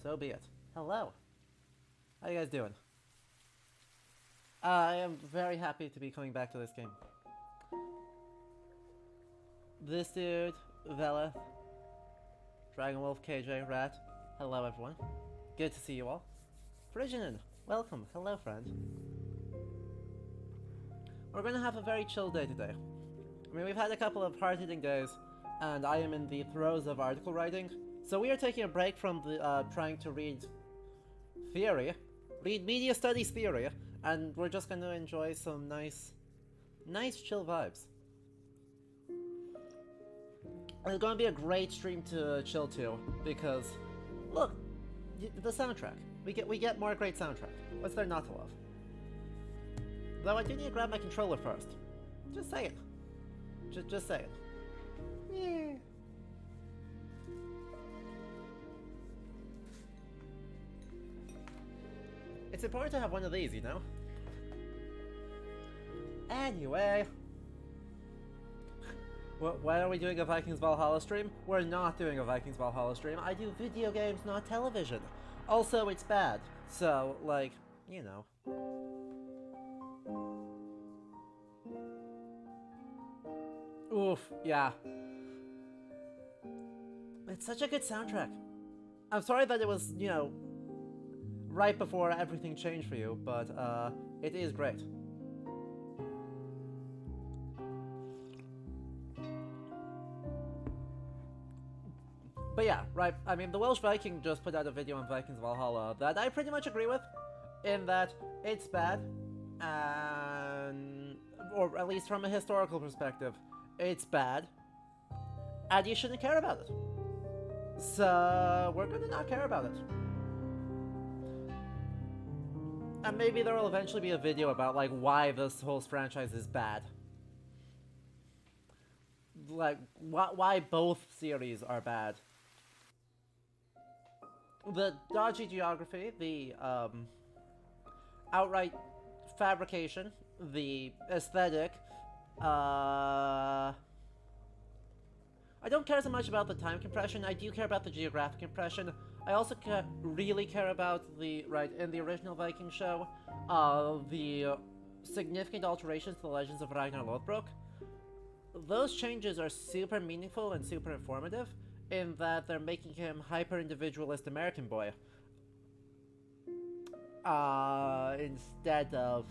so be it. Hello. How you guys doing? I am very happy to be coming back to this game. This dude, Veleth, Dragonwolf, KJ, Rat. Hello, everyone. Good to see you all. Frisian, welcome. Hello, friend. We're gonna have a very chill day today. I mean, we've had a couple of hard-hitting days, and I am in the throes of article writing, so we are taking a break from the trying to read media studies theory, and we're just gonna enjoy some nice chill vibes. And it's gonna be a great stream to chill to, because, look, the soundtrack. We get more great soundtrack. What's there not to love? Though I do need to grab my controller first. Just saying. Just saying. Yeah. It's important to have one of these, you know? Anyway. Why are we doing a Vikings Valhalla stream? We're not doing a Vikings Valhalla stream. I do video games, not television. Also, it's bad. So, like, you know. Oof, yeah. It's such a good soundtrack. I'm sorry that it was, you know, right before everything changed for you, but it is great. But yeah, right, I mean, the Welsh Viking just put out a video on Vikings Valhalla that I pretty much agree with, in that it's bad, and, or at least from a historical perspective, it's bad, and you shouldn't care about it. So, we're gonna not care about it. And maybe there will eventually be a video about, like, why this whole franchise is bad. Like, why both series are bad. The dodgy geography, the, outright fabrication, the aesthetic, I don't care so much about the time compression. I do care about the geographic compression. I also really care about the, in the original Viking show, the significant alterations to the Legends of Ragnar Lothbrok. Those changes are super meaningful and super informative, in that they're making him hyper-individualist American boy. Instead of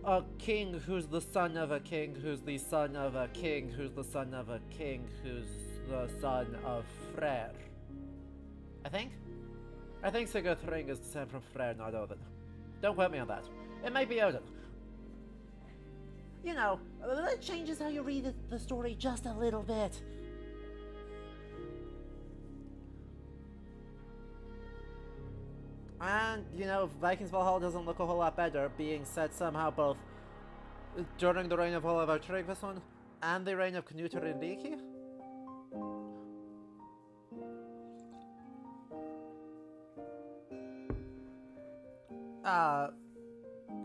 a king who's the son of a king, who's the son of a king, who's the son of a king, who's the son of Freyr. I think Sigurd Ring is descended from Freyr, not Odin. Don't quote me on that. It might be Odin. You know, that changes how you read the story just a little bit. And, you know, Vikings Valhalla doesn't look a whole lot better, being set somehow both during the reign of Olav Tryggvason and the reign of Knut Rindiki.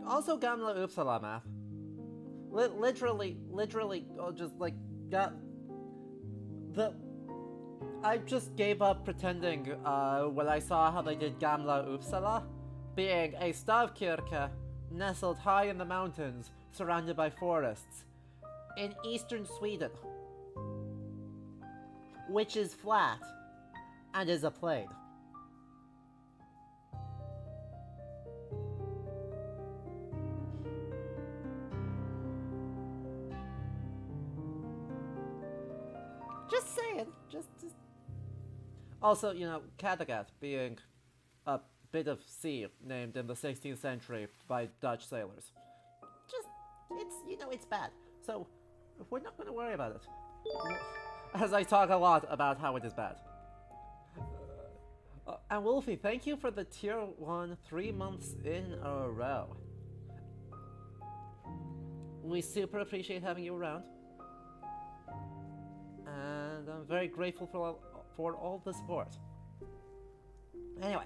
Also Gamla Uppsala math. Literally, just like, I just gave up pretending, when I saw how they did Gamla Uppsala, being a stavkirke nestled high in the mountains, surrounded by forests, in eastern Sweden, which is flat, and is a plain. Just saying, just... Also, you know, Kattegat being a bit of sea named in the 16th century by Dutch sailors. Just, it's, you know, it's bad. So, we're not going to worry about it. As I talk a lot about how it is bad. And Wolfie, thank you for the tier 1 3 months in a row. We super appreciate having you around. And I'm very grateful for all the support. Anyway.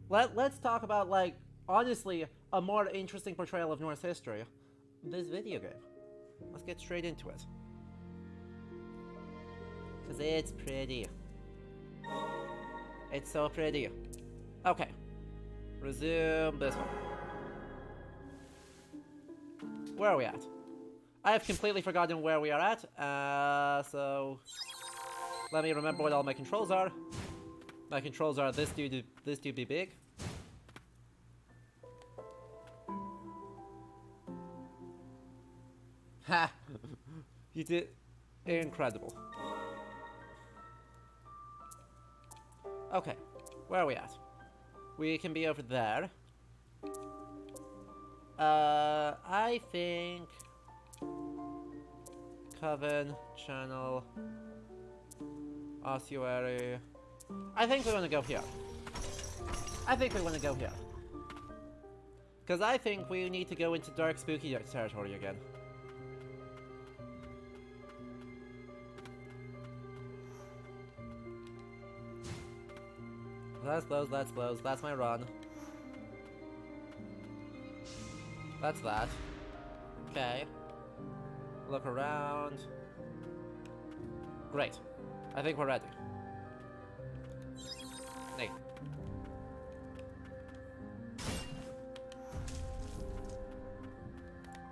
Let's talk about, like, honestly, a more interesting portrayal of Norse history. This video game. Let's get straight into it. Because it's pretty. It's so pretty. Okay. Resume this one. Where are we at? I have completely forgotten where we are at, so... Let me remember what all my controls are. My controls are this dude be big. Ha! You did... Incredible. Okay, where are we at? We can be over there. I think... Coven, channel... Ossuary... I think we want to go here. Because I think we need to go into dark spooky territory again. That's those, that's my run. That's that. Okay. Look around. Great. I think we're ready. Nate.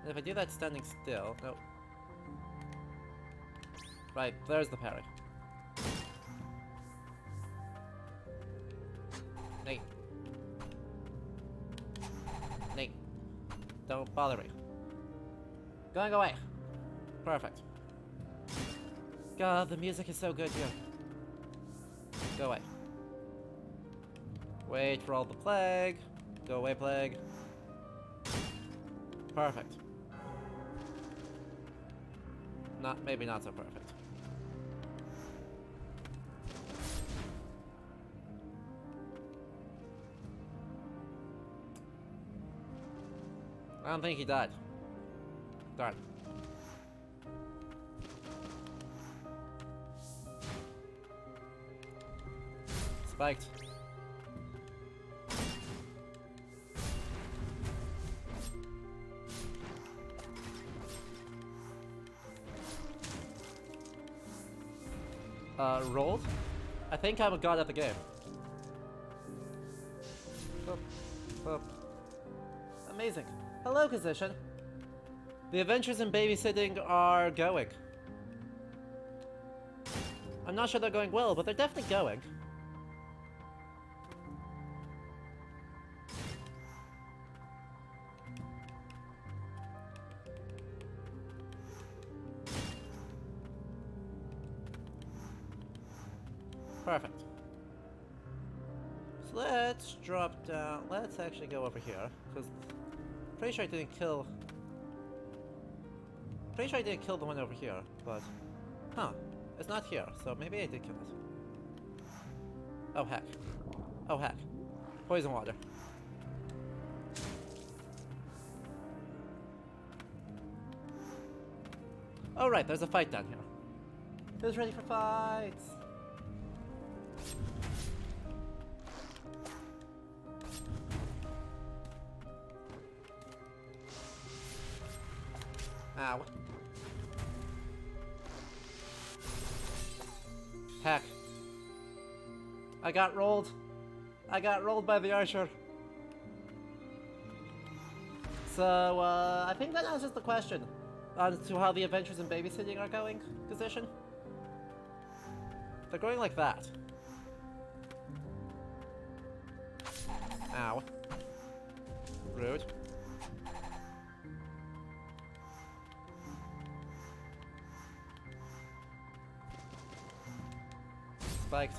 And if I do that standing still, no. Right, there's the parry. Nate. Nate. Don't bother me. Going away. Perfect. God, the music is so good here. Go away. Wait for all the plague. Go away, plague. Perfect. Maybe not so perfect. I don't think he died. Darn. Spiked. Rolled? I think I'm a god at the game. Oh. Amazing. Hello, Physician. The adventures in babysitting are going. I'm not sure they're going well, but they're definitely going. Perfect. So let's drop down. Let's actually go over here, because pretty sure I didn't kill. Pretty sure I didn't kill the one over here, but it's not here. So maybe I did kill it. Oh heck! Oh heck! Poison water. Oh right, there's a fight down here. Who's ready for fights? Ow. Heck. I got rolled. I got rolled by the archer. So, I think that answers the question as to how the adventures in babysitting are going, Physician. They're going like that. Ow. Rude. Spiked.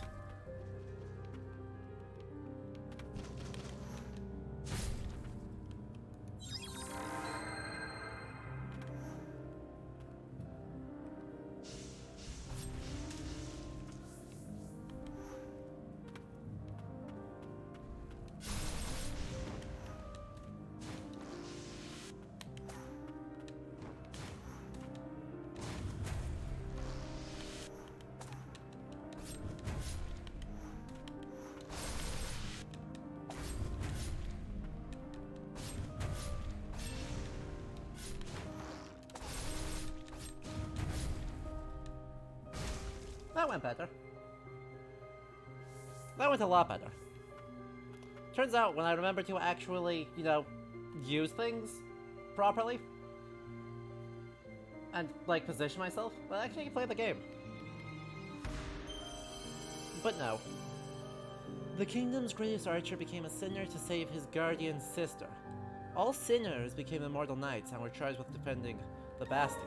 that went better. That went a lot better. Turns out, when I remember to actually, you know, use things properly, and, like, position myself, well, I actually play the game. But no. The kingdom's greatest archer became a sinner to save his guardian sister. All sinners became immortal knights and were charged with defending the bastion.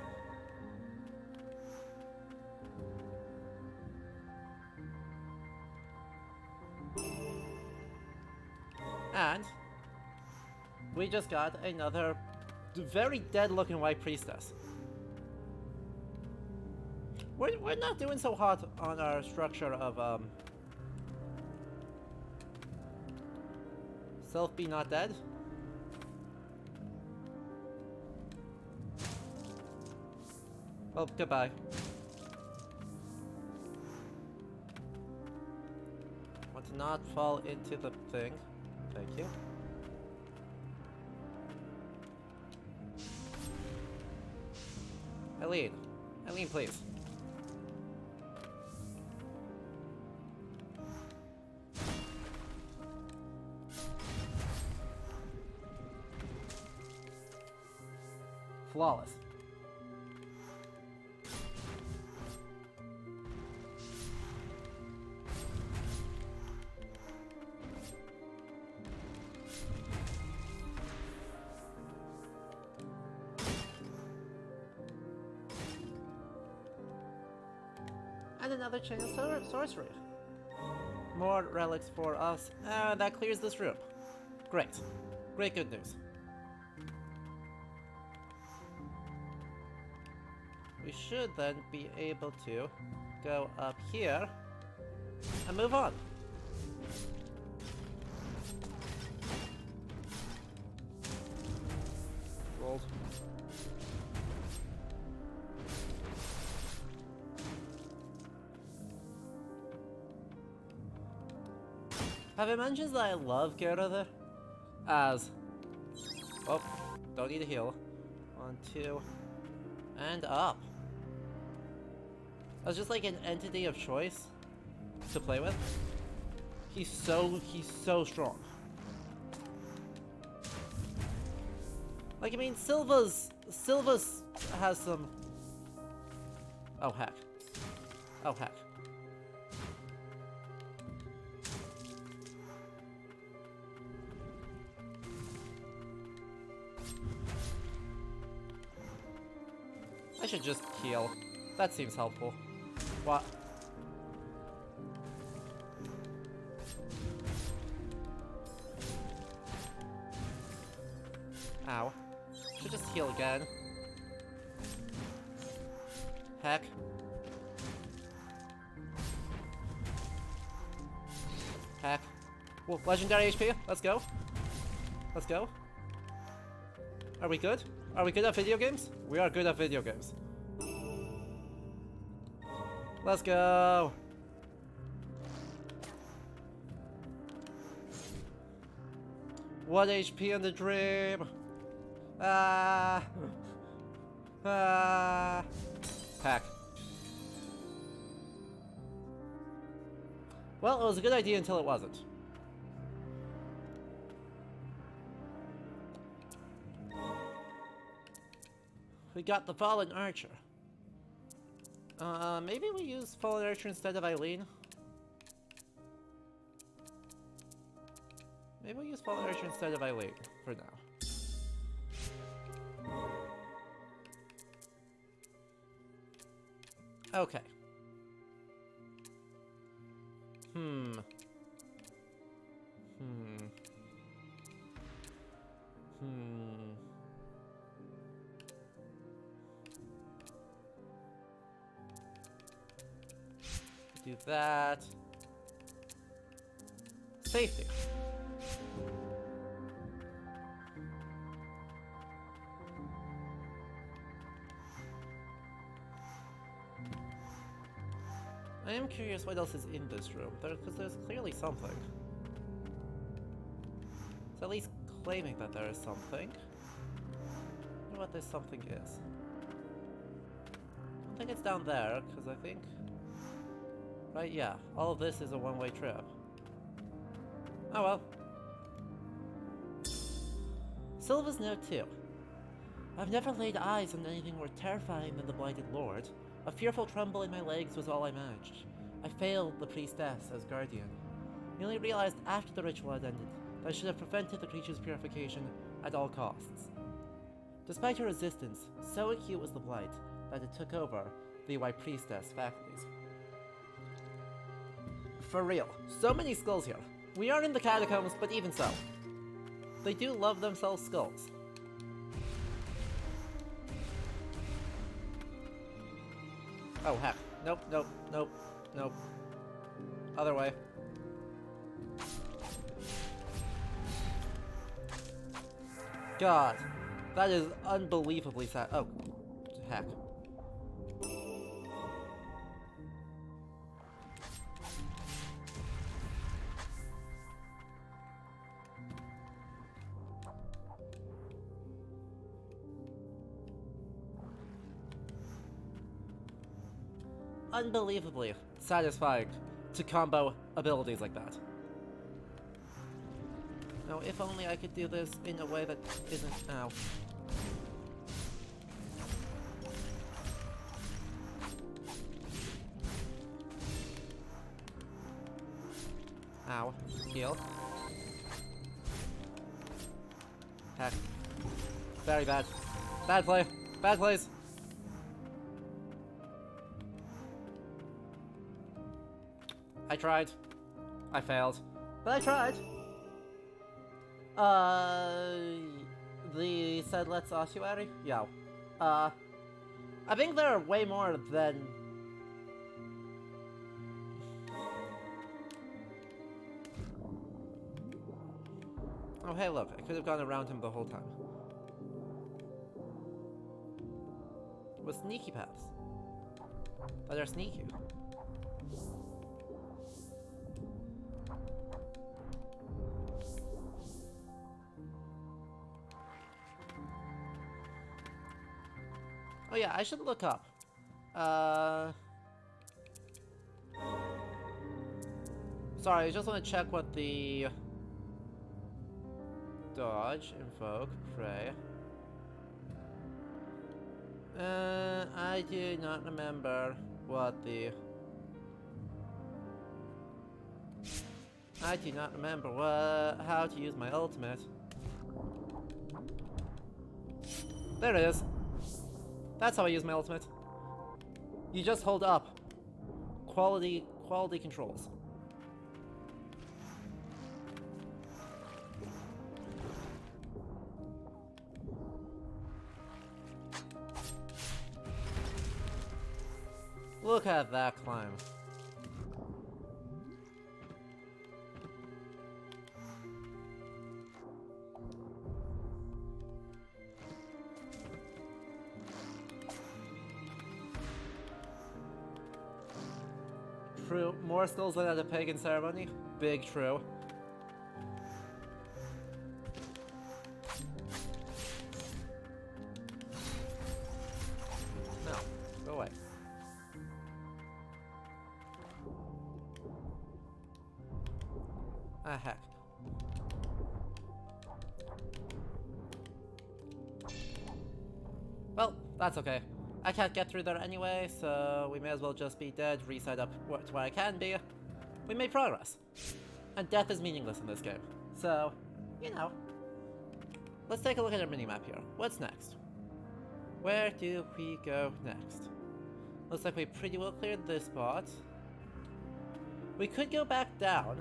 And we just got another very dead-looking white priestess. We're not doing so hot on our structure of self be not dead. Well, goodbye. Want to not fall into the thing. Thank you. Eileen. Eileen, please. Flawless. And another chain of sorcery. More relics for us. That clears this room. Great. Great good news. We should then be able to go up here and move on. Rolled. Have I mentioned that I love Gerda as... Oh, don't need a heal. 1, 2, and up. As just like an entity of choice to play with. He's so strong. Like, I mean, Sylva's has some... Oh, heck. Oh, heck. I should just heal. That seems helpful. What? Ow. Should just heal again. Heck. Heck. Well, legendary HP. Let's go. Let's go. Are we good? Are we good at video games? We are good at video games. Let's go. What HP in the dream? Pack. Well, it was a good idea until it wasn't. We got the Fallen Archer. Maybe we use Fallen Archer instead of Eileen? Maybe we use Fallen Archer instead of Eileen, for now. Okay. Do that. Safety. I am curious what else is in this room, because there's clearly something. It's at least claiming that there is something. I wonder what this something is. I don't think it's down there, because I think Right, yeah. All of this is a one-way trip. Oh well. Sylva's note too. I've never laid eyes on anything more terrifying than the Blighted Lord. A fearful tremble in my legs was all I managed. I failed the priestess as guardian. I only realized after the ritual had ended that I should have prevented the creature's purification at all costs. Despite her resistance, so acute was the blight that it took over the White Priestess faculties. For real, so many skulls here. We are in the catacombs, but even so. They do love themselves skulls. Oh heck. Nope, nope, nope, nope. Other way. God. That is unbelievably sad. Oh, heck. Unbelievably satisfying to combo abilities like that. Now, if only I could do this in a way that isn't... Ow. Ow. Heal. Heck. Very bad. Bad play. Bad plays. I tried. I failed. But I tried. The said let's ossuary? Yeah. I think there are way more than... Oh, hey, look. I could have gone around him the whole time. With sneaky paths. That are sneaky. Oh yeah, I should look up. Sorry, I just want to check what the... Dodge, invoke, pray. I do not remember what the... I do not remember how to use my ultimate. There it is. That's how I use my ultimate. You just hold up. Quality controls. Look at that climb. True. More skulls than at a pagan ceremony? Big true. No. Go away. Ah, heck. Well, that's okay. I can't get through there anyway, so we may as well just be dead, reset up to where I can be. We made progress. And death is meaningless in this game. So, you know. Let's take a look at our minimap here. What's next? Where do we go next? Looks like we pretty well cleared this spot. We could go back down.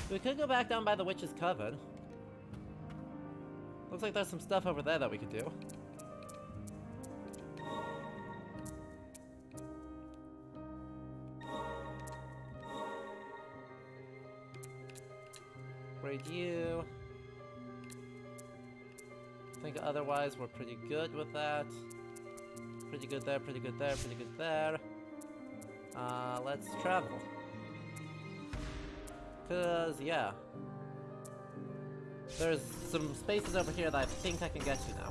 We could go back down by the Witch's Coven. Looks like there's some stuff over there that we could do. Grade you. I think otherwise we're pretty good with that. Pretty good there, pretty good there, pretty good there. Let's travel. 'Cause, yeah. There's some spaces over here that I think I can get to now.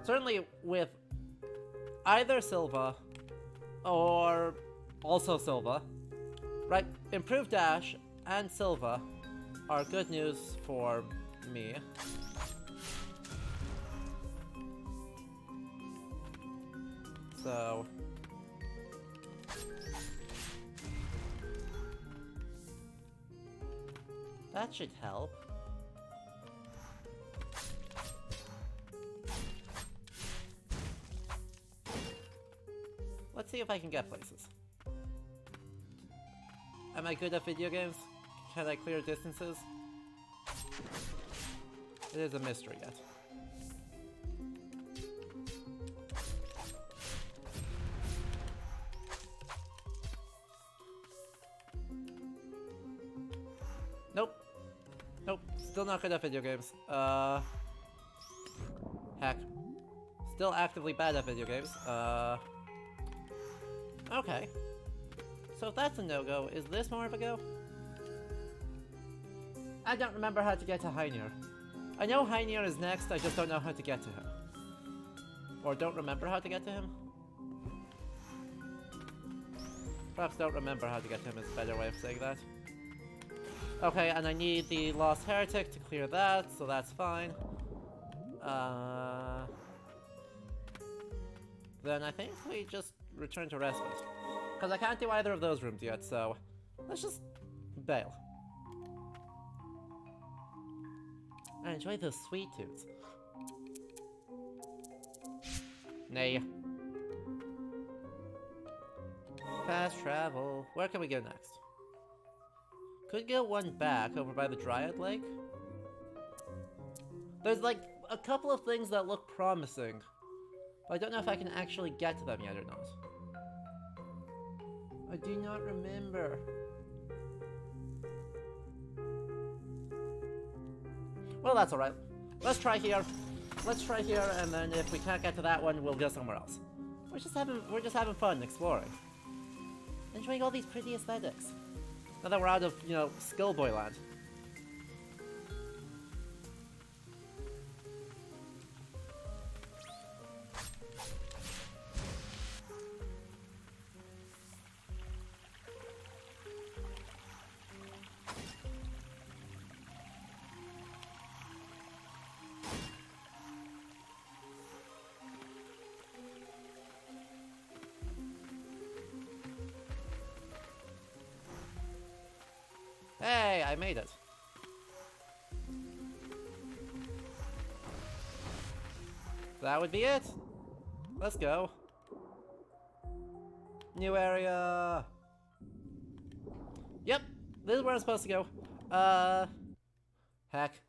Certainly with either Silva Or also Silva. Right, improved dash and Silva are good news for me. So that should help. Let's see if I can get places. Am I good at video games? Can I clear distances? It is a mystery yet. Nope. Nope. Still not good at video games. Heck. Still actively bad at video games. Okay. So if that's a no-go, is this more of a go? I don't remember how to get to Heinir. I know Heinir is next, I just don't know how to get to him. Or don't remember how to get to him? Perhaps don't remember how to get to him is a better way of saying that. Okay, and I need the Lost Heretic to clear that, so that's fine. Then I think we just return to Respite. Because I can't do either of those rooms yet, so let's just bail. I enjoy those sweet toots. Nay. Fast travel. Where can we go next? Could go one back over by the Dryad Lake. There's like a couple of things that look promising, but I don't know if I can actually get to them yet or not. I do not remember. Well, that's alright. Let's try here. Let's try here, and then if we can't get to that one, we'll go somewhere else. We're just having fun exploring. Enjoying all these pretty aesthetics. Now that we're out of, you know, Skullboy land. Hey, I made it. That would be it. Let's go. New area. Yep, this is where I'm supposed to go. Heck.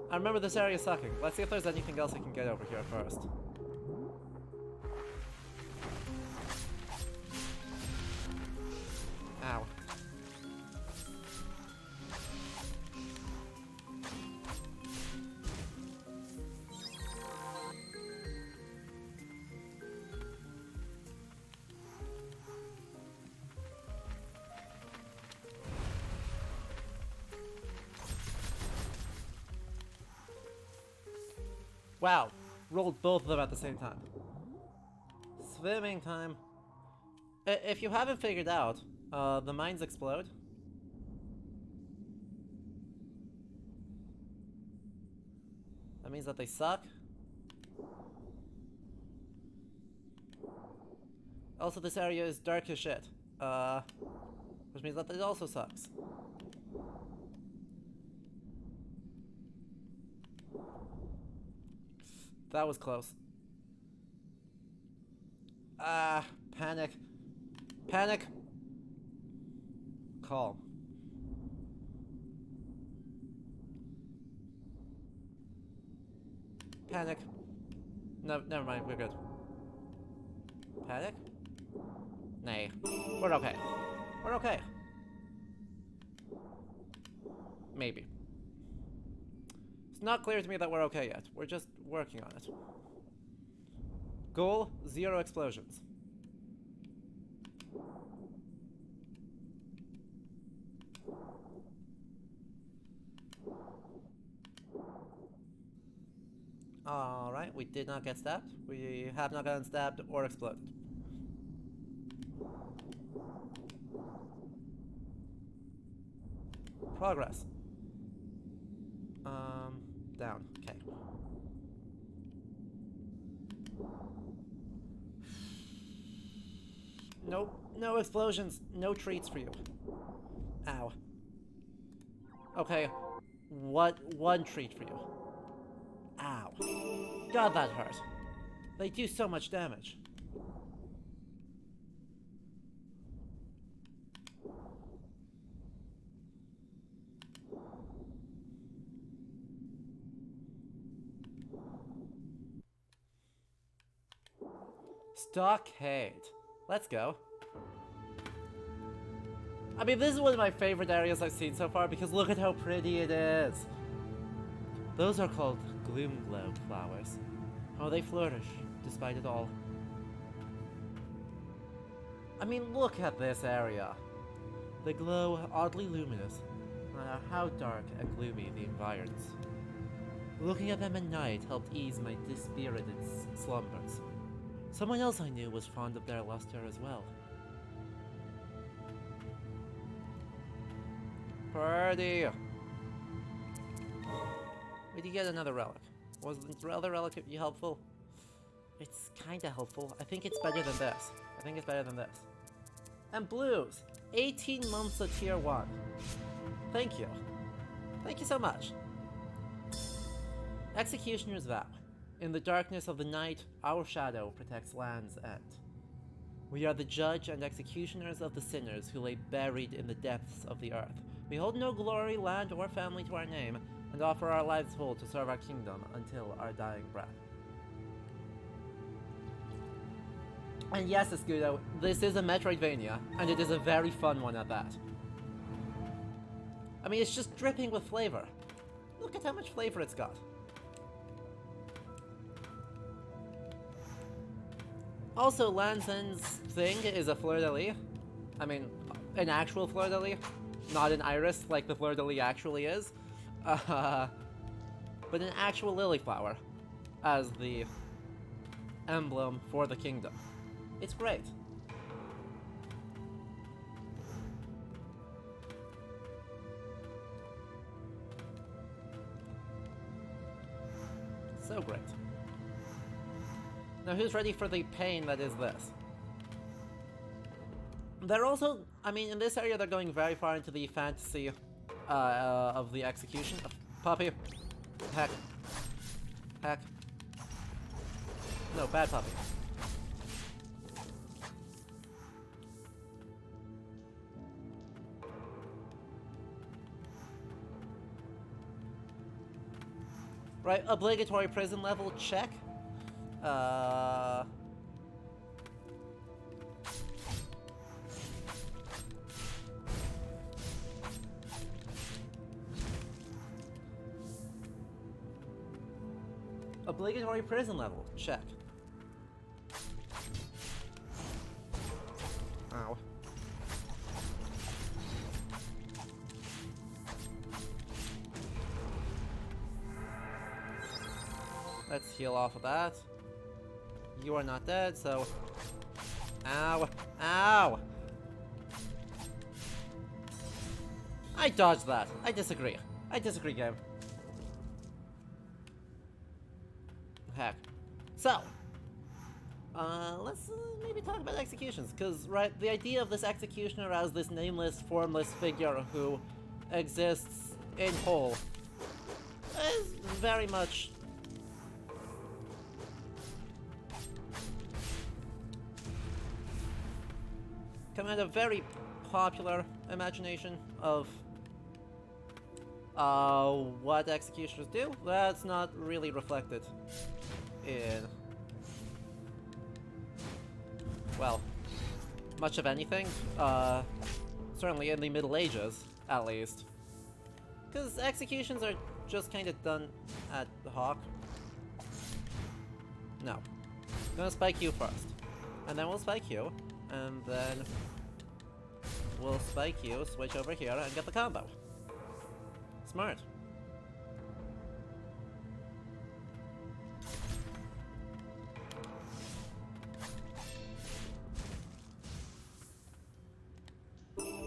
I remember this area sucking. Let's see if there's anything else I can get over here first. Ow. Wow, rolled both of them at the same time. Swimming time. If you haven't figured out, the mines explode. That means that they suck. Also, this area is dark as shit. Which means that it also sucks. That was close. Panic. Panic. Calm. Panic. No, never mind, we're good. Panic? Nay. We're okay. We're okay. Maybe. It's not clear to me that we're okay yet. We're just working on it. Goal, 0 explosions. Alright, we did not get stabbed. We have not gotten stabbed or exploded. Progress. Down. Okay. Nope. No explosions. No treats for you. Ow. Okay. What one treat for you? Ow. God, that hurt. They do so much damage. Stockade. Let's go. I mean, this is one of my favorite areas I've seen so far because look at how pretty it is. Those are called gloom-glow flowers. How they flourish, despite it all. I mean, look at this area. They glow oddly luminous, no matter how dark and gloomy the environs. Looking at them at night helped ease my dispirited slumbers. Someone else I knew was fond of their luster as well. Party! We did get another relic. Wasn't the other relic helpful? It's kinda helpful. I think it's better than this. I think it's better than this. And blues! 18 months of tier 1. Thank you. Thank you so much. Executioner's Vow. In the darkness of the night, our shadow protects land's end. We are the judge and executioners of the sinners who lay buried in the depths of the earth. We hold no glory, land, or family to our name, and offer our lives whole to serve our kingdom until our dying breath. And yes, Escudo, this is a Metroidvania, and it is a very fun one at that. I mean, it's just dripping with flavor. Look at how much flavor it's got. Also, Land's End's thing is a fleur-de-lis. I mean, an actual fleur-de-lis. Not an iris like the fleur-de-lis actually is. But an actual lily flower as the emblem for the kingdom. It's great. So great. Now who's ready for the pain that is this? They're also, I mean, in this area they're going very far into the fantasy of the execution. Puppy. Heck. Heck. No, bad puppy. Right, obligatory prison level, check. Obligatory prison level, check. Ow. Let's heal off of that. You are not dead, so... Ow! Ow! I dodged that. I disagree. I disagree, game. Heck. So, let's maybe talk about executions, because, right, the idea of this executioner as this nameless, formless figure who exists in whole is very much... command a very popular imagination of what executioners do. That's not really reflected in, well, much of anything. Certainly in the Middle Ages, at least. Because executions are just kind of done at the hawk. No. I'm gonna spike you first. And then we'll spike you. And then we'll spike you, switch over here, and get the combo. Smart.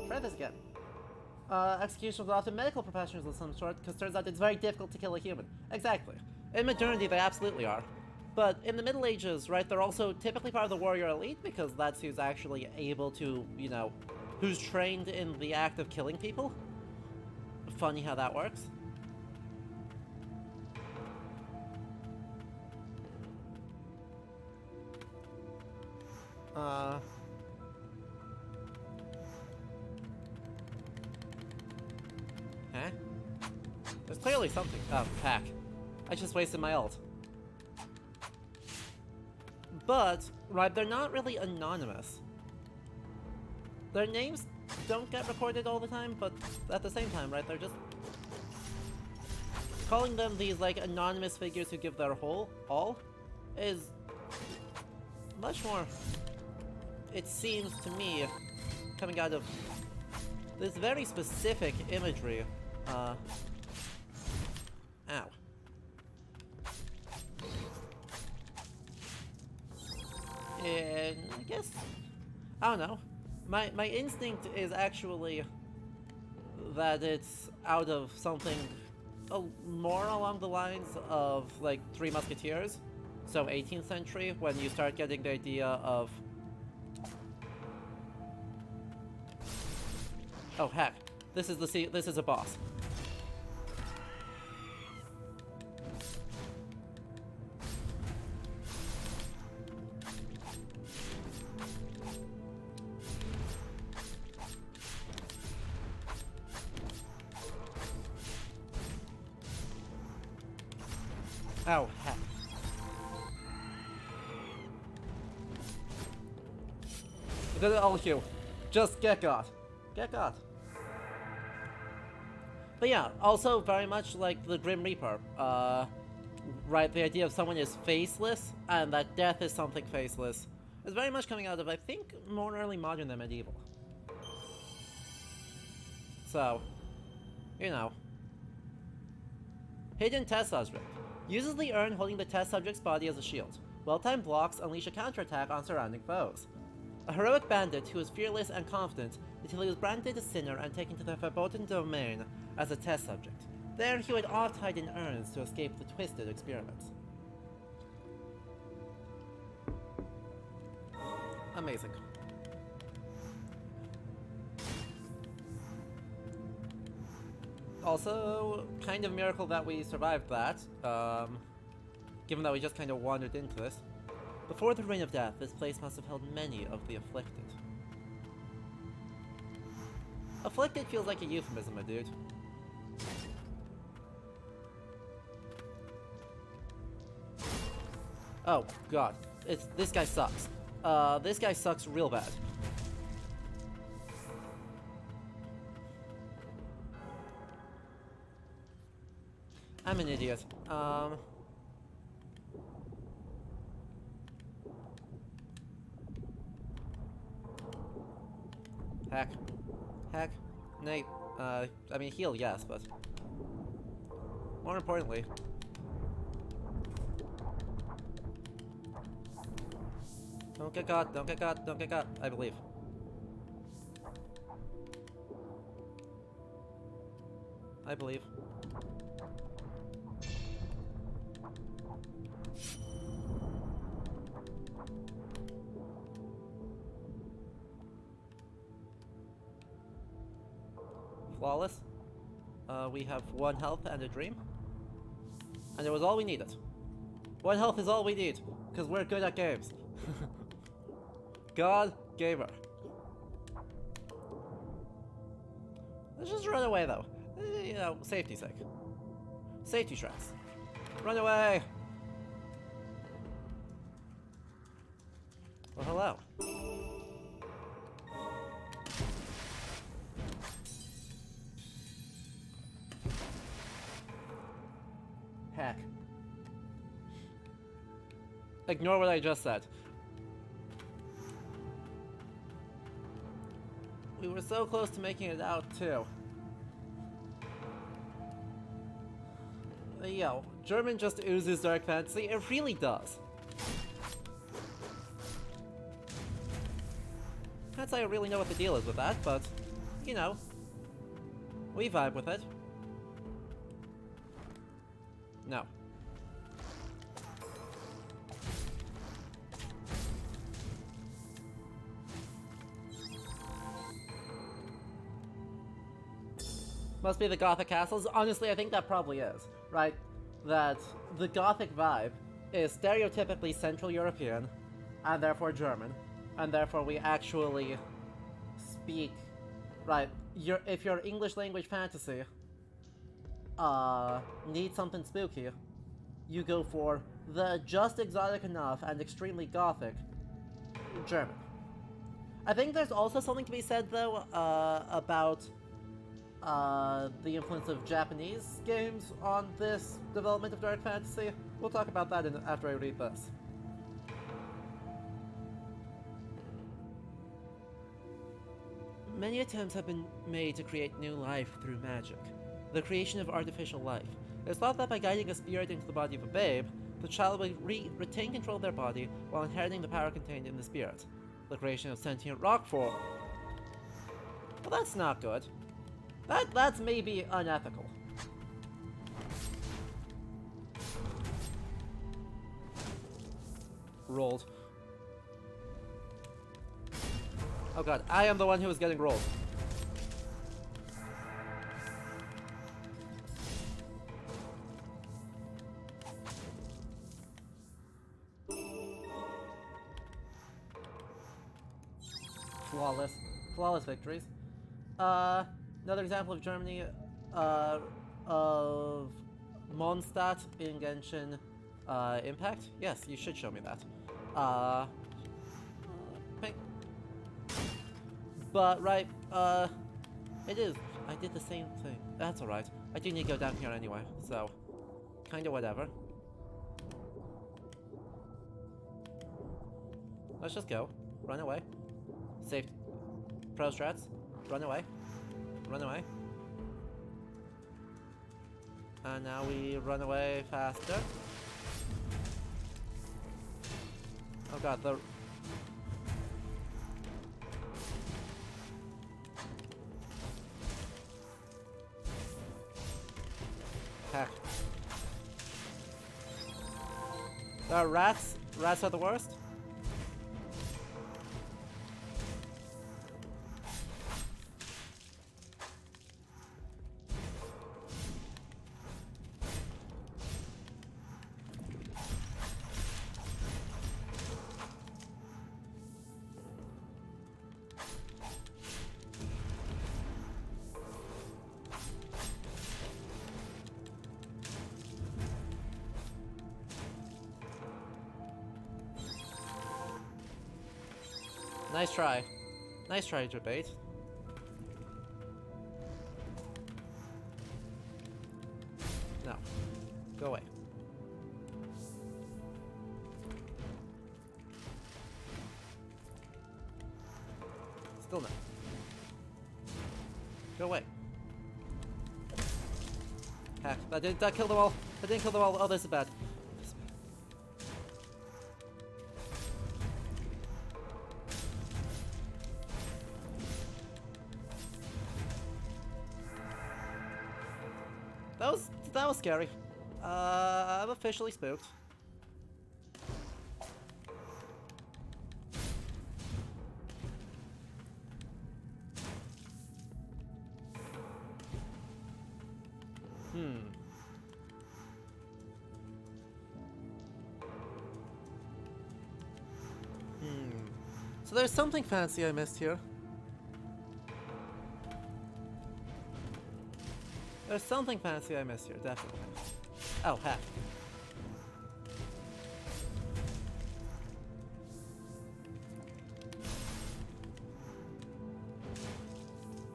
Try this again. executions are often medical professionals of some sort, because turns out it's very difficult to kill a human. Exactly. In modernity, they absolutely are. But in the Middle Ages, right, they're also typically part of the warrior elite, because that's who's actually able to, you know, who's trained in the act of killing people. Funny how that works. Huh? There's clearly something. Oh, hack. I just wasted my ult. But, right, they're not really anonymous. Their names don't get recorded all the time, but at the same time, right, they're just... Calling them these, like, anonymous figures who give their all is much more, it seems to me, coming out of this very specific imagery. Ow. And I guess, I don't know. My instinct is actually that it's out of something more along the lines of, like, Three Musketeers. So 18th century, when you start getting the idea of... Oh, heck. This is a boss. Oh, heck. Look at all of you. Just get got. Get got. But yeah, also very much like the Grim Reaper. Right, the idea of someone is faceless, and that death is something faceless, is very much coming out of, I think, more early modern than medieval. So, you know. Hidden test subject. Uses the urn holding the test subject's body as a shield. Well-timed blocks unleash a counterattack on surrounding foes. A heroic bandit who is fearless and confident until he was branded a sinner and taken to the forbidden domain as a test subject. There he would oft hide in urns to escape the twisted experiments. Amazing. Also, kind of miracle that we survived that, given that we just kind of wandered into this. Before the Reign of Death, this place must have held many of the afflicted. Afflicted feels like a euphemism, my dude. Oh, God. This guy sucks. This guy sucks real bad. I'm an idiot. Hack. Hack. Nate. I mean, heal, yes, but... more importantly... Don't get caught, don't get caught, don't get caught, I believe. I believe. Flawless. We have 1 health and a dream. And it was all we needed. 1 health is all we need, because we're good at games. God gave her. Let's just run away though. You know, safety's sake. Safety stress. Run away! Well, hello. Heck. Ignore what I just said. We were so close to making it out, too. Yo, German just oozes dark fantasy. It really does. Can't say I really know what the deal is with that, but, you know. We vibe with it. No. Must be the Gothic castles. Honestly, I think that probably is, right? That the Gothic vibe is stereotypically Central European, and therefore German, and therefore we actually speak, right? If your English language fantasy needs something spooky, you go for the just exotic enough and extremely Gothic German. I think there's also something to be said, though, about the influence of Japanese games on this development of dark fantasy. We'll talk about that after I read this. Many attempts have been made to create new life through magic, the creation of artificial life. It is thought that by guiding a spirit into the body of a babe, the child will retain control of their body while inheriting the power contained in the spirit. The creation of sentient rock form. Well, that's not good. That's maybe unethical. Rolled. Oh god, I am the one who is getting rolled. Flawless. Flawless victories. Another example of Germany, of Mondstadt in Genshin Impact? Yes, you should show me that. But, right, it is. I did the same thing. That's alright. I do need to go down here anyway, so kinda whatever. Let's just go. Run away. Safe. Pro strats. Run away. Run away. And now we run away faster. Oh god, the... Heck. Rats. Rats are the worst. Nice try. Nice try, debate. No. Go away. Still no. Go away. Heck, that killed the wall. That didn't kill the wall. Oh, this is bad. That was scary. I'm officially spooked. So there's something fancy I missed here. There's something fancy I missed here, definitely. Oh, heck.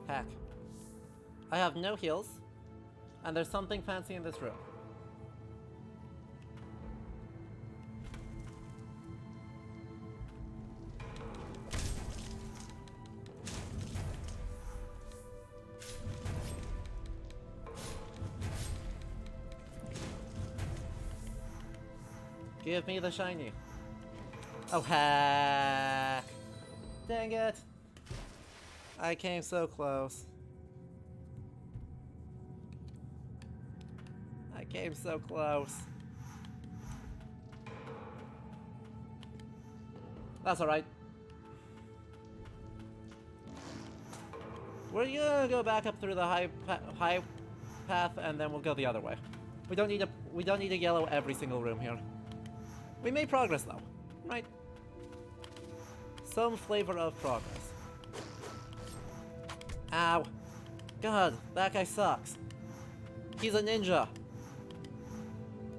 Heck. I have no heals, and there's something fancy in this room. Give me the shiny. Oh, heck. Dang it. I came so close. Game's so close. That's alright. We're gonna go back up through the high path, and then we'll go the other way. We don't need a yellow every single room here. We made progress though, right? Some flavor of progress. Ow. God, that guy sucks. He's a ninja.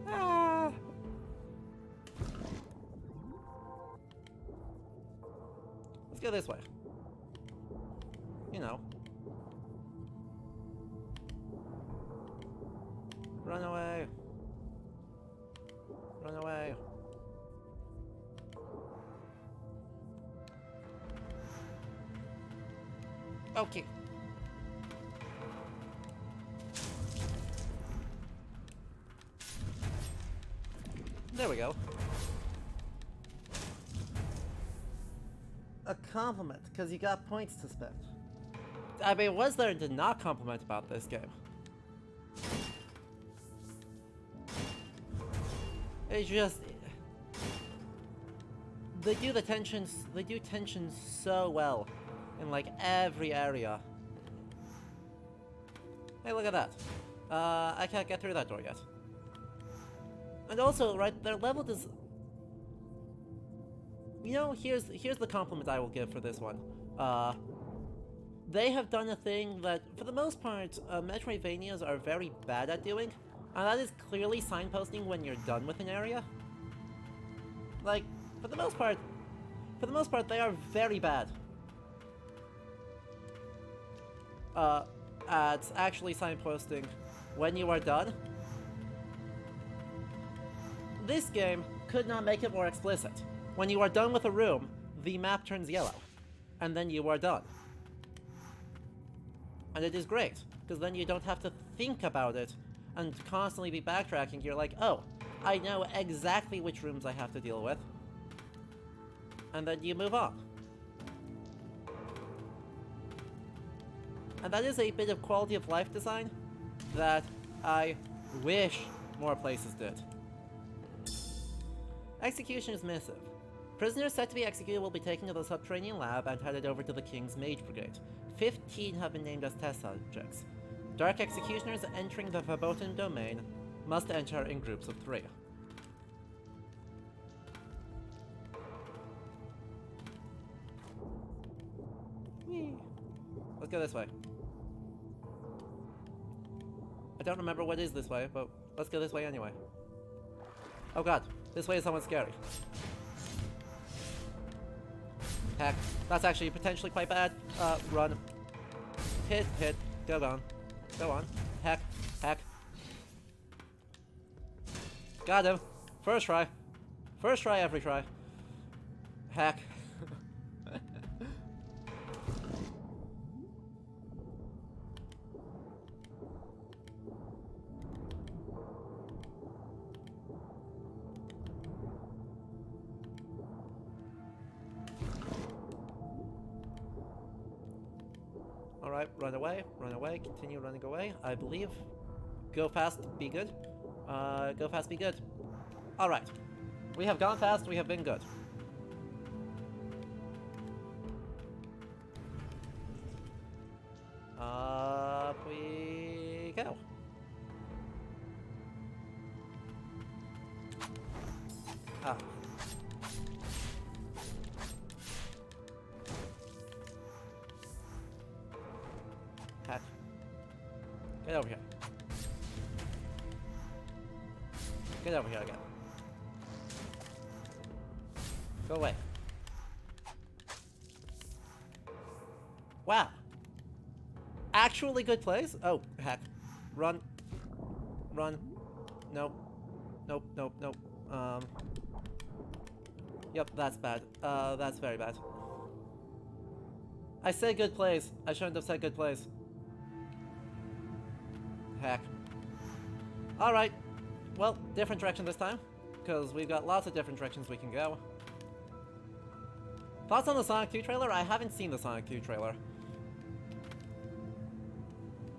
Ah. Let's go this way. You know. Run away. Run away. Okay. There we go. A compliment, because you got points to spend. I mean, was there to not compliment about this game? It's just... They do tension so well in, like, every area. Hey, look at that. I can't get through that door yet. And also, right, their level does... You know, here's the compliment I will give for this one. They have done a thing that, for the most part, Metroidvanias are very bad at doing, and that is clearly signposting when you're done with an area. Like, for the most part, they are very bad at actually signposting when you are done. This game could not make it more explicit. When you are done with a room, the map turns yellow, and then you are done. And it is great, because then you don't have to think about it and constantly be backtracking. You're like, oh, I know exactly which rooms I have to deal with. And then you move on. And that is a bit of quality of life design that I wish more places did. Execution is missive. Prisoners set to be executed will be taken to the subterranean lab and headed over to the King's Mage Brigade. 15 have been named as test subjects. Dark executioners entering the verboten domain must enter in groups of 3. Whee. Let's go this way. I don't remember what is this way, but let's go this way anyway. Oh god, this way is somewhat scary. Heck, that's actually potentially quite bad. Run. Hit, go on. Go on. Heck. Got him. First try. First try every try. Heck. Alright, run away, continue running away, I believe. Go fast, be good. Go fast, be good. Alright. We have gone fast, we have been good. Up we go. Ah. Heck. Get over here. Get over here again. Go away. Wow. Actually good plays? Oh, heck. Run. Run. Nope. Nope. Yep, that's bad. That's very bad. I said good plays. I shouldn't have said good plays. Heck. Alright. Well, different direction this time. Because we've got lots of different directions we can go. Thoughts on the Sonic 2 trailer? I haven't seen the Sonic 2 trailer.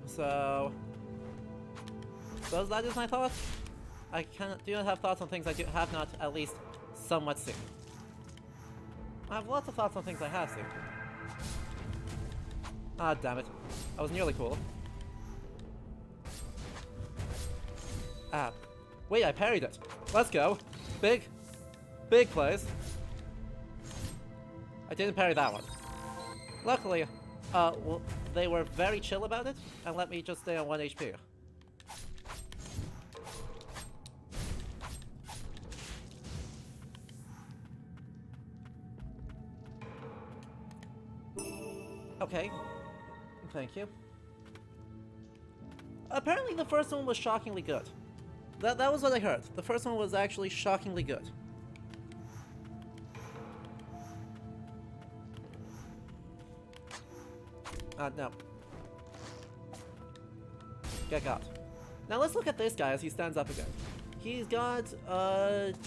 So... So that is my thoughts. I do not have thoughts on things I have not at least somewhat seen. I have lots of thoughts on things I have seen. Ah, damn it. I was nearly cool. Ah. Wait, I parried it. Let's go. Big plays. I didn't parry that one. Luckily, well, they were very chill about it and let me just stay on 1 HP. Okay. Thank you. Apparently the first one was shockingly good. That was what I heard. The first one was actually shockingly good. No. Get got. Now let's look at this guy as he stands up again. He's got,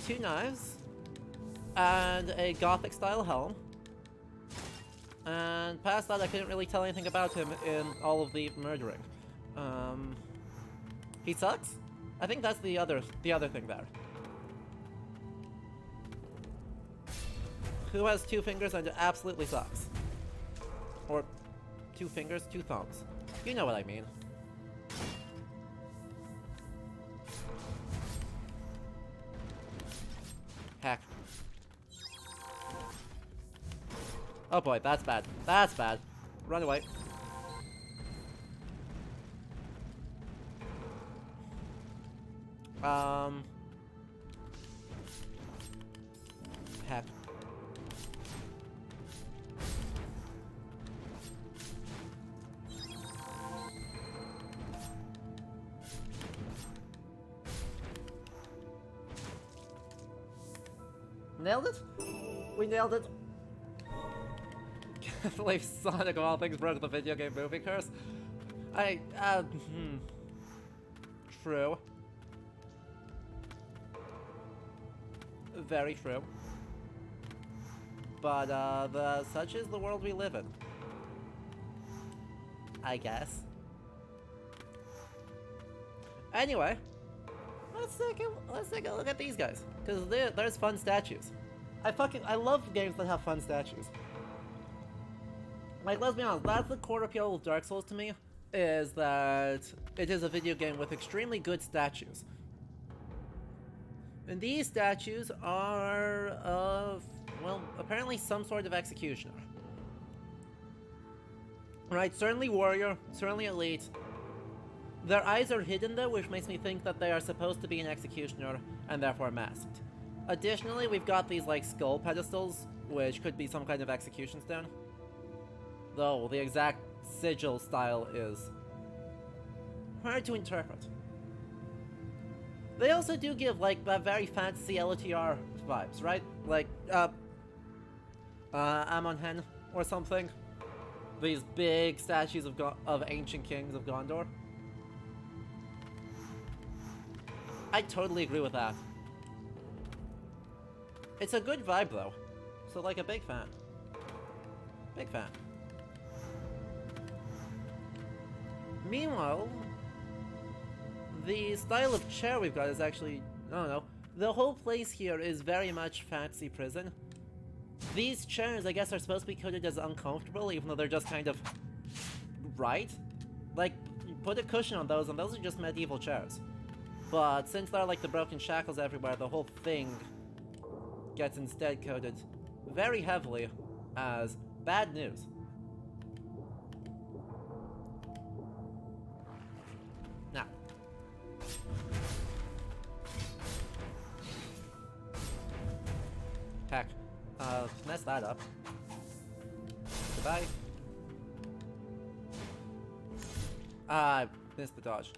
2 knives, and a gothic-style helm. And past that, I couldn't really tell anything about him in all of the murdering. He sucks? I think that's the other thing there. Who has 2 fingers and absolutely sucks? Or 2 fingers, 2 thumbs. You know what I mean. Heck. Oh boy, that's bad. That's bad. Run away. Heck. Nailed it? We nailed it. Can't believe Sonic of all things broke the video game movie curse. True. Very true. But, such is the world we live in. I guess. Anyway, let's take a look at these guys. Because there's fun statues. I love games that have fun statues. Like, let's be honest, that's the core appeal of Dark Souls to me, is that it is a video game with extremely good statues. And these statues are of, well, apparently some sort of executioner. Right, certainly warrior, certainly elite. Their eyes are hidden though, which makes me think that they are supposed to be an executioner and therefore masked. Additionally, we've got these like skull pedestals, which could be some kind of execution stone. Though the exact sigil style is hard to interpret. They also do give like very fancy LTR vibes, right? Like Amonhen or something. These big statues of ancient kings of Gondor. I totally agree with that. It's a good vibe though, so like a big fan. Big fan. Meanwhile, the style of chair we've got is actually, I don't know, the whole place here is very much fancy prison. These chairs, I guess, are supposed to be coded as uncomfortable, even though they're just kind of right. Like, you put a cushion on those, and those are just medieval chairs. But since there are like the broken shackles everywhere, the whole thing gets instead coded very heavily as bad news. Now, heck, mess that up. Goodbye. I missed the dodge.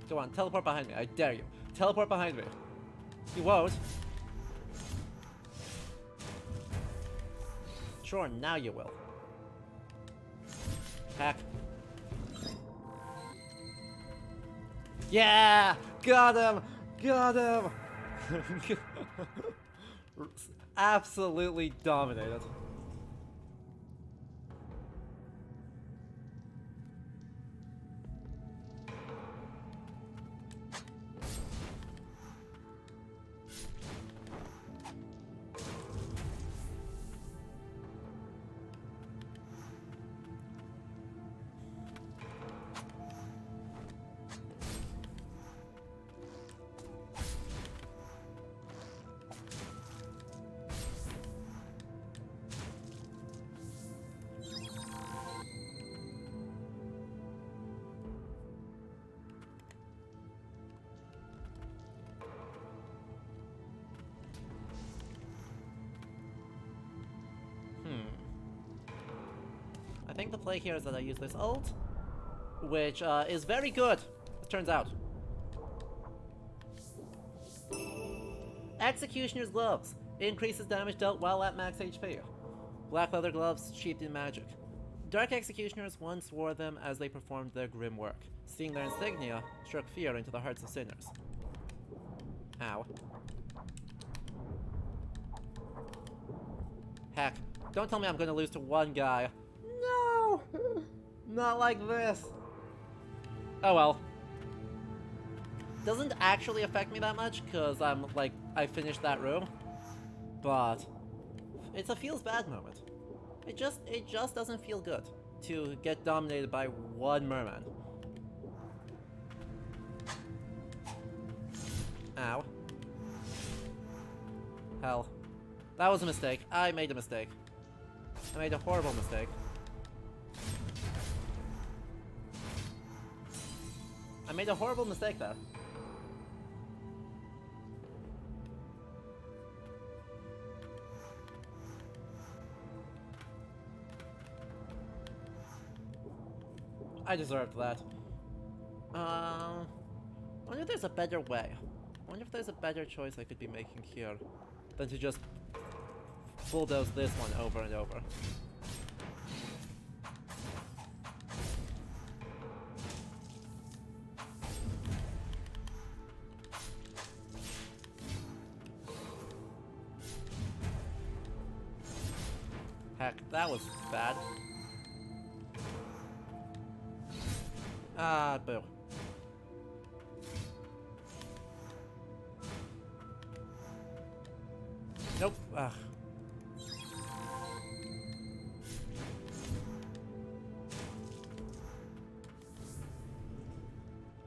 Go on, teleport behind me. I dare you. Teleport behind me. You won't. Sure, now you will. Heck. Yeah! Got him! Got him! Absolutely dominated. think the play here is that I use this ult, which is very good, it turns out. Executioner's Gloves. Increases damage dealt while at max HP. Black leather gloves, sheathed in magic. Dark Executioners once wore them as they performed their grim work. Seeing their insignia struck fear into the hearts of sinners. Ow. Heck, don't tell me I'm gonna lose to one guy. No! Not like this. Oh well. Doesn't actually affect me that much, because I'm, like, I finished that room. But it's a feels bad moment. It just doesn't feel good to get dominated by one merman. Ow. Hell. That was a mistake. I made a mistake. I made a horrible mistake. I made a horrible mistake there. I deserved that. I wonder if there's a better way. I wonder if there's a better choice I could be making here than to just bulldoze this one over and over. Heck, that was bad. Ah, boo. Nope. Ugh.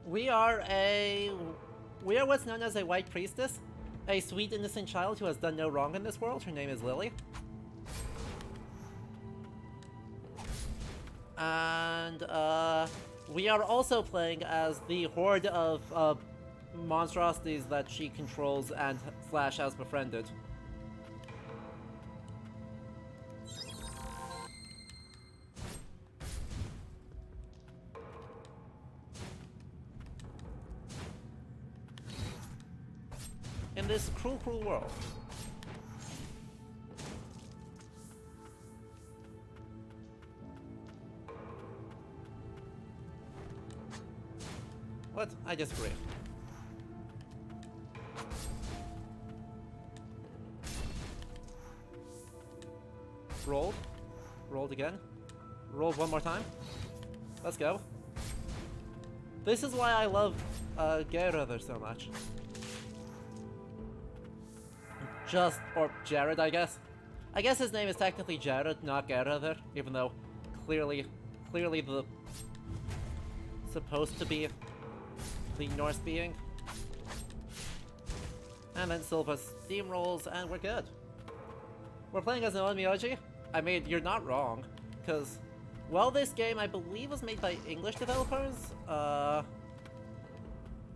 We are what's known as a white priestess, a sweet innocent child who has done no wrong in this world. Her name is Lily. And, we are also playing as the horde of monstrosities that she controls and / has befriended. In this cruel, cruel world. What? I disagree. Rolled. Rolled again. Rolled one more time. Let's go. This is why I love Gerarder so much. Or Jared, I guess. I guess his name is technically Jared, not Gerarder, even though clearly the supposed to be the Norse being. And then Silva steamrolls, and we're good. We're playing as an Onmyoji. I mean, you're not wrong, because, well, this game, I believe, was made by English developers.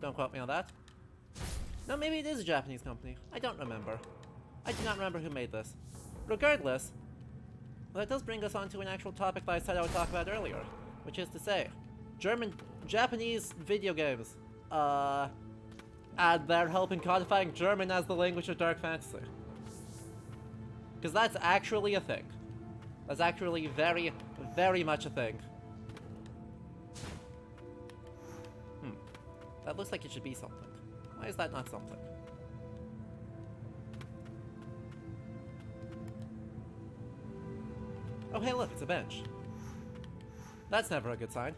Don't quote me on that. No, maybe it is a Japanese company. I don't remember. I do not remember who made this. Regardless, well, that does bring us on to an actual topic that I said I would talk about earlier, which is to say, Japanese video games. And their help in codifying German as the language of dark fantasy. Because that's actually a thing. That's actually very, very much a thing. That looks like it should be something. Why is that not something? Oh hey look, it's a bench. That's never a good sign.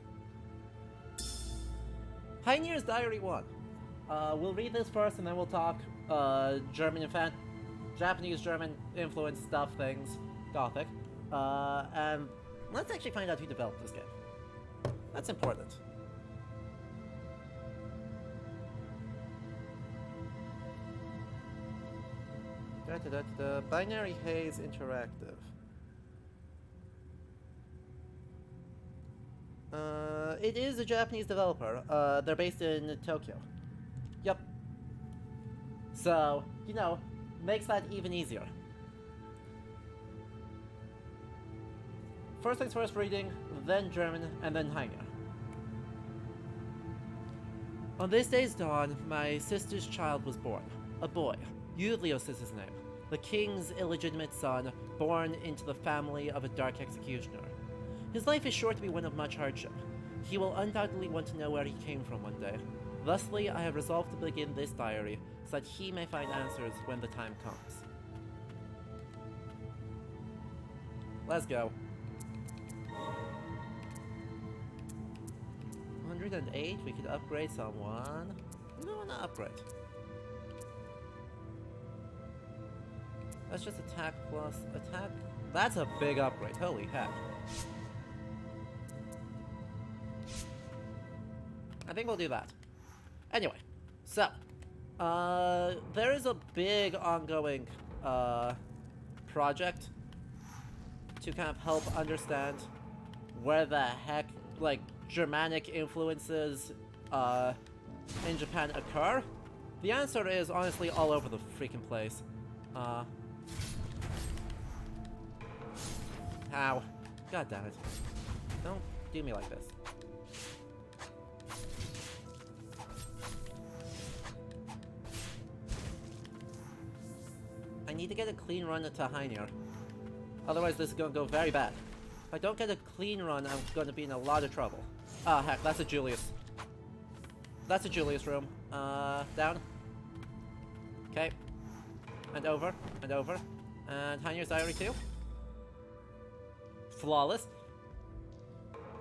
Pioneer's Diary 1. We'll read this first and then we'll talk Japanese, German influence stuff, things, Gothic. And let's actually find out who developed this game. That's important. Binary Haze Interactive. It is a Japanese developer. They're based in Tokyo. Yep. So, you know, makes that even easier. first things first, reading, then German, and then Heiner. On this day's dawn, my sister's child was born. A boy. Julius is his name. The king's illegitimate son, born into the family of a dark executioner. His life is sure to be one of much hardship. He will undoubtedly want to know where he came from one day. Thusly, I have resolved to begin this diary, so that he may find answers when the time comes. Let's go. 108, we could upgrade someone. No, not upgrade. That's just attack plus attack. That's a big upgrade, holy heck. I think we'll do that. Anyway, so, there is a big ongoing, project to kind of help understand where the heck, like, Germanic influences, in Japan occur. The answer is, honestly, all over the freaking place. Ow. God damn it. Don't do me like this. I need to get a clean run to Heiner. Otherwise this is gonna go very bad. If I don't get a clean run, I'm gonna be in a lot of trouble. Ah, heck, that's a Julius. That's a Julius room. Down. Okay. And over, and over. And Heiner's diary too. Flawless.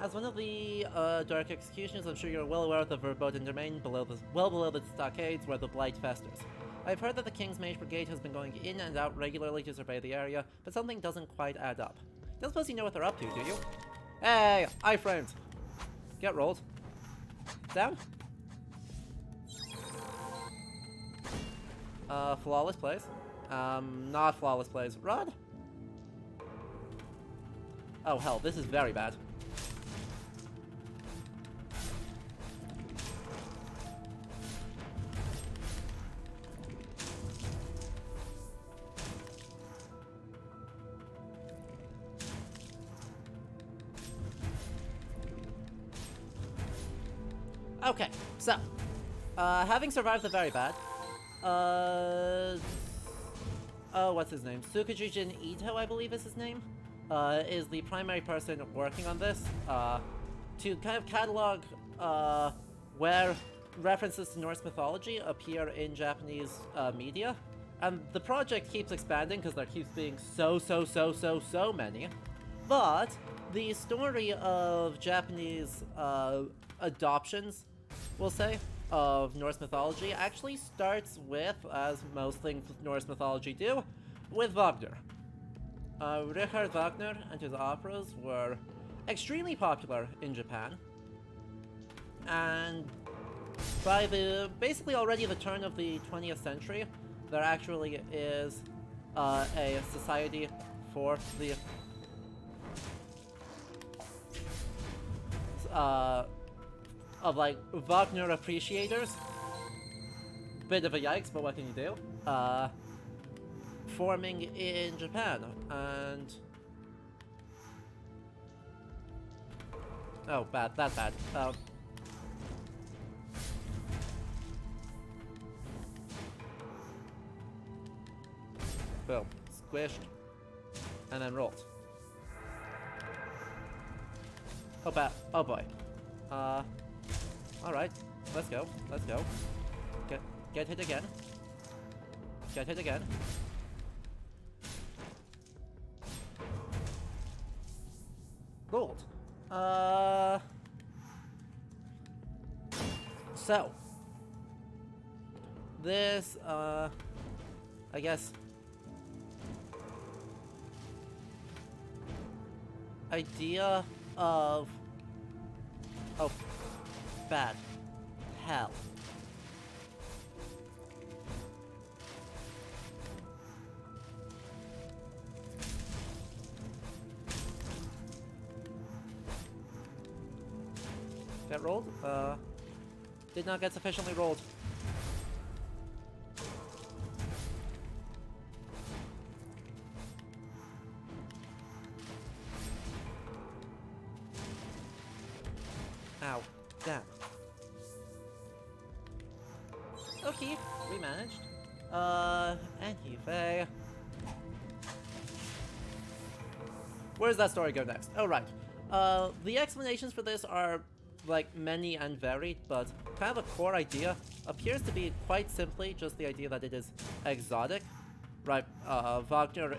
As one of the dark executioners, I'm sure you're well aware of the verboten domain well below the stockades where the blight festers. I've heard that the King's Mage Brigade has been going in and out regularly to survey the area, but something doesn't quite add up. Don't suppose you know what they're up to, do you? Hey, iframes! Get rolled. Down. Flawless plays. Not flawless plays. Rod? Oh hell, this is very bad. Okay, so, having survived the very bad, what's his name? Tsukujin Ito, I believe is his name, is the primary person working on this, to kind of catalog, where references to Norse mythology appear in Japanese, media. And the project keeps expanding because there keeps being so many. But the story of Japanese, adoptions, we'll say, of Norse mythology actually starts with, as most things with Norse mythology do, with Wagner. Richard Wagner and his operas were extremely popular in Japan, and by basically already the turn of the 20th century, there actually is a society for the of like Wagner appreciators. Bit of a yikes, but what can you do? Forming in Japan, and oh, bad, that bad. Boom, squished, and then rolled. Oh, bad. Oh boy. Alright. Let's go. Let's go. Get hit again. Get hit again. Gold. So. This, I guess. Idea of... Oh, bad. Hell. Get rolled? Did not get sufficiently rolled. Ow. Damn. Okay, we managed. Anyway. Where does that story go next? Oh, right. The explanations for this are, like, many and varied, but kind of a core idea appears to be quite simply just the idea that it is exotic. Right, Wagner,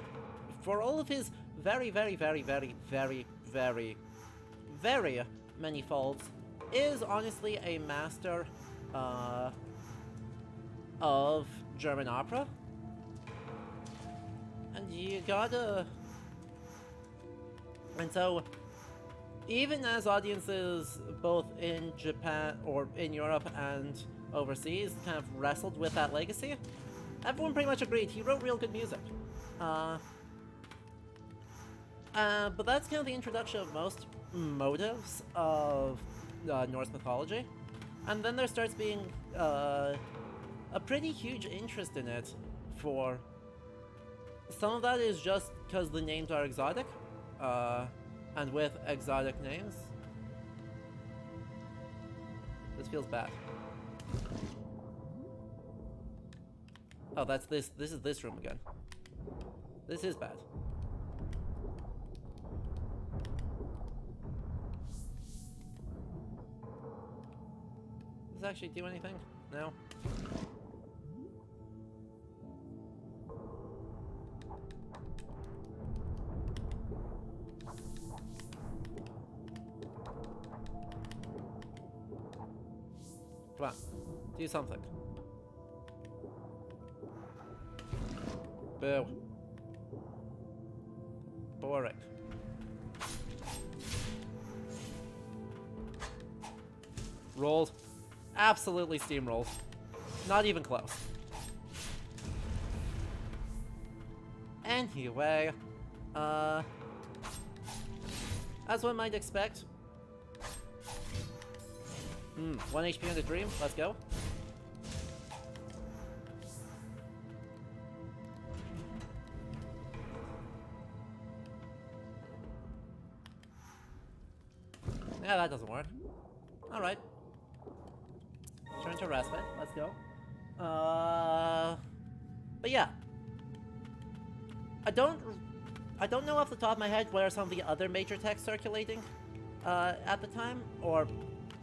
for all of his very, very, very, very, very, very, very many faults, is honestly a master, of German opera. And you gotta... And so, even as audiences both in Japan, or in Europe and overseas, kind of wrestled with that legacy, everyone pretty much agreed he wrote real good music. But that's kind of the introduction of most motives of Norse mythology. And then there starts being a pretty huge interest in it for... Some of that is just because the names are exotic. And with exotic names... This feels bad. Oh, that's this. This is this room again. This is bad. Does this actually do anything? No? Come on. Do something. Boo. Boring. Rolled. Absolutely steamrolled. Not even close. Anyway, as one might expect. 1 HP on the dream. Let's go. Yeah, that doesn't work. Alright. Turn to respite. Let's go. But yeah. I don't know off the top of my head what are some of the other major texts circulating at the time, or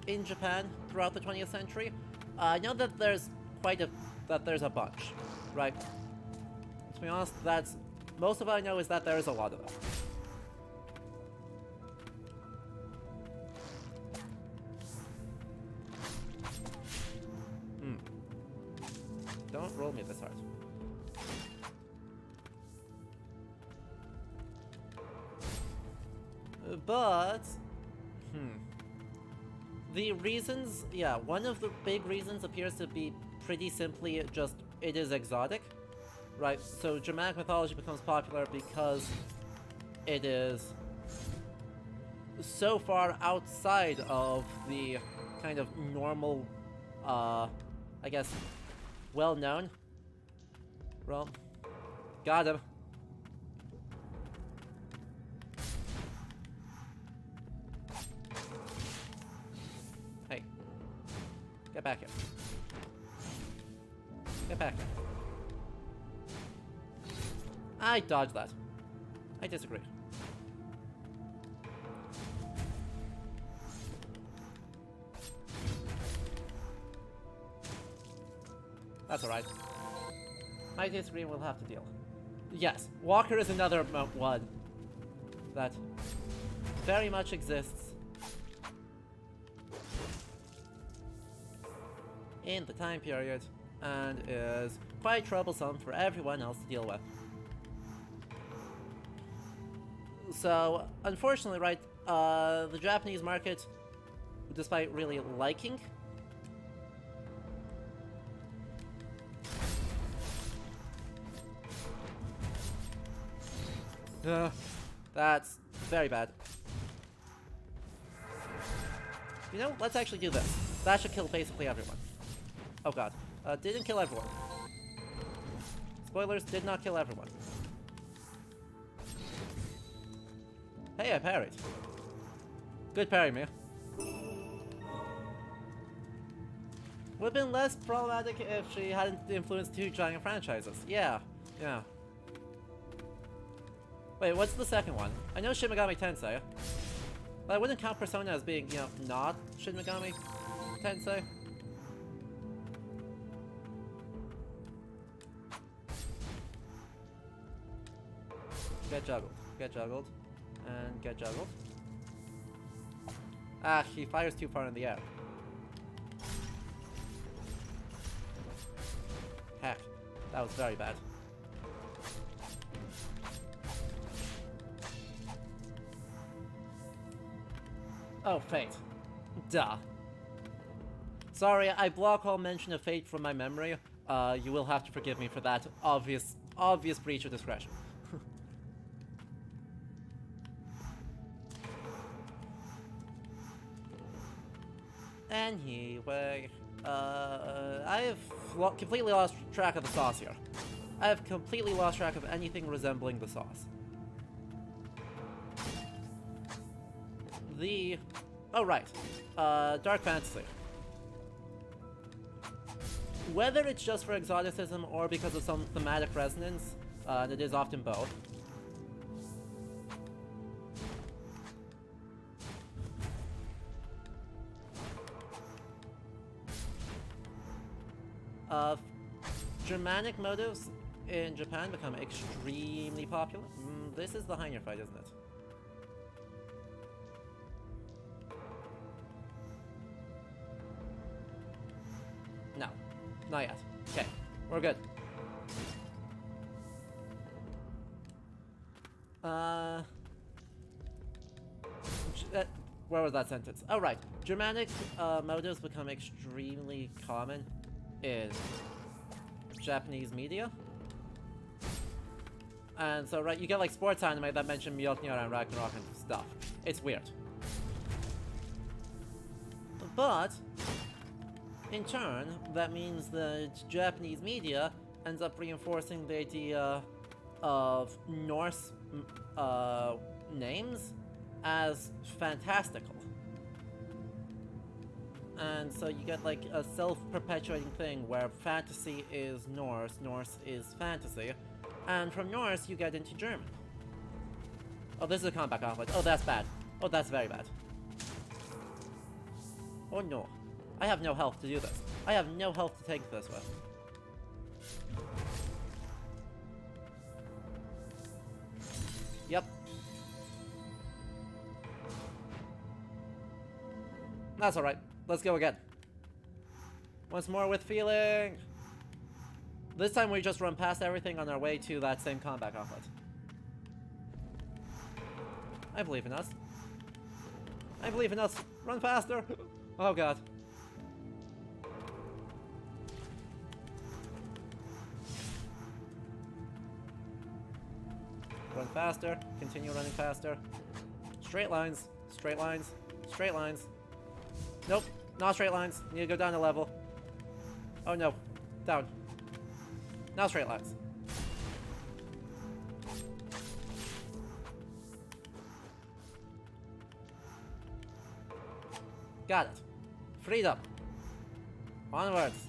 in Japan throughout the 20th century. I know that there's there's a bunch, right? To be honest, that's most of what I know is that there's a lot of them. Don't roll me this hard. But the reasons, yeah, one of the big reasons appears to be pretty simply just it is exotic, right? So Germanic mythology becomes popular because it is so far outside of the kind of normal, I guess, well-known. Well, got him. Hey. Get back here. Get back here. I dodged that. I disagree. That's alright. My disagree will have to deal. Yes, Walker is another one that very much exists in the time period and is quite troublesome for everyone else to deal with. So, unfortunately, right, the Japanese market, despite really liking that's very bad. You know, let's actually do this. That should kill basically everyone. Oh god. Didn't kill everyone. Spoilers, did not kill everyone. Hey, I parried. Good parry, man. Would have been less problematic if she hadn't influenced 2 giant franchises. Yeah, yeah. Wait, what's the second one? I know Shin Megami Tensei. But I wouldn't count Persona as being, you know, not Shin Megami Tensei. Get juggled, and get juggled. Ah, he fires too far in the air. Heck, that was very bad. Oh, Fate. Duh. Sorry, I block all mention of Fate from my memory. You will have to forgive me for that obvious breach of discretion. Anyway, I have completely lost track of the sauce here. I have completely lost track of anything resembling the sauce. Oh right, Dark Fantasy. Whether it's just for exoticism or because of some thematic resonance, and it is often both. Germanic motives in Japan become extremely popular. This is the Heiner fight, isn't it? No, not yet. Okay, we're good. Where was that sentence? Oh, right. Germanic motives become extremely common in Japanese media. And so, right, you get like sports anime that mention Mjolnir and Ragnarok and stuff. It's weird. But, in turn, that means that Japanese media ends up reinforcing the idea of Norse names as fantastical. And so you get like a self-perpetuating thing where fantasy is Norse, Norse is fantasy, and from Norse you get into German. Oh, this is a combat conflict. Oh, that's bad. Oh, that's very bad. Oh no. I have no health to do this. I have no health to take this with. Yep. That's alright. Let's go again. Once more with feeling. This time we just run past everything on our way to that same combat conflict. I believe in us. I believe in us. Run faster. Oh god. Run faster. Continue running faster. Straight lines. Straight lines. Straight lines. Nope. Not straight lines. Need to go down a level. Oh no. Down. Now straight lines. Got it. Freedom. Onwards.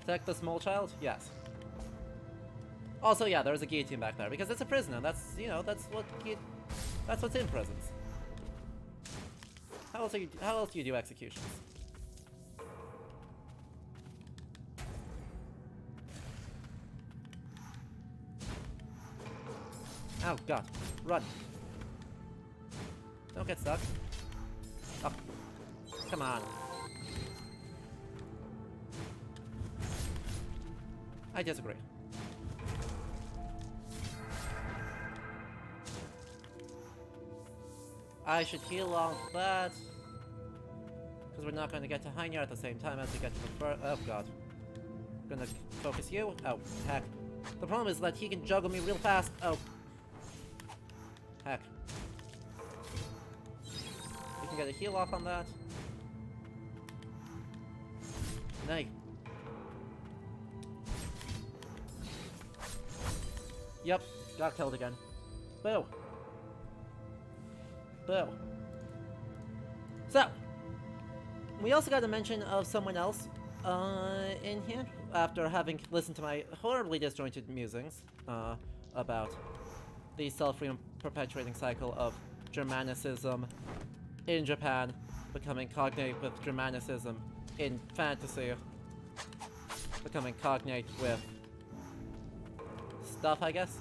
Protect the small child? Yes. Also, yeah, there's a guillotine back there because it's a prison, and that's, you know, that's what's in prisons. How else do you do executions? Oh god, run! Don't get stuck. Oh, come on. I disagree. I should heal off that, because we're not going to get to Heiner at the same time as we get to the first. Oh god. I'm gonna focus you. Oh, heck. The problem is that he can juggle me real fast. Oh. Heck. We can get a heal off on that. Nay. Yep, got killed again. Boo. Boo. So, we also got a mention of someone else in here, after having listened to my horribly disjointed musings about the self-perpetuating cycle of Germanicism in Japan becoming cognate with Germanicism in fantasy, becoming cognate with stuff, I guess.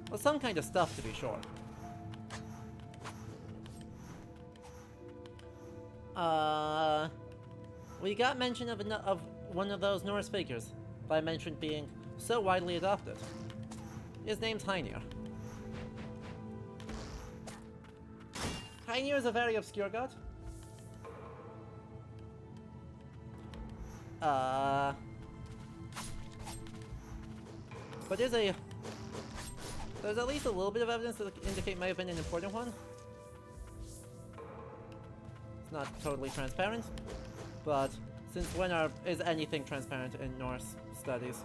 Well, some kind of stuff, to be sure. We got mention of one of those Norse figures, by mention being so widely adopted. His name's Heinir. Heinir is a very obscure god. But there's at least a little bit of evidence to indicate may have been an important one. It's not totally transparent, but since when is anything transparent in Norse studies?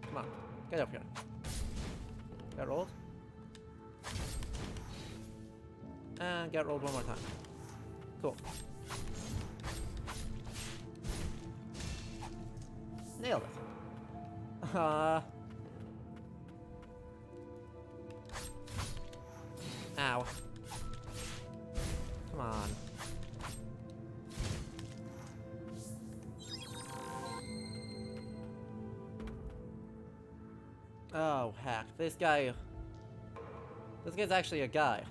Come on, get up here. Get rolled. And get rolled one more time. Cool. Nailed it. Ow. Come on. Oh, heck. This guy's actually a guy.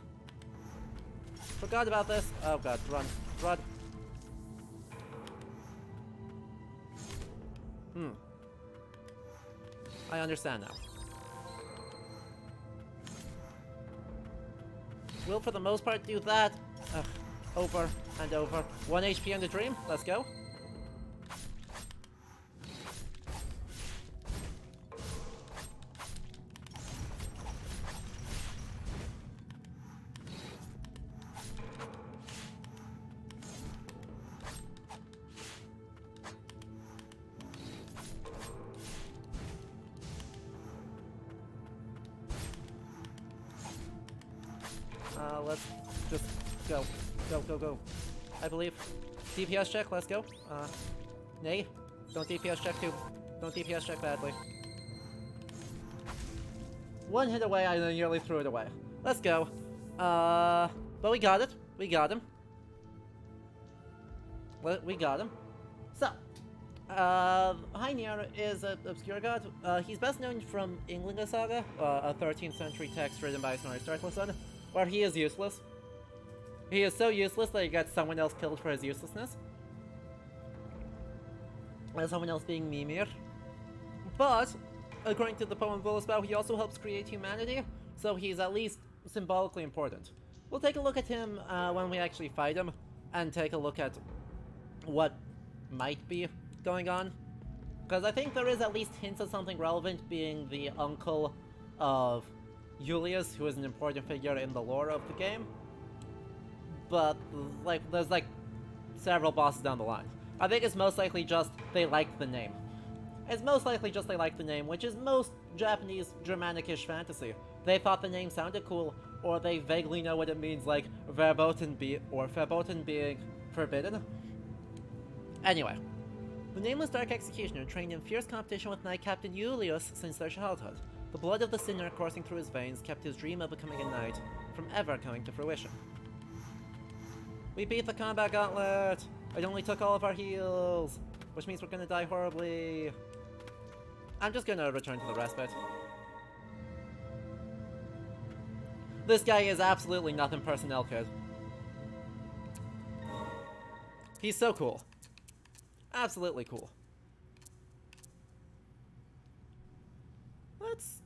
Forgot about this. Oh god, run. Run. I understand now. Will, for the most part, do that. Over and over. 1 HP in the dream. Let's go. Let's just go. Go, go, go. I believe. DPS check, let's go. Nay. Don't DPS check too. Don't DPS check badly. One hit away, I nearly threw it away. Let's go. But we got it. We got him. We got him. So, Heinir is an obscure god. He's best known from Ynglinga Saga, a 13th century text written by Snorri Sturluson, where he is useless. He is so useless that he gets someone else killed for his uselessness. And someone else being Mimir. But, according to the poem Völuspá, he also helps create humanity, so he's at least symbolically important. We'll take a look at him when we actually fight him, and take a look at what might be going on. Because I think there is at least hints of something relevant, being the uncle of Julius, who is an important figure in the lore of the game. But, there's several bosses down the line. I think it's most likely just they like the name. It's most likely just they like the name, which is most Japanese Germanic-ish fantasy. They thought the name sounded cool, or they vaguely know what it means, like verboten being forbidden. Anyway, the nameless Dark Executioner trained in fierce competition with Knight Captain Julius since their childhood. The blood of the sinner coursing through his veins kept his dream of becoming a knight from ever coming to fruition. We beat the combat gauntlet! It only took all of our heals, which means we're gonna die horribly. I'm just gonna return to the respite. This guy is absolutely nothing personnel kid. He's so cool. Absolutely cool.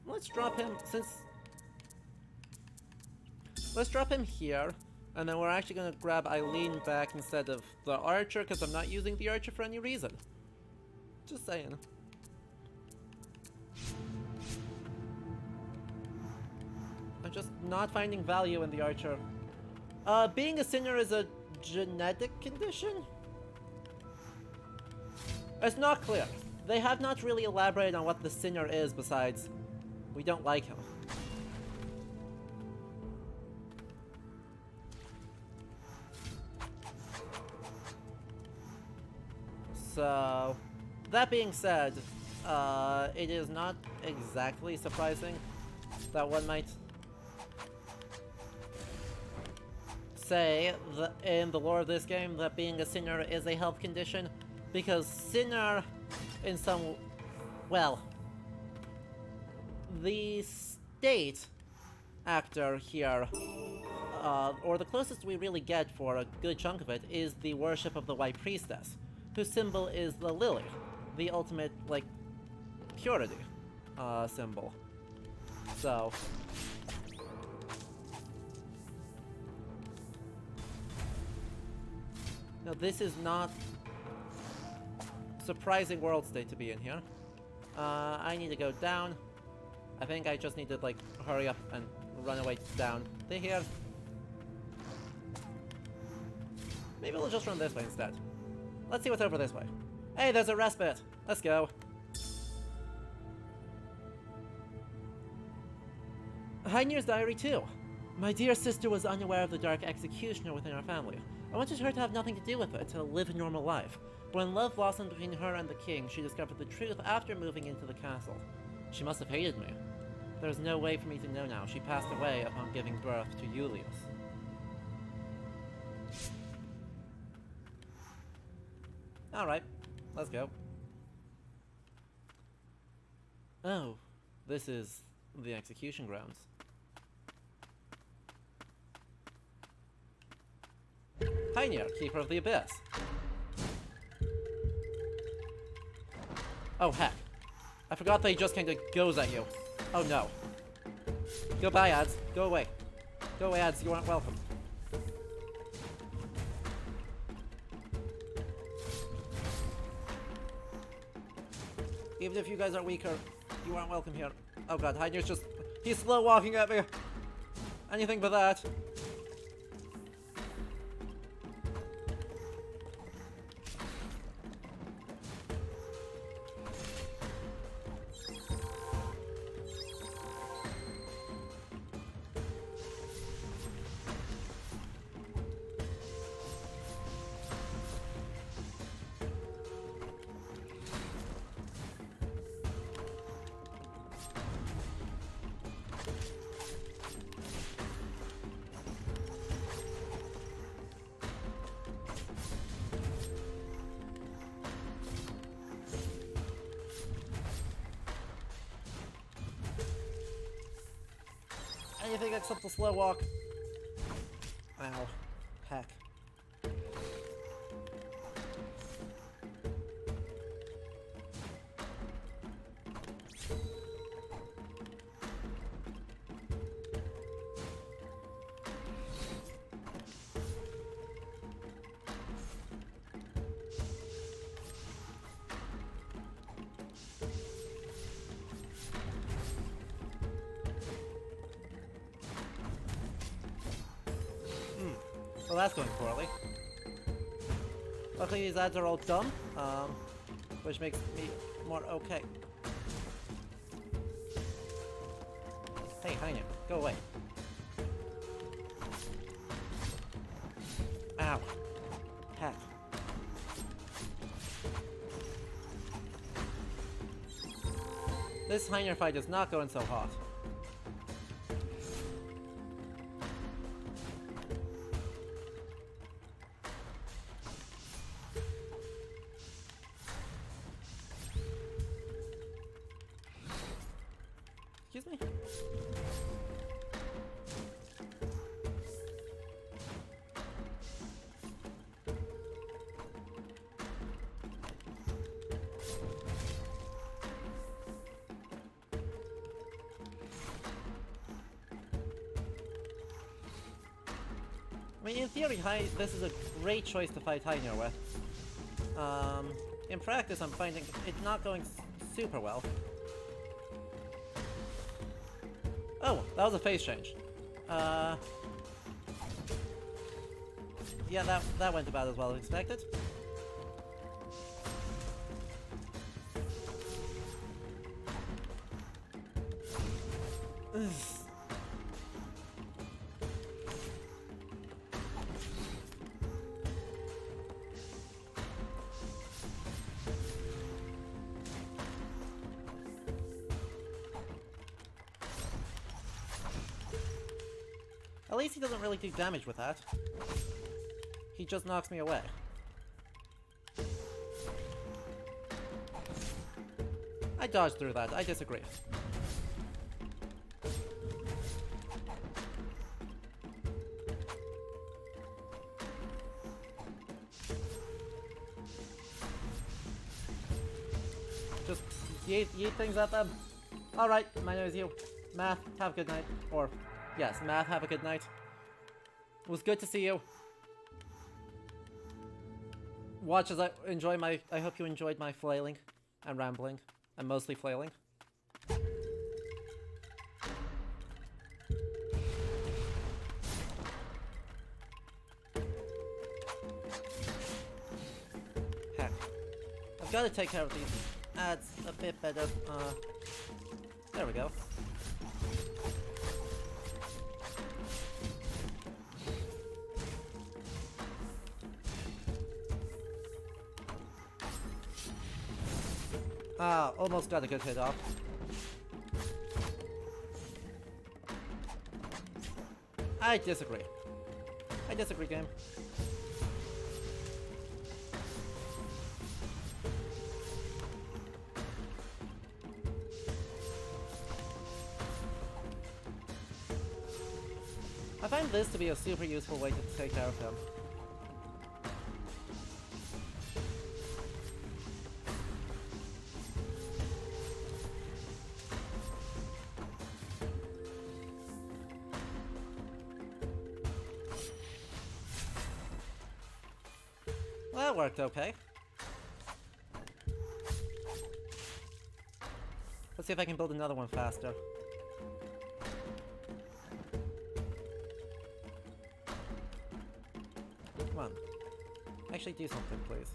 Let's drop him let's drop him here, and then we're actually gonna grab Eileen back instead of the archer, because I'm not using the archer for any reason. Just saying. I'm just not finding value in the archer. Being a sinner is a genetic condition? It's not clear. They have not really elaborated on what the sinner is besides we don't like him. So, that being said, it is not exactly surprising that one might say that in the lore of this game that being a sinner is a health condition, because sinner in some... well... the state actor here, or the closest we really get for a good chunk of it, is the worship of the White Priestess, whose symbol is the lily, the ultimate, like, purity, symbol. So... now, this is not surprising world state to be in here. I need to go down. I think I just need to, like, hurry up and run away down to here. Maybe we'll just run this way instead. Let's see what's over this way. Hey, there's a respite! Let's go. Heinir's diary too. My dear sister was unaware of the dark executioner within our family. I wanted her to have nothing to do with it, to live a normal life. When love blossomed between her and the king, she discovered the truth after moving into the castle. She must have hated me. There's no way for me to know now. She passed away upon giving birth to Julius. Alright, let's go. Oh, this is the execution grounds. Heinir, Keeper of the Abyss. Oh, heck. I forgot that he just kind of goes at you. Oh, no. Goodbye, ads. Go away. Go away, ads. You aren't welcome. Even if you guys are weaker, you aren't welcome here. Oh god, Heinir's just... he's slow walking at me. Anything but that. Anything except the slow walk. Ow. Heck. Well, that's going poorly. Luckily these ads are all dumb, which makes me more okay. Hey, Heinir, go away. Ow. Heck. This Heinir fight is not going so hot. Excuse me? I mean, in theory, this is a great choice to fight Heinir with. In practice, I'm finding it's not going super well. Oh, that was a phase change. Yeah, that went about as well as expected. Ugh. At least he doesn't really do damage with that. He just knocks me away. I dodged through that. I disagree. Just yeet things at them. Alright, my name is you. Math, have a good night. Or, yes, Math, have a good night. It was good to see you. Watch as I enjoy my... I hope you enjoyed my flailing and rambling. And mostly flailing. Heck. I've got to take care of these ads a bit better. There we go. Ah, almost got a good hit off. I disagree. I disagree, game. I find this to be a super useful way to take care of him. Well, that worked okay. Let's see if I can build another one faster. Come on. Actually do something, please.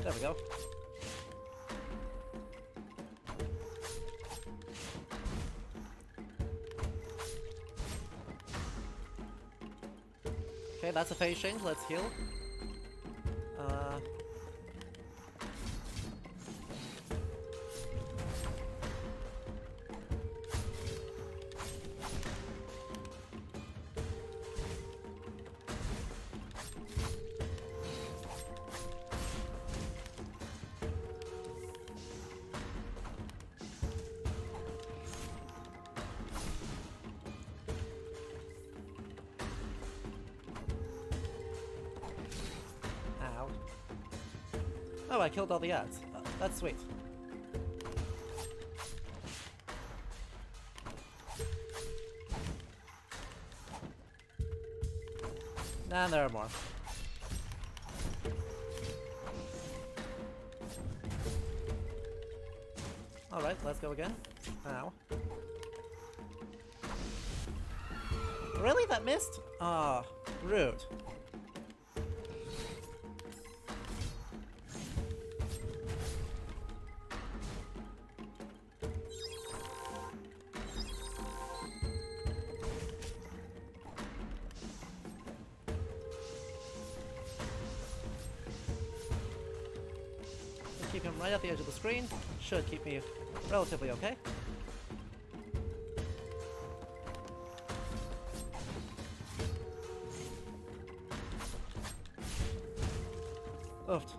There we go. Okay, that's a phase change. Let's heal. Oh, I killed all the ads. That's sweet. And there are more. Alright, let's go again. Ow. Really? That missed? Ah, rude. Keep him right at the edge of the screen. Should keep me relatively okay. Oofed.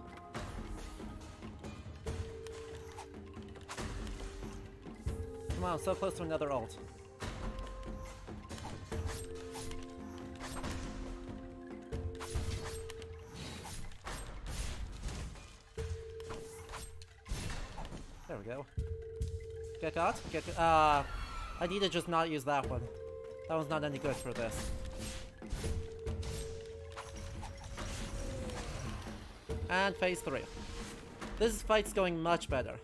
Come on, so close to another ult. There we go. Get got? I need to just not use that one. That one's not any good for this. And phase 3. This fight's going much better.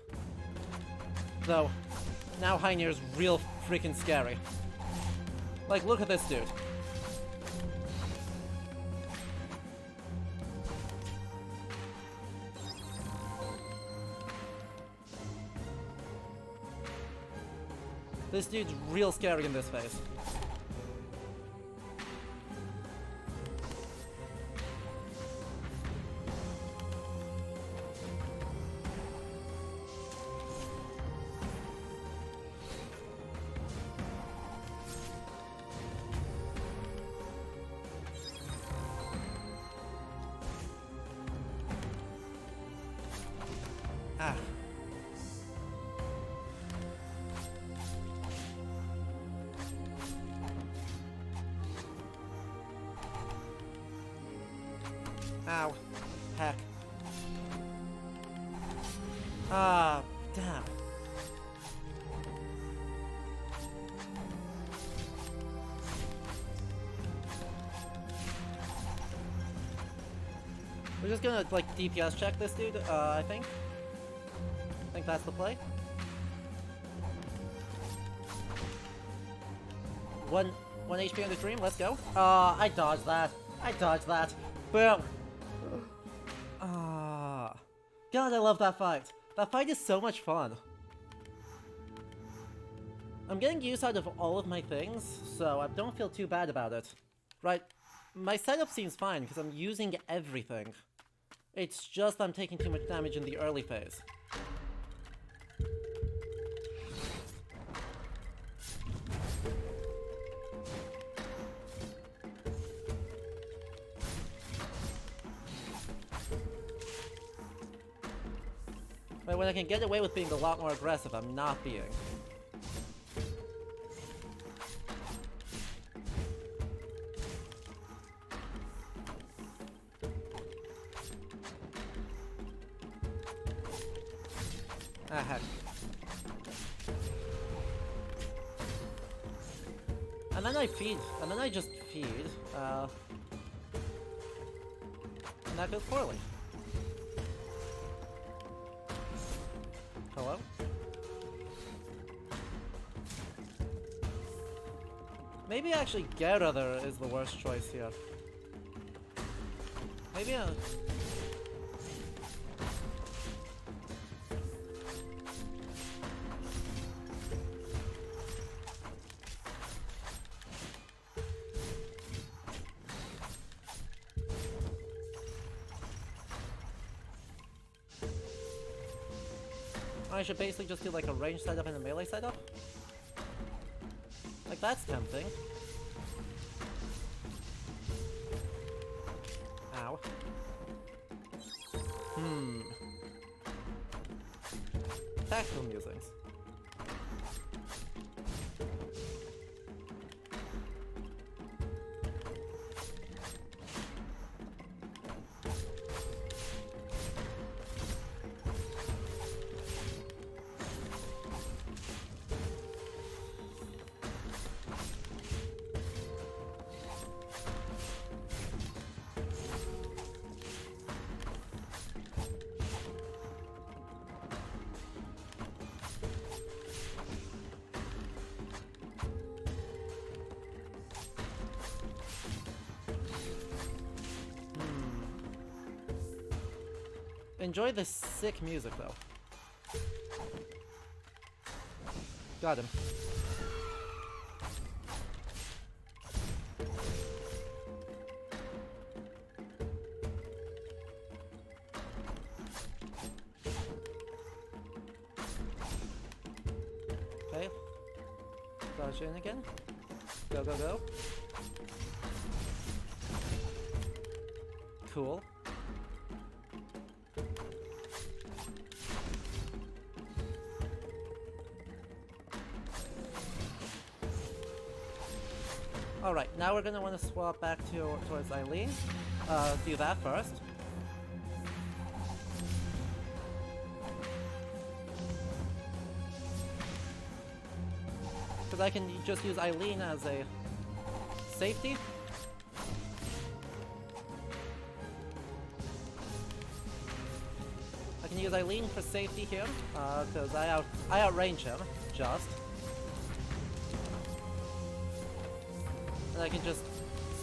Though, now Heinir's real freaking scary. Like, look at this dude. This dude's real scary in this phase. Ah. Ow. Heck. Ah, damn. We're just gonna, like, DPS check this dude, I think. I think that's the play. One HP on the dream, let's go. I dodged that. I dodged that. Boom. God, I love that fight. That fight is so much fun. I'm getting use out of all of my things, so I don't feel too bad about it. Right, my setup seems fine because I'm using everything. It's just I'm taking too much damage in the early phase. But when I can get away with being a lot more aggressive, I'm not being. Ah, heck. And then I feed, and then I just feed, and that goes poorly. Hello? Maybe actually Gerother is the worst choice here. Maybe I should basically just do like a range setup and a melee setup? Like, that's tempting. Ow. Tactical musings. Enjoy the sick music, though. Got him. Okay. Dodge in again. Go, go, go. Cool. Alright, now we're gonna want to swap back towards Eileen. Do that first. Because I can just use Eileen as a safety. I can use Eileen for safety here, because I outrange him, just. I can just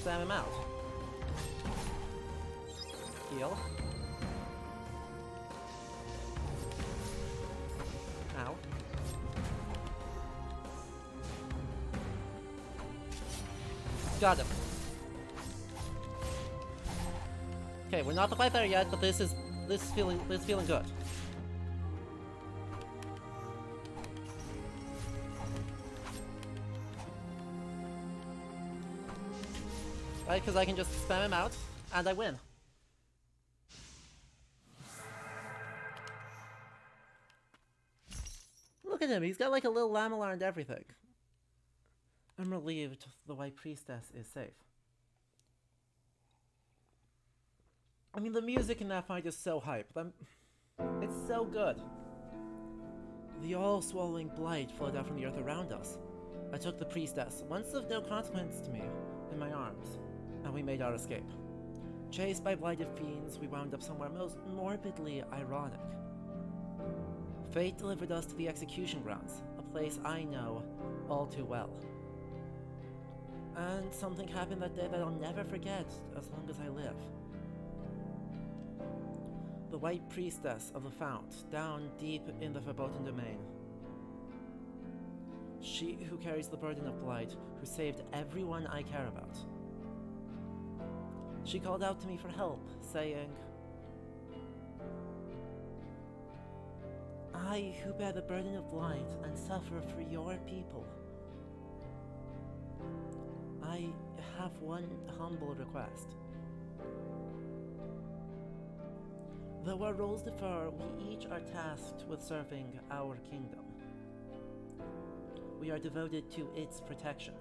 spam him out. Heal. Ow. Got him. Okay, we're not quite there yet, but this is feeling good. Right, because I can just spam him out, and I win. Look at him, he's got like a little lamellar and everything. I'm relieved the White Priestess is safe. I mean, the music in that fight is so hyped. It's so good. The all-swallowing blight flowed out from the earth around us. I took the priestess, once of no consequence to me, in my arms, and we made our escape. Chased by blighted fiends, we wound up somewhere most morbidly ironic. Fate delivered us to the execution grounds, a place I know all too well. And something happened that day that I'll never forget as long as I live. The White Priestess of the Fount, down deep in the Verboten Domain. She who carries the burden of blight, who saved everyone I care about. She called out to me for help, saying, I who bear the burden of blight and suffer for your people. I have one humble request. Though our roles differ, we each are tasked with serving our kingdom. We are devoted to its protection.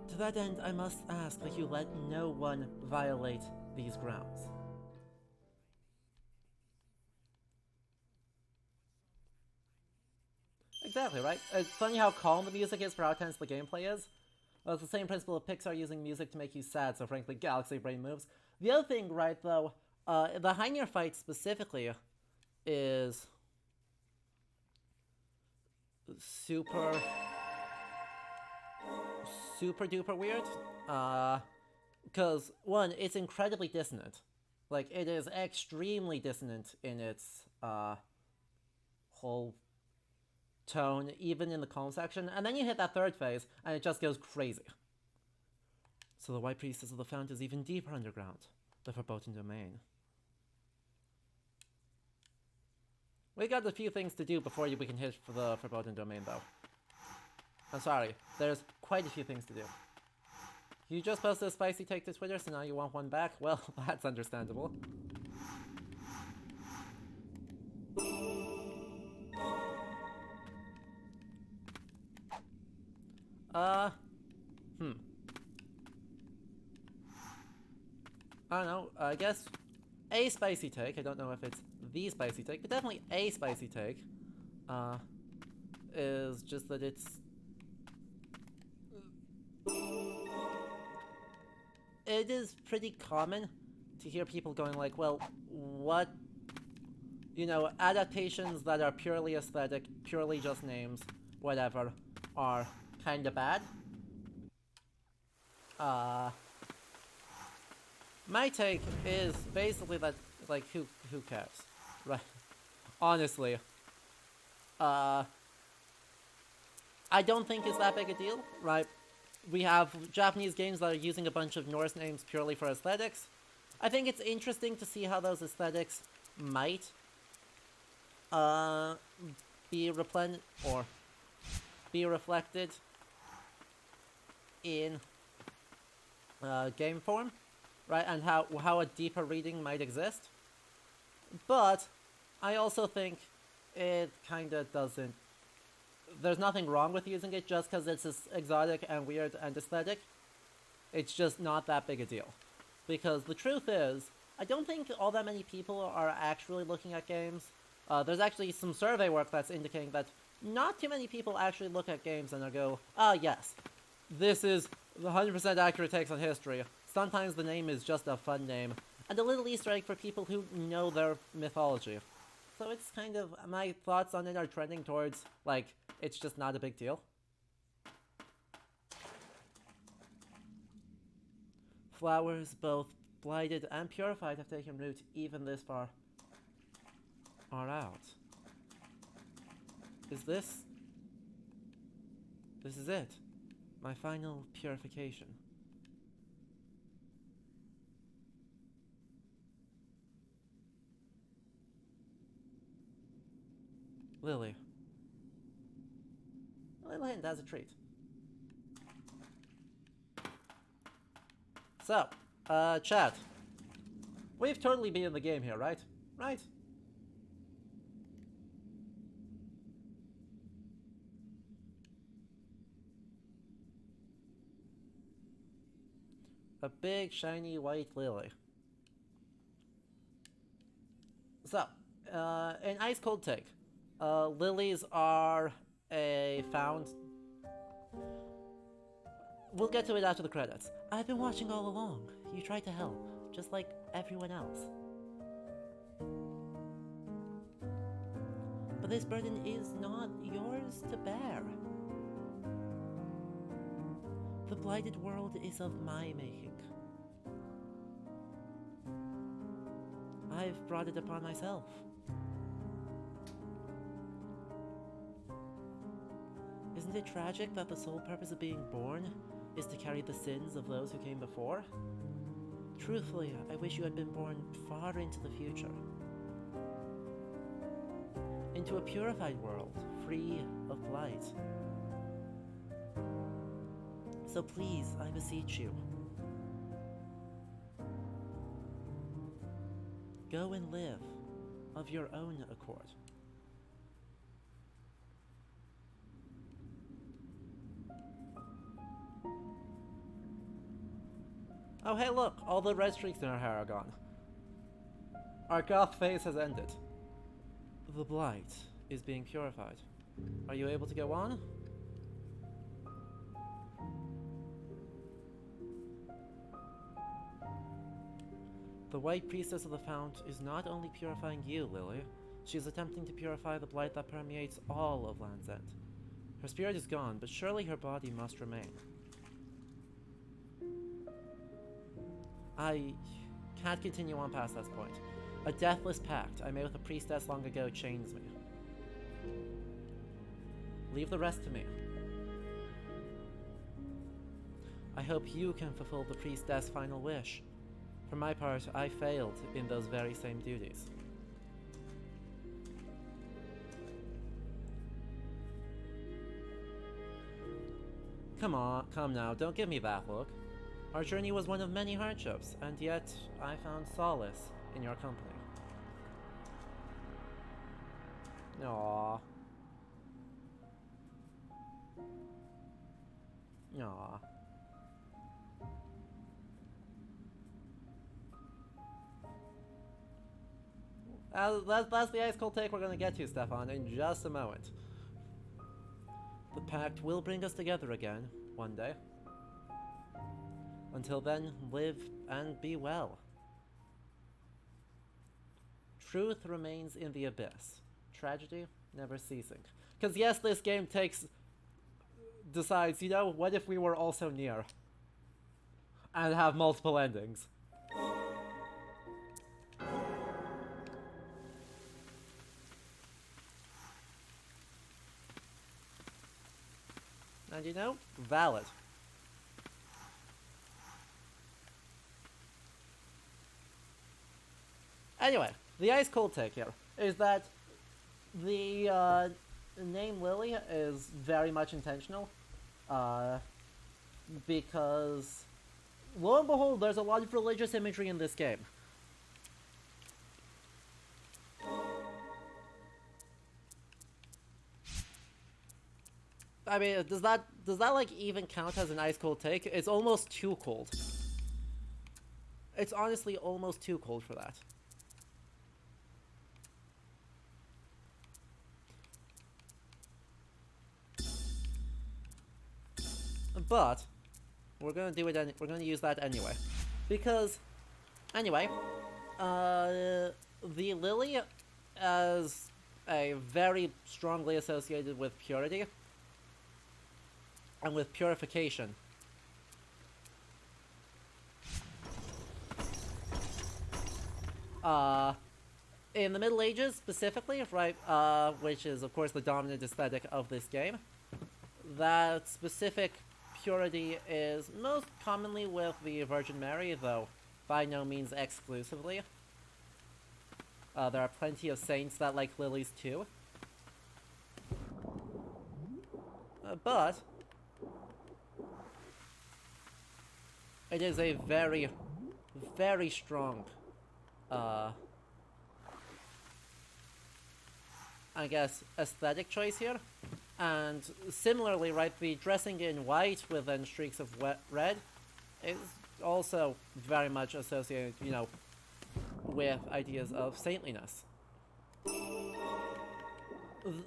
To that end, I must ask that you let no one violate these grounds. Exactly, right? It's funny how calm the music is for how tense the gameplay is. Well, it's the same principle of Pixar using music to make you sad, so frankly, Galaxy Brain moves. The other thing, right, though, the Heinir fight specifically is super duper weird. Because, one, it's incredibly dissonant. Like, it is extremely dissonant in its whole tone, even in the calm section, and then you hit that third phase, and it just goes crazy. So the White Priestess of the Fount is even deeper underground, the Verboten Domain. We got a few things to do before we can hit for the Verboten Domain, though. I'm sorry, there's quite a few things to do. You just posted a spicy take to Twitter, so now you want one back? Well, that's understandable. I don't know, I guess a spicy take, I don't know if it's the spicy take, but definitely a spicy take, is just that it is pretty common to hear people going like, well, what, you know, adaptations that are purely aesthetic, purely just names, whatever, are kinda bad. My take is basically that, like, who cares, right? Honestly, I don't think it's that big a deal, right? We have Japanese games that are using a bunch of Norse names purely for aesthetics. I think it's interesting to see how those aesthetics might be reflected in game form, right? And how a deeper reading might exist. But I also think it kinda doesn't. There's nothing wrong with using it just because it's exotic and weird and aesthetic. It's just not that big a deal. Because the truth is, I don't think all that many people are actually looking at games. There's actually some survey work that's indicating that not too many people actually look at games and go, ah, yes, this is 100% accurate takes on history. Sometimes the name is just a fun name, and a little Easter egg for people who know their mythology. So it's kind of, my thoughts on it are trending towards, like, it's just not a big deal. flowers, both blighted and purified, have taken root even this far are out. Is this... This is it. My final purification. Lily. A little hint as a treat. So, chat. We've totally been in the game here, right? Right? A big, shiny, white lily. So, an ice cold take. Lilies are a found... We'll get to it after the credits. I've been watching all along. You tried to help, just like everyone else. But this burden is not yours to bear. The blighted world is of my making. I've brought it upon myself. Isn't it tragic that the sole purpose of being born is to carry the sins of those who came before? Truthfully, I wish you had been born far into the future. Into a purified world, free of blight. So please, I beseech you, go and live of your own accord. Oh hey look, all the red streaks in our hair are gone. Our goth phase has ended. The blight is being purified. Are you able to go on? The White Priestess of the Fount is not only purifying you, Lily, she is attempting to purify the blight that permeates all of Land's End. Her spirit is gone, but surely her body must remain. I can't continue on past this point. A deathless pact I made with a priestess long ago chains me. Leave the rest to me. I hope you can fulfill the priestess' final wish. For my part, I failed in those very same duties. Come now, don't give me that look. Our journey was one of many hardships, and yet I found solace in your company. Aww. Aww. That's the ice cold take we're gonna get to, Stefan, in just a moment. The pact will bring us together again, one day. Until then, live and be well. Truth remains in the abyss. Tragedy never ceasing. Because yes, this game decides, you know, what if we were also near? And have multiple endings. And you know, valid. Anyway, the ice cold take here is that the name Lily is very much intentional, because lo and behold, there's a lot of religious imagery in this game. I mean, does that like even count as an ice cold take? It's almost too cold. It's honestly almost too cold for that. But we're gonna do it. We're gonna use that anyway, because anyway, the lily is a very strongly associated with purity and with purification. In the Middle Ages, specifically, right, which is, of course, the dominant aesthetic of this game, that specific purity is most commonly with the Virgin Mary, though by no means exclusively. There are plenty of saints that like lilies, too. But it is a very, very strong, I guess, aesthetic choice here. And similarly, right, the dressing in white with then streaks of red is also very much associated, you know, with ideas of saintliness.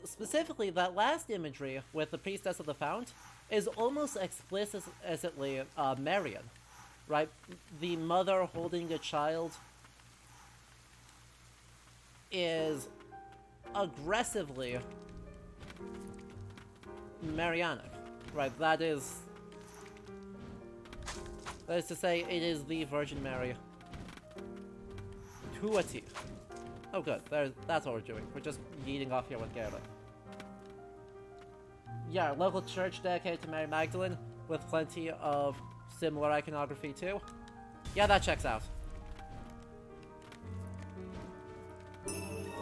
Specifically, that last imagery with the Priestess of the Fount is almost explicitly Marian, right? The mother holding a child is aggressively Marianic, right? That is to say, it is the Virgin Mary to a T. Oh good, that's what we're doing. We're just yeeting off here with Garrett. Yeah, local church dedicated to Mary Magdalene, with plenty of similar iconography too. Yeah, that checks out.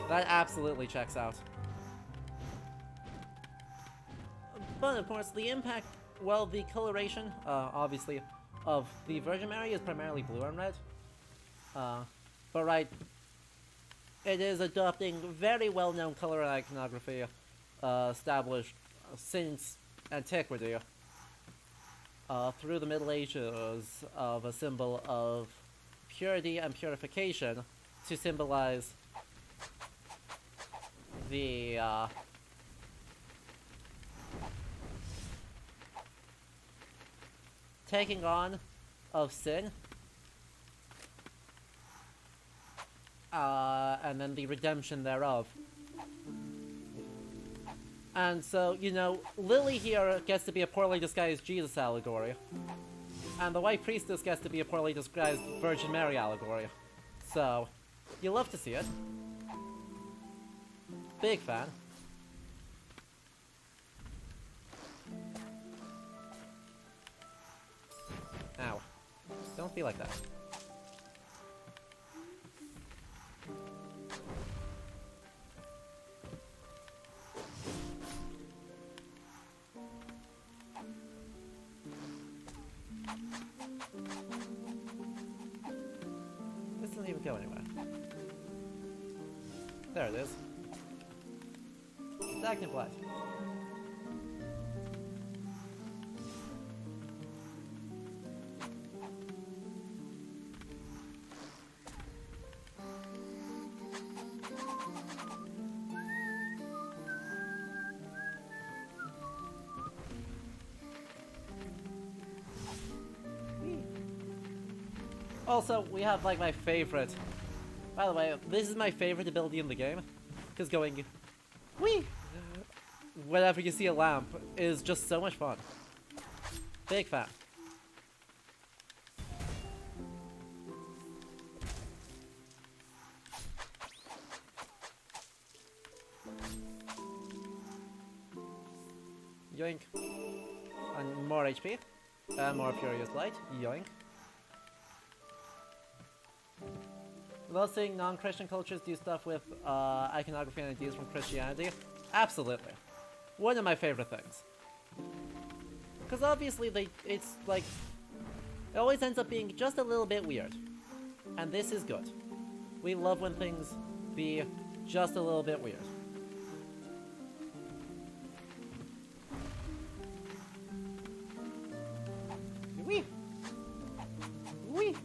That absolutely checks out. But of course, the impact, well, the coloration, obviously, of the Virgin Mary is primarily blue and red. But right, it is adopting very well-known color iconography established since antiquity, through the Middle Ages, of a symbol of purity and purification to symbolize the taking on of sin, and then the redemption thereof. And so, you know, Lily here gets to be a poorly disguised Jesus allegory, and the White Priestess gets to be a poorly disguised Virgin Mary allegory. So, you love to see it. Big fan. Ow. Don't be like that. This doesn't even go anywhere. There it is. Stagnant light. Also, we have, like, my favorite... By the way, this is my favorite ability in the game. Because going... Whee! Whenever you see a lamp is just so much fun. Big fan. Yoink. And more HP. More Furious Light. Yoink. Love seeing non-Christian cultures do stuff with iconography and ideas from Christianity. Absolutely. One of my favorite things. Because obviously it's like, it always ends up being just a little bit weird. And this is good. We love when things be just a little bit weird. Wee! Wee!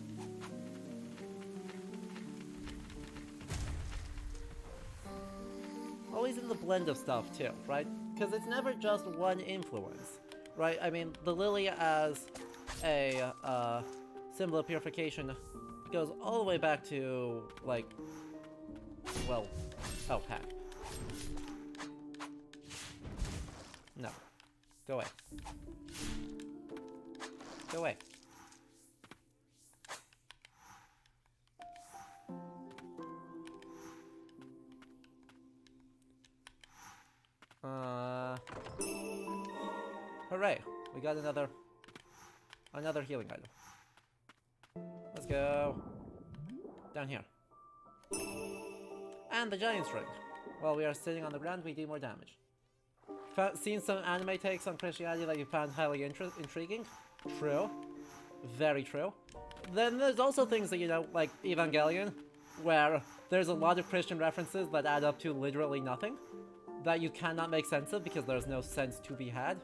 Always in the blend of stuff too, right? Because it's never just one influence, right? I mean, the lily as a symbol of purification goes all the way back to, like, well, oh, heck. No. Go away. Go away. Hooray! We got another healing item. Let's go down here. And the giant's ring. While we are sitting on the ground, we do more damage. Seen some anime takes on Christianity that you found highly intriguing? True. Very true. Then there's also things that, you know, like Evangelion, where there's a lot of Christian references that add up to literally nothing, that you cannot make sense of because there's no sense to be had.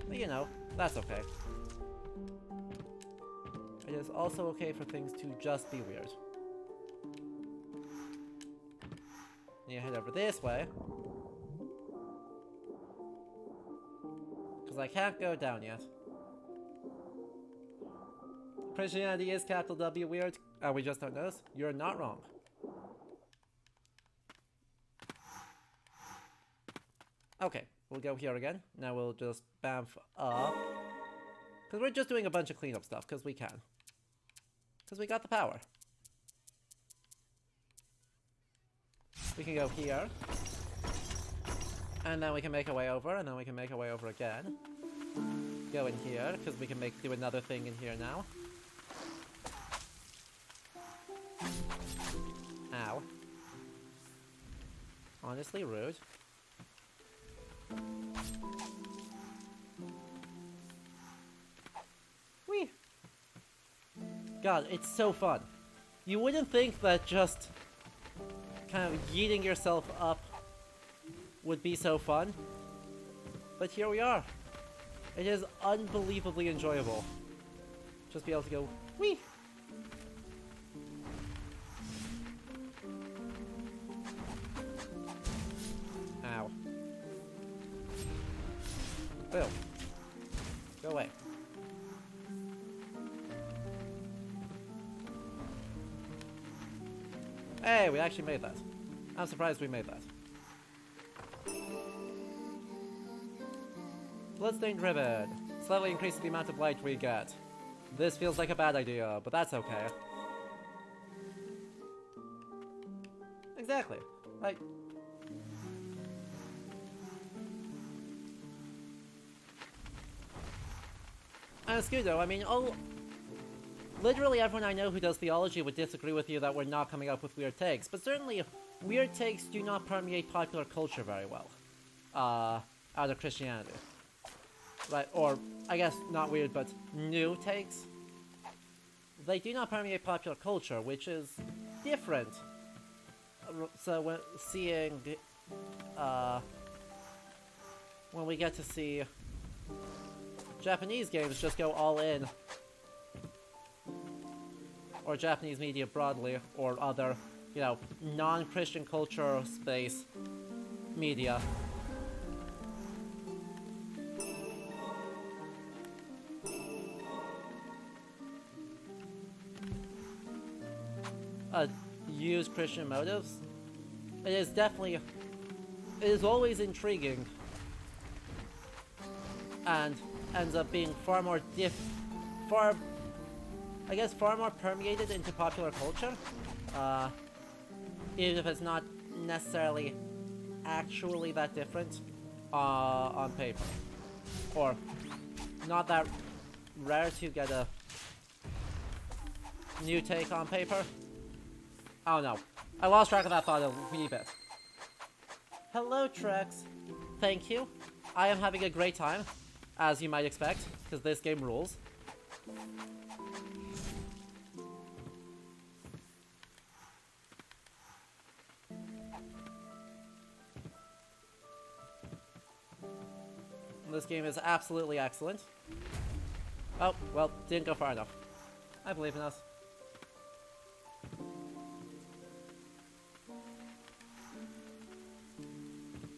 But, you know, that's okay. It is also okay for things to just be weird. Need to head over this way. Because I can't go down yet. Christianity is capital W weird. We just don't notice. You're not wrong. Okay, we'll go here again. Now we'll just bamf up. Because we're just doing a bunch of cleanup stuff, because we can. Because we got the power. We can go here. And then we can make our way over, and then we can make our way over again. Go in here, because we can do another thing in here now. Ow. Honestly, rude. Whee! God, it's so fun. You wouldn't think that just kind of yeeting yourself up would be so fun, but here we are. It is unbelievably enjoyable. Just be able to go, whee! Ow. Boom. Go away. Hey, we actually made that. I'm surprised we made that. Bloodstained ribbon. Slightly increases the amount of light we get. This feels like a bad idea, but that's okay. Exactly. Like... And Scudo, I mean, literally everyone I know who does theology would disagree with you that we're not coming up with weird takes, but certainly weird takes do not permeate popular culture very well. Out of Christianity. Right, or, I guess not weird, but new takes. They do not permeate popular culture, which is different. So when seeing, when we get to see Japanese games just go all in, or Japanese media broadly, or other, you know, non-Christian culture space media. Use Christian motives. It is definitely, it is always intriguing, and ends up being far more far more permeated into popular culture, even if it's not necessarily actually that different on paper, or not that rare to get a new take on paper. Oh no, I lost track of that thought a wee bit. Hello, Trex. Thank you. I am having a great time, as you might expect, because this game rules. This game is absolutely excellent. Oh, well, didn't go far enough. I believe in us.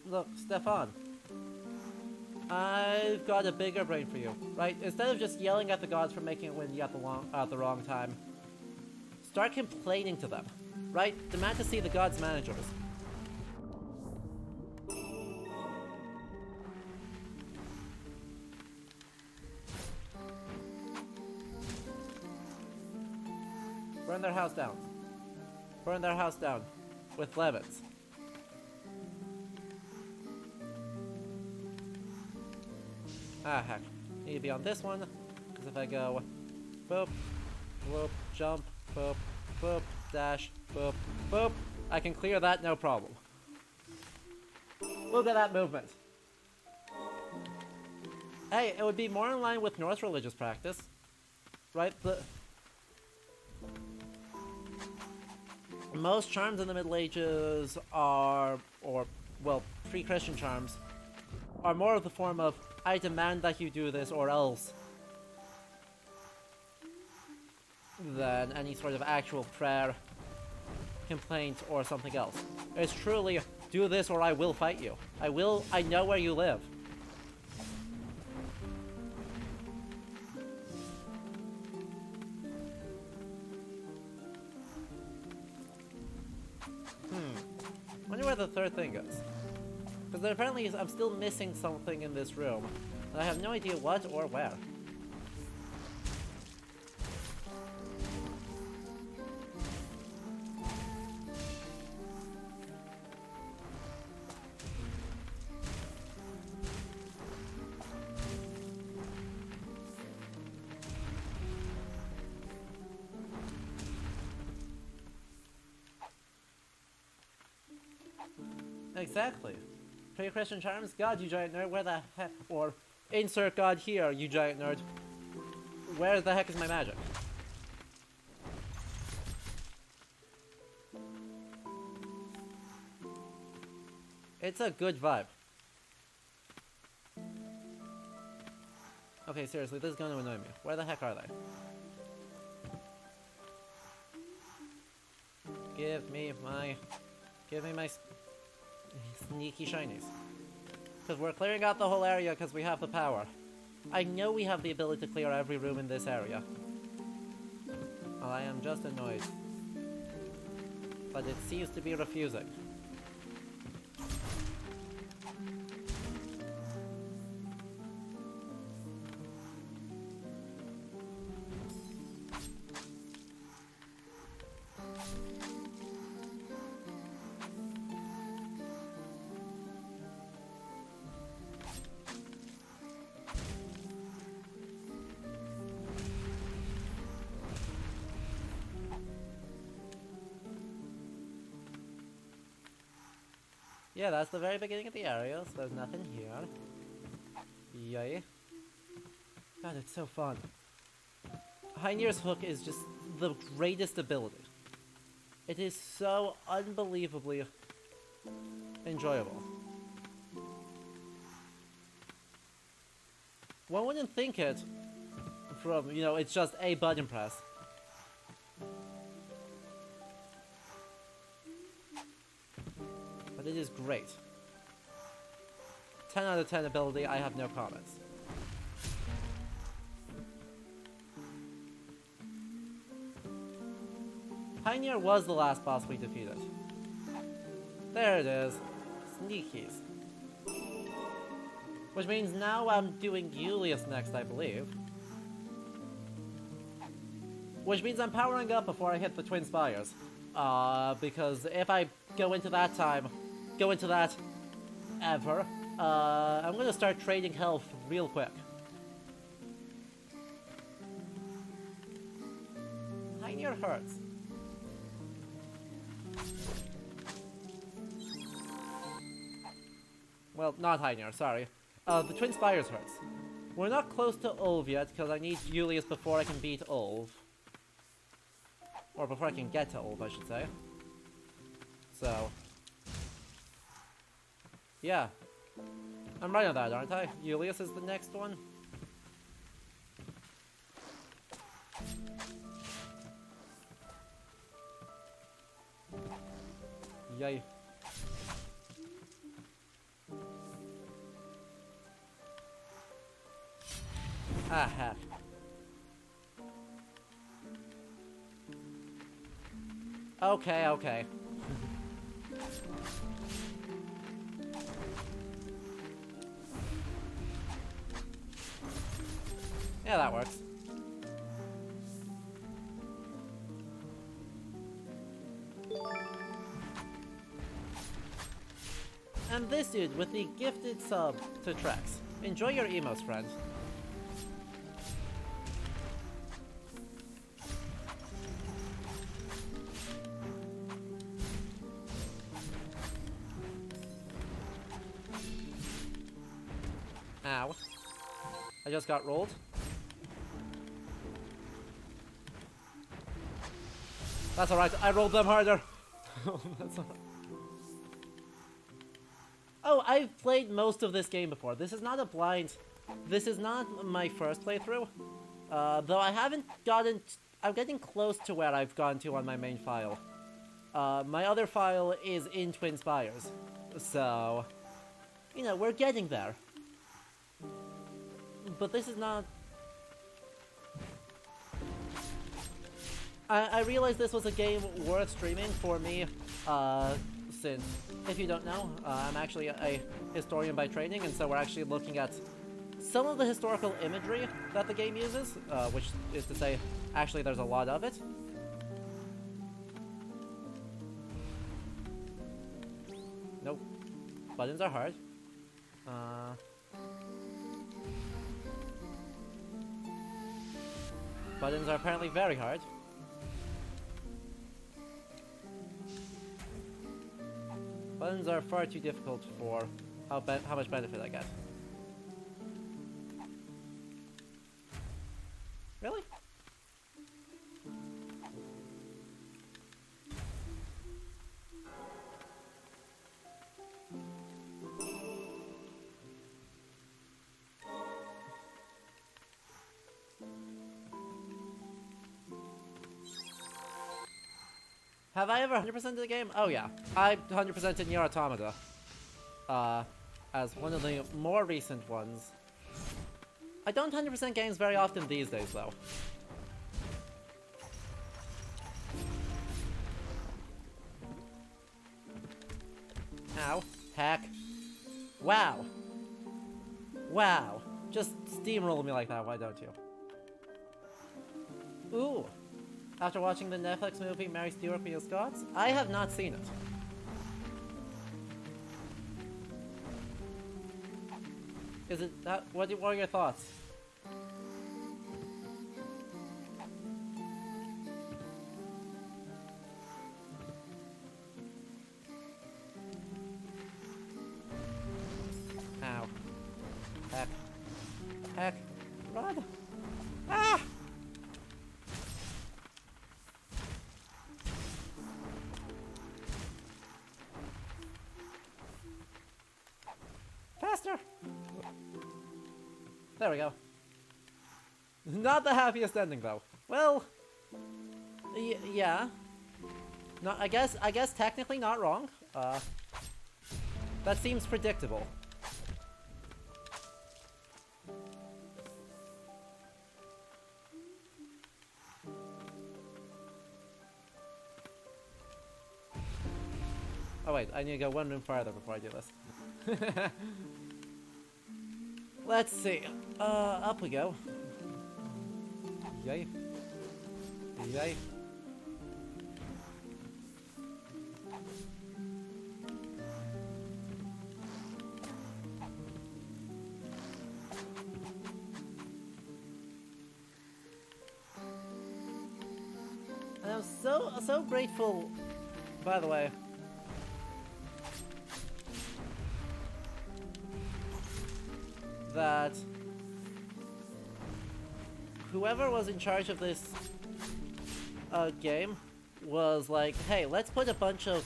Look, Stefan. I've got a bigger brain for you, right? Instead of just yelling at the gods for making it windy at the wrong time, start complaining to them, right? Demand to see the gods' managers. Burn their house down. Burn their house down. With levens. Ah, heck. Need to be on this one, because if I go boop, boop, jump, boop, boop, dash, boop, boop, I can clear that no problem. Look at that movement. Hey, it would be more in line with Norse religious practice, right? Most charms in the Middle Ages are, well, pre-Christian charms, are more of the form of, I demand that you do this or else, than any sort of actual prayer, complaint, or something else. It's truly, do this or I will fight you. I know where you live. Wonder where the third thing goes. Because apparently I'm still missing something in this room, and I have no idea what or where. Exactly. Pre-Christian charms? God, you giant nerd, where the heck? Or, insert God here, you giant nerd. Where the heck is my magic? It's a good vibe. Okay, seriously, this is going to annoy me. Where the heck are they? Give me my sneaky shinies. Because we're clearing out the whole area because we have the power. I know we have the ability to clear every room in this area. Well, I am just annoyed. But it seems to be refusing. Yeah, that's the very beginning of the area, so there's nothing here. Yay. God, it's so fun. Heinir's Hook is just the greatest ability. It is so unbelievably enjoyable. One wouldn't think it from, you know, it's just a button press. But it is great. 10 out of 10 ability, I have no comments. Heinir was the last boss we defeated. There it is. Sneakies. Which means now I'm doing Julius next, I believe. Which means I'm powering up before I hit the Twin Spires. Because if I go into that ever, I'm gonna start trading health real quick. Heinir hurts. Well, not Heinir, sorry. The Twin Spires hurts. We're not close to Ulv yet, because I need Julius before I can beat Ulv. Or before I can get to Ulv, I should say. So... yeah. I'm right on that, aren't I? Julius is the next one? Yay. Ah, heck. Okay, okay. Yeah, that works. And this dude with the gifted sub to Trex. Enjoy your emotes, friend. Ow. I just got rolled. That's alright, I rolled them harder. That's alright. Oh, I've played most of this game before. This is not a blind... This is not my first playthrough. Though I haven't gotten... I'm getting close to where I've gone to on my main file. My other file is in Twin Spires. So... You know, we're getting there. But this is not... I realized this was a game worth streaming for me, since, if you don't know, I'm actually a historian by training, and so we're actually looking at some of the historical imagery that the game uses, which is to say, actually there's a lot of it. Nope. Buttons are hard. Buttons are apparently very hard. Buttons are far too difficult for how much benefit I get. Really? Have I ever 100%ed the game? Oh yeah. I 100%ed in Nier Automata. As one of the more recent ones. I don't 100% games very often these days, though. Ow. Heck. Wow. Wow. Just steamroll me like that, why don't you? Ooh. After watching the Netflix movie Mary Stuart vs. Scots? I have not seen it. Is it that? What are your thoughts? Ow. Heck. Heck. Run! Ah! Faster! There we go. Not the happiest ending, though. Well, yeah. No, I guess technically not wrong. That seems predictable. Oh wait, I need to go one room farther before I do this. Let's see. Up we go. Yay. Yay. And I'm so grateful, by the way. That whoever was in charge of this game was like, hey, let's put a bunch of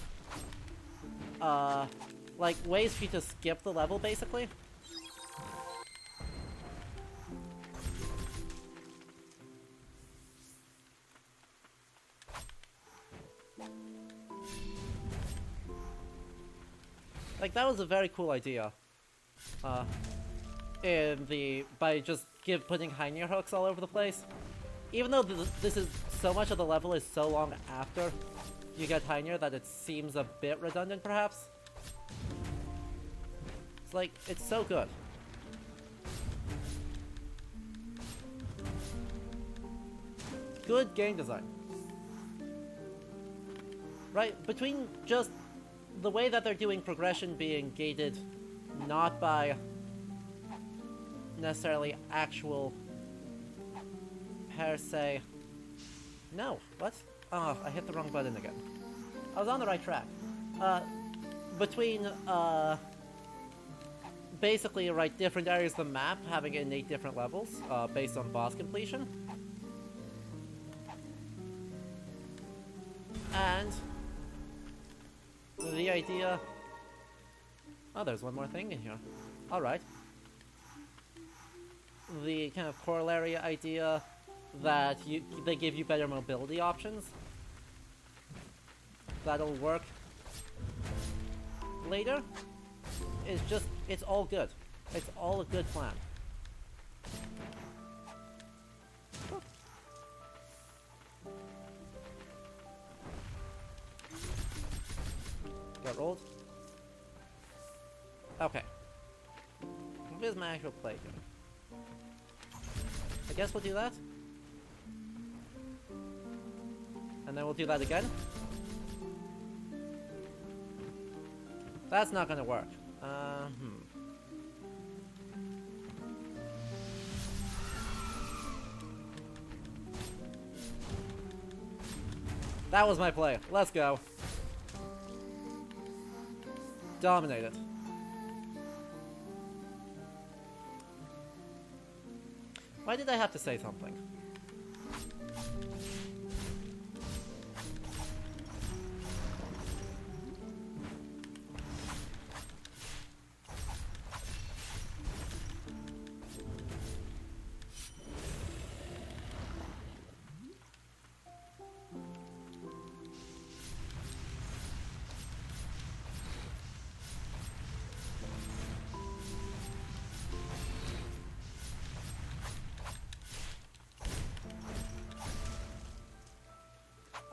like ways for you to skip the level, basically. Like, that was a very cool idea. By just putting Heinir hooks all over the place. Even though this is so much of the level is so long after you get Heinir that it seems a bit redundant, perhaps. It's like, it's so good. Good game design. Right, between just the way that they're doing progression being gated not by necessarily actual per se. No, what? Oh, I hit the wrong button again. I was on the right track. Between, basically, right, different areas of the map having innate different levels, based on boss completion. And the idea... Oh, there's one more thing in here. Alright. The kind of corollary idea that they give you better mobility options. That'll work later. It's just, it's all good. It's all a good plan. Got rolled. Okay. What is my actual play here? I guess we'll do that. And then we'll do that again. That's not gonna work. That was my play. Let's go. Dominate it. Why did I have to say something?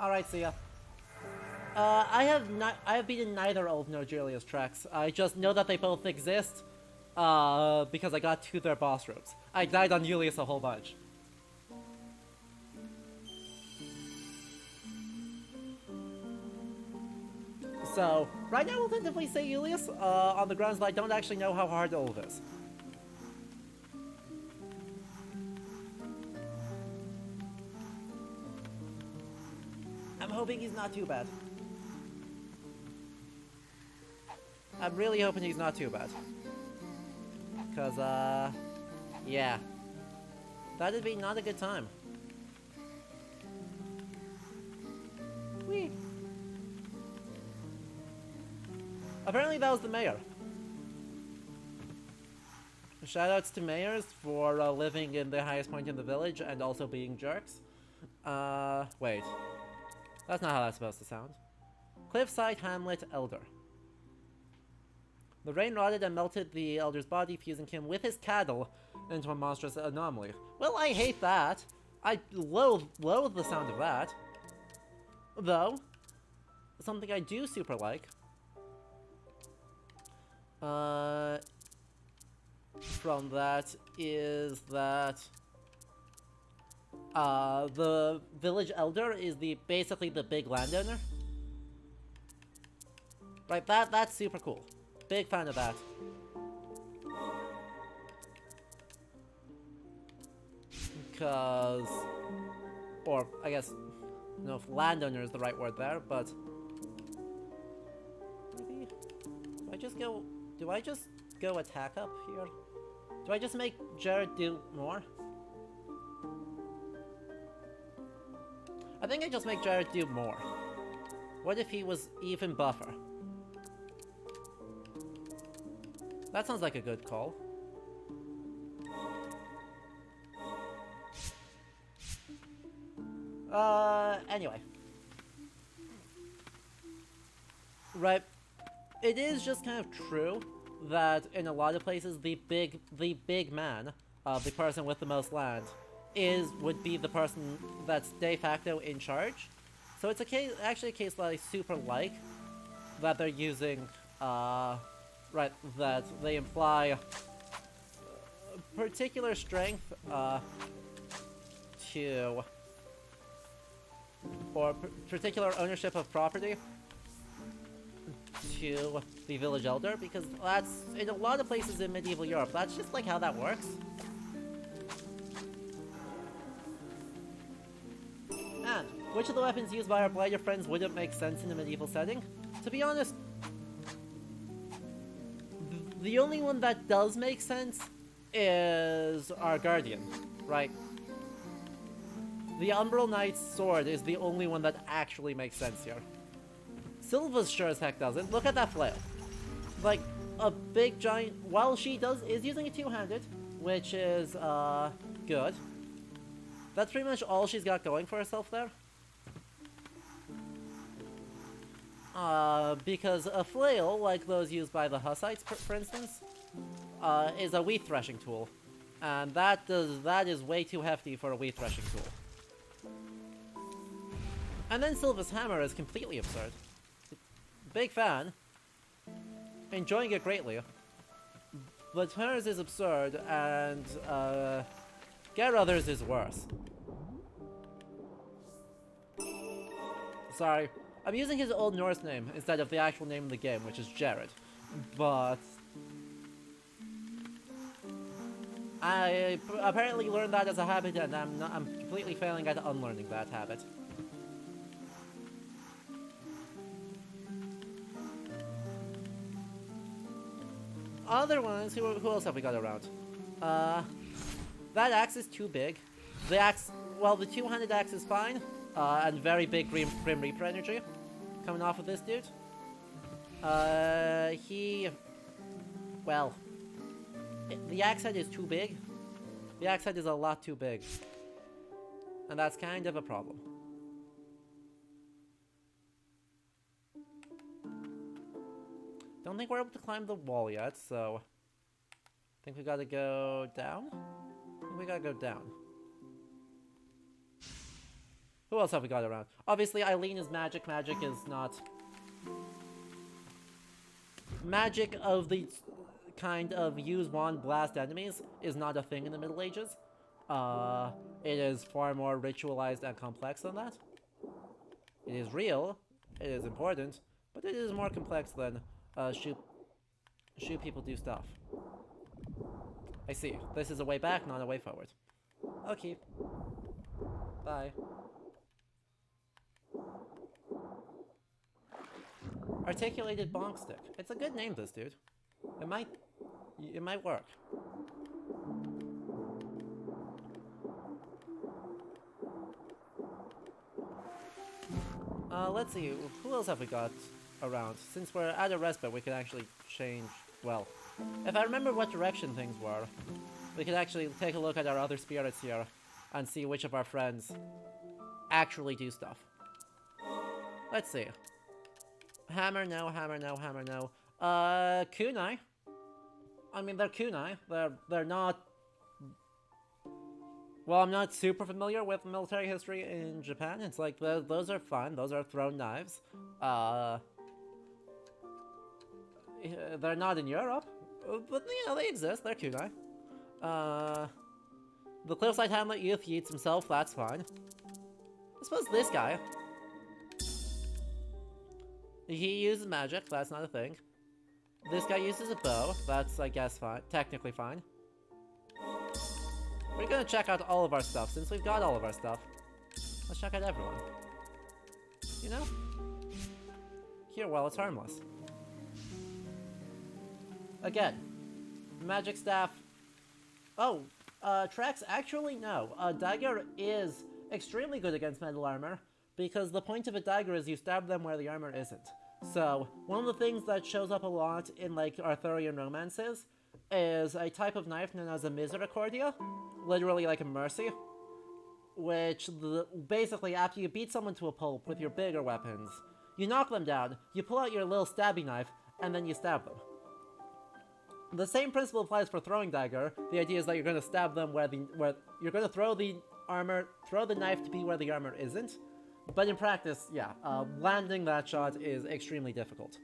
Alright, see ya. I have beaten neither of Nogilia's tracks. I just know that they both exist, because I got to their boss rooms. I died on Julius a whole bunch. So, right now we'll tentatively say Julius, on the grounds that I don't actually know how hard all of is. I'm hoping he's not too bad. I'm really hoping he's not too bad. Cause, yeah. That'd be not a good time. Whee! Apparently that was the mayor. Shoutouts to mayors for living in the highest point in the village and also being jerks. Wait. That's not how that's supposed to sound. Cliffside Hamlet Elder. The rain rotted and melted the elder's body, fusing him with his cattle into a monstrous anomaly. Well, I hate that. I loathe the sound of that. Though, something I do super like. From that is that the village elder is basically the big landowner. Right, that's super cool. Big fan of that. Because, or I guess, I don't know if landowner is the right word there, but maybe do I just go attack up here? Do I just make Jared do more? I think I just make Jared do more. What if he was even buffer? That sounds like a good call. Anyway. Right. It is just kind of true that in a lot of places the big man, the person with the most land, would be the person that's de facto in charge. So it's actually a case that I super like, that they're using, right, that they imply particular strength, or particular ownership of property to the village elder, because that's, in a lot of places in medieval Europe, that's just like how that works. And which of the weapons used by our blighter friends wouldn't make sense in a medieval setting? To be honest, the only one that does make sense is our guardian, right? The Umbral Knight's sword is the only one that actually makes sense here. Sylva's sure as heck doesn't. Look at that flail. Like, a big giant... While she is using it two-handed, which is, good. That's pretty much all she's got going for herself there. Because a flail, like those used by the Hussites, for instance, is a wheat threshing tool. And that is way too hefty for a wheat threshing tool. And then Sylva's hammer is completely absurd. Big fan. Enjoying it greatly. But hers is absurd, and, Gerother's is worse. Sorry. I'm using his Old Norse name instead of the actual name of the game, which is Jared. But I apparently learned that as a habit, and I'm completely failing at unlearning that habit. Other ones, who else have we got around? That axe is too big. The axe, well, the two-handed axe is fine, and very big Grim Reaper energy coming off of this dude. Well, the axe head is too big. The axe head is a lot too big. And that's kind of a problem. Don't think we're able to climb the wall yet, so... I think we gotta go down? I think we gotta go down. Who else have we got around? Obviously, Eileen is magic. Magic is not... Magic of the kind of use wand blast enemies is not a thing in the Middle Ages. It is far more ritualized and complex than that. It is real, it is important, but it is more complex than shoot people do stuff. I see. This is a way back, not a way forward. Okay. Bye. Articulated bonk stick. It's a good name, this dude. It might work. Let's see. Who else have we got around? Since we're at a respite, we can actually change... Well, if I remember what direction things were, we could actually take a look at our other spirits here and see which of our friends actually do stuff. Let's see. Hammer, no. Hammer, no. Hammer, no. Kunai. I mean, they're kunai. They're not... Well, I'm not super familiar with military history in Japan. It's like, those are fun. Those are thrown knives. They're not in Europe. But, you know, they exist. They're kunai. The Cliffside Hamlet Youth yeets himself. That's fine. I suppose this guy... He uses magic, that's not a thing. This guy uses a bow, that's, I guess, fine. Technically fine. We're gonna check out all of our stuff. Since we've got all of our stuff, let's check out everyone. You know? Here, well, it's harmless. Again, magic staff. Oh, Trex, actually, no. Dagger is extremely good against metal armor, because the point of a dagger is you stab them where the armor isn't. So, one of the things that shows up a lot in, like, Arthurian romances is a type of knife known as a misericordia, literally like a mercy, which basically, after you beat someone to a pulp with your bigger weapons, you knock them down, you pull out your little stabby knife, and then you stab them. The same principle applies for throwing dagger. The idea is that you're going to stab them where you're going to throw the knife to be where the armor isn't. But in practice, yeah, landing that shot is extremely difficult.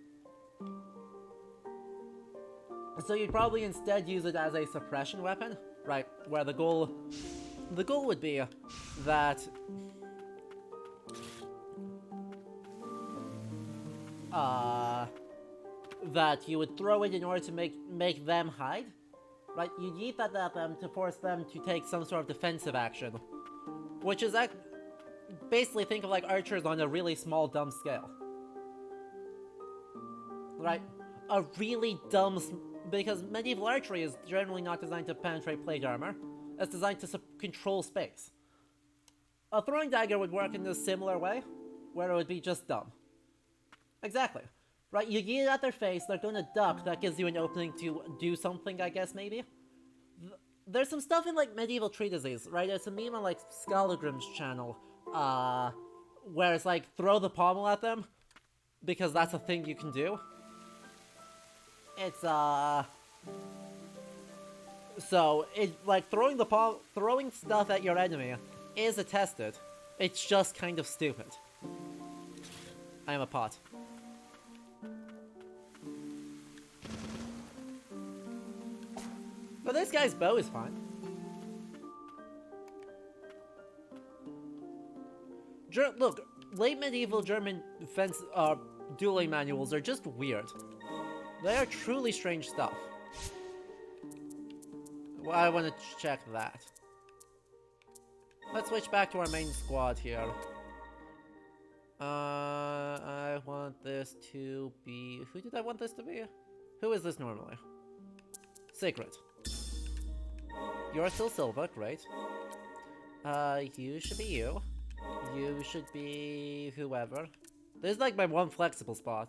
So you'd probably instead use it as a suppression weapon, right? Where the goal would be that that you would throw it in order to make them hide. Right? You yeet that at them to force them to take some sort of defensive action. Which is basically think of like archers on a really small, dumb scale. Right? A really dumb... Because medieval archery is generally not designed to penetrate plate armor. It's designed to control space. A throwing dagger would work in a similar way, where it would be just dumb. Exactly. Right, you yeet it at their face, they're gonna duck, that gives you an opening to do something, I guess, maybe? There's some stuff in, like, medieval treatises, right? There's a meme on, like, Skalagrim's channel, where it's like, throw the pommel at them, because that's a thing you can do. It's, So, like, throwing stuff at your enemy is attested. It's just kind of stupid. I am a pot. But this guy's bow is fine. Look, late medieval German dueling manuals are just weird. They are truly strange stuff. Well, I want to check that. Let's switch back to our main squad here. I want this to be... Who did I want this to be? Who is this normally? Secret. You're still Silva, great. You should be you. You should be... whoever. This is like my one flexible spot.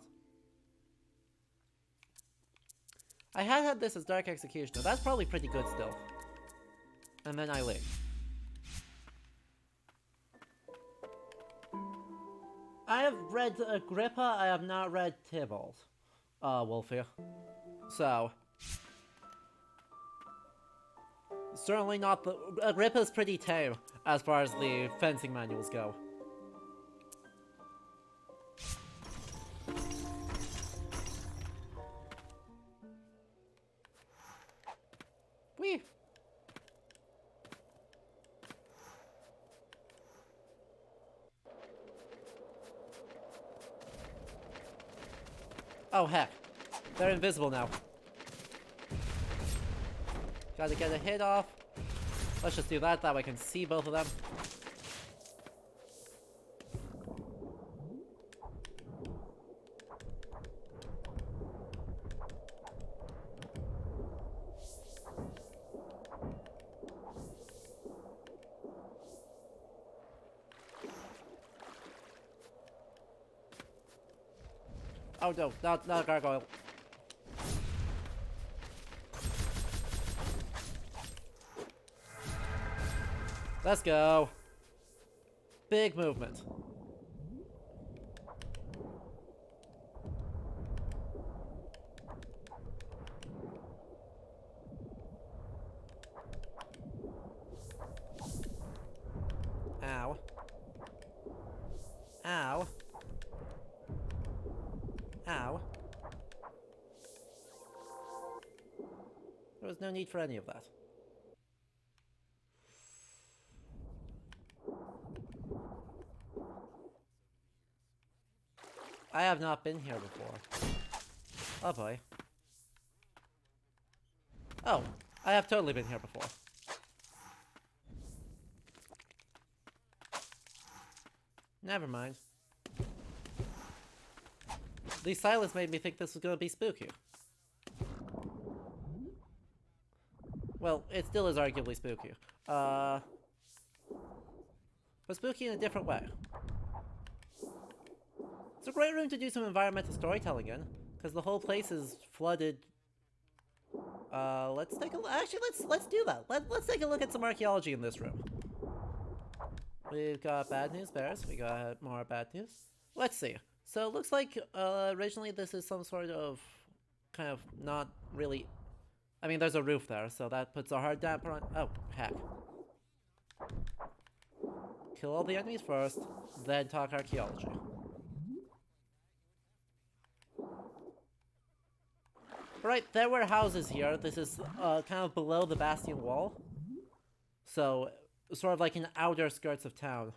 I had this as Dark Executioner. That's probably pretty good still. And then I leave. I have read Agrippa, I have not read Tybalt. Wolfie. So... Certainly not the... Agrippa's pretty tame, as far as the fencing manuals go. Whee! Oh heck. They're invisible now. Gotta get a hit off. Let's just do that way I can see both of them. Oh no, not a gargoyle. Let's go. Big movement. Ow. Ow. Ow. There was no need for any of that. I have not been here before. Oh boy. Oh, I have totally been here before. Never mind. The silence made me think this was gonna be spooky. Well, it still is arguably spooky. But spooky in a different way. It's a great room to do some environmental storytelling in, because the whole place is flooded. Let's take a look. Actually, let's do that. Let's take a look at some archaeology in this room. We've got bad news bears. We got more bad news. Let's see. So it looks like originally this is some sort of kind of not really. I mean, there's a roof there, so that puts a hard damper on. Oh heck! Kill all the enemies first, then talk archaeology. Right, there were houses here. This is kind of below the bastion wall. So, sort of like in outer skirts of town.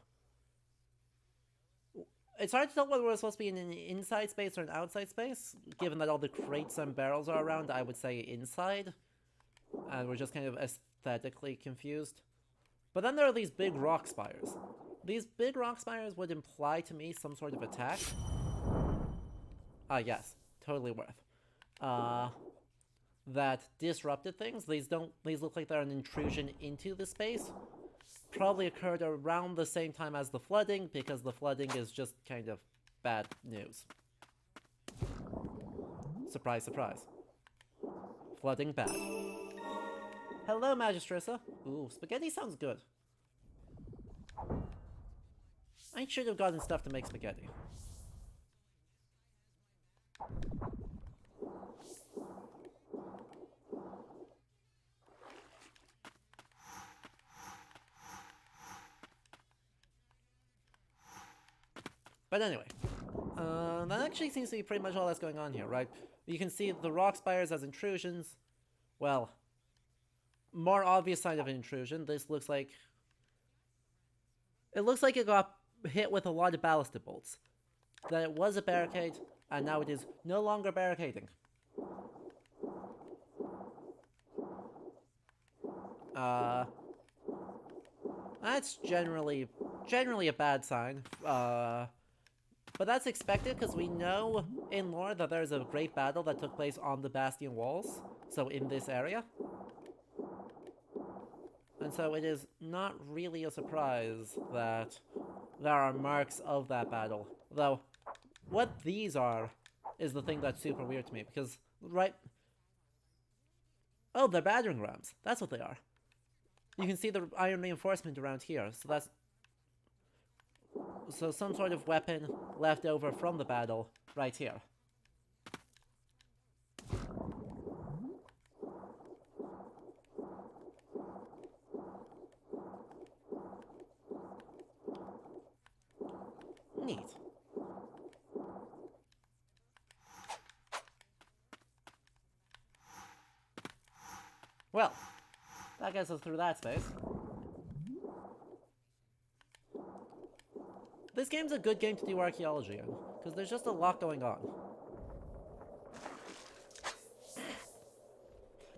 It's hard to tell whether we're supposed to be in an inside space or an outside space. Given that all the crates and barrels are around, I would say inside. And we're just kind of aesthetically confused. But then there are these big rock spires. These big rock spires would imply to me some sort of attack. Yes. Totally worth. That disrupted things. These look like they're an intrusion into the space. Probably occurred around the same time as the flooding, because the flooding is just kind of bad news. Surprise, surprise. Flooding bad. Hello, Magistressa. Ooh, spaghetti sounds good. I should have gotten stuff to make spaghetti. But anyway, that actually seems to be pretty much all that's going on here, right? You can see the rock spires as intrusions. Well, more obvious sign of an intrusion. This looks like... It looks like it got hit with a lot of ballistic bolts. That it was a barricade, and now it is no longer barricading. That's generally a bad sign. But that's expected, because we know in lore that there's a great battle that took place on the Bastion walls, so in this area. And so it is not really a surprise that there are marks of that battle. Though, what these are is the thing that's super weird to me, because, right... Oh, they're battering rams. That's what they are. You can see the iron reinforcement around here, so that's... So some sort of weapon left over from the battle right here. Neat. Well, that gets us through that space. This game's a good game to do archaeology in, because there's just a lot going on.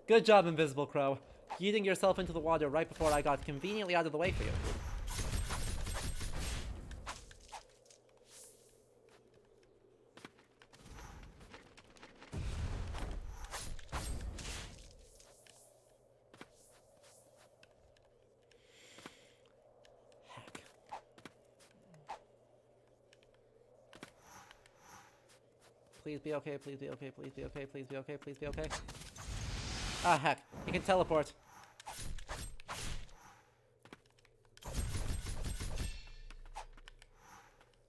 Good job, Invisible Crow. Yeeting yourself into the water right before I got conveniently out of the way for you. Please be okay, please be okay, please be okay, please be okay, please be okay. Ah, heck. He can teleport.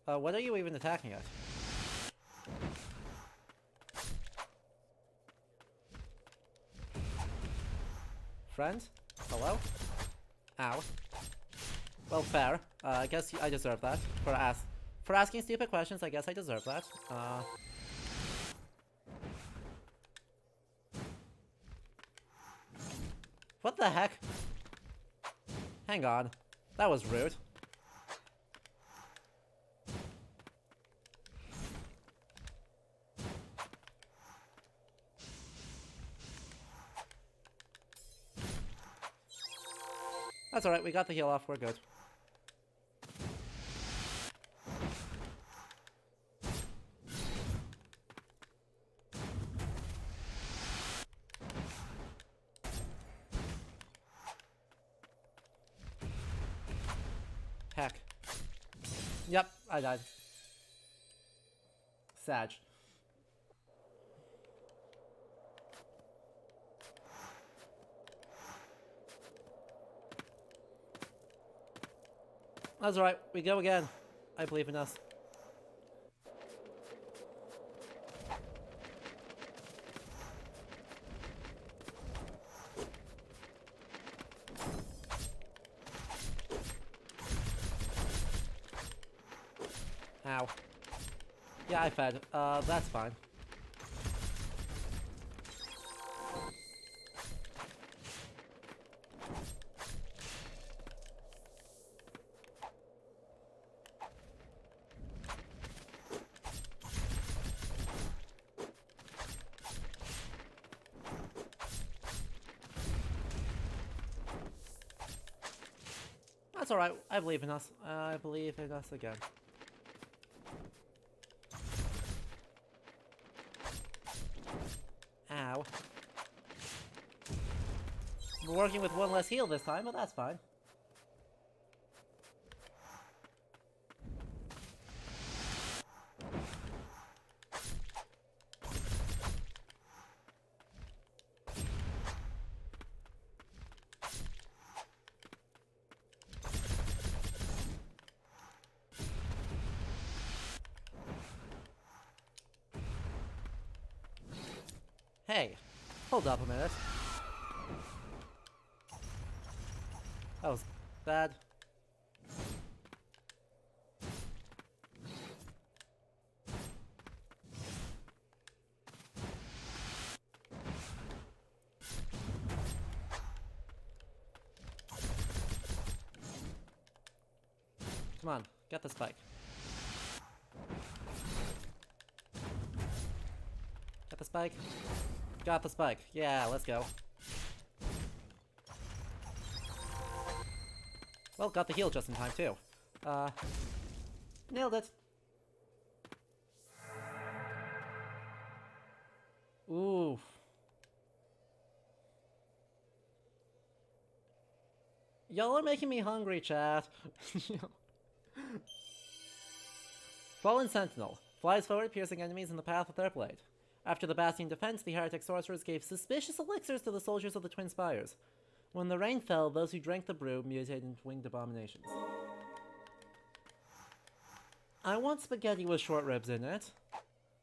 What are you even attacking at? Friend? Hello? Ow. Well, fair. I guess I deserve that. For asking stupid questions, I guess I deserve that. What the heck? Hang on. That was rude. That's alright, we got the heal off, we're good. Heck. Yep, I died. Sag. That's alright, we go again. I believe in us. Ow. Yeah, I fed. That's fine. That's alright. I believe in us. I believe in us again. Ow. We're working with one less heal this time, but that's fine. Hey, hold up a minute. That was bad. Come on, get the spike. Get the spike. Got the spike. Yeah, let's go. Well, got the heal just in time, too. Nailed it. Oof. Y'all are making me hungry, chat. Fallen Sentinel. Flies forward, piercing enemies in the path with their blade. After the Bastion defense, the heretic sorcerers gave suspicious elixirs to the soldiers of the Twin Spires. When the rain fell, those who drank the brew mutated into winged abominations. I want spaghetti with short ribs in it.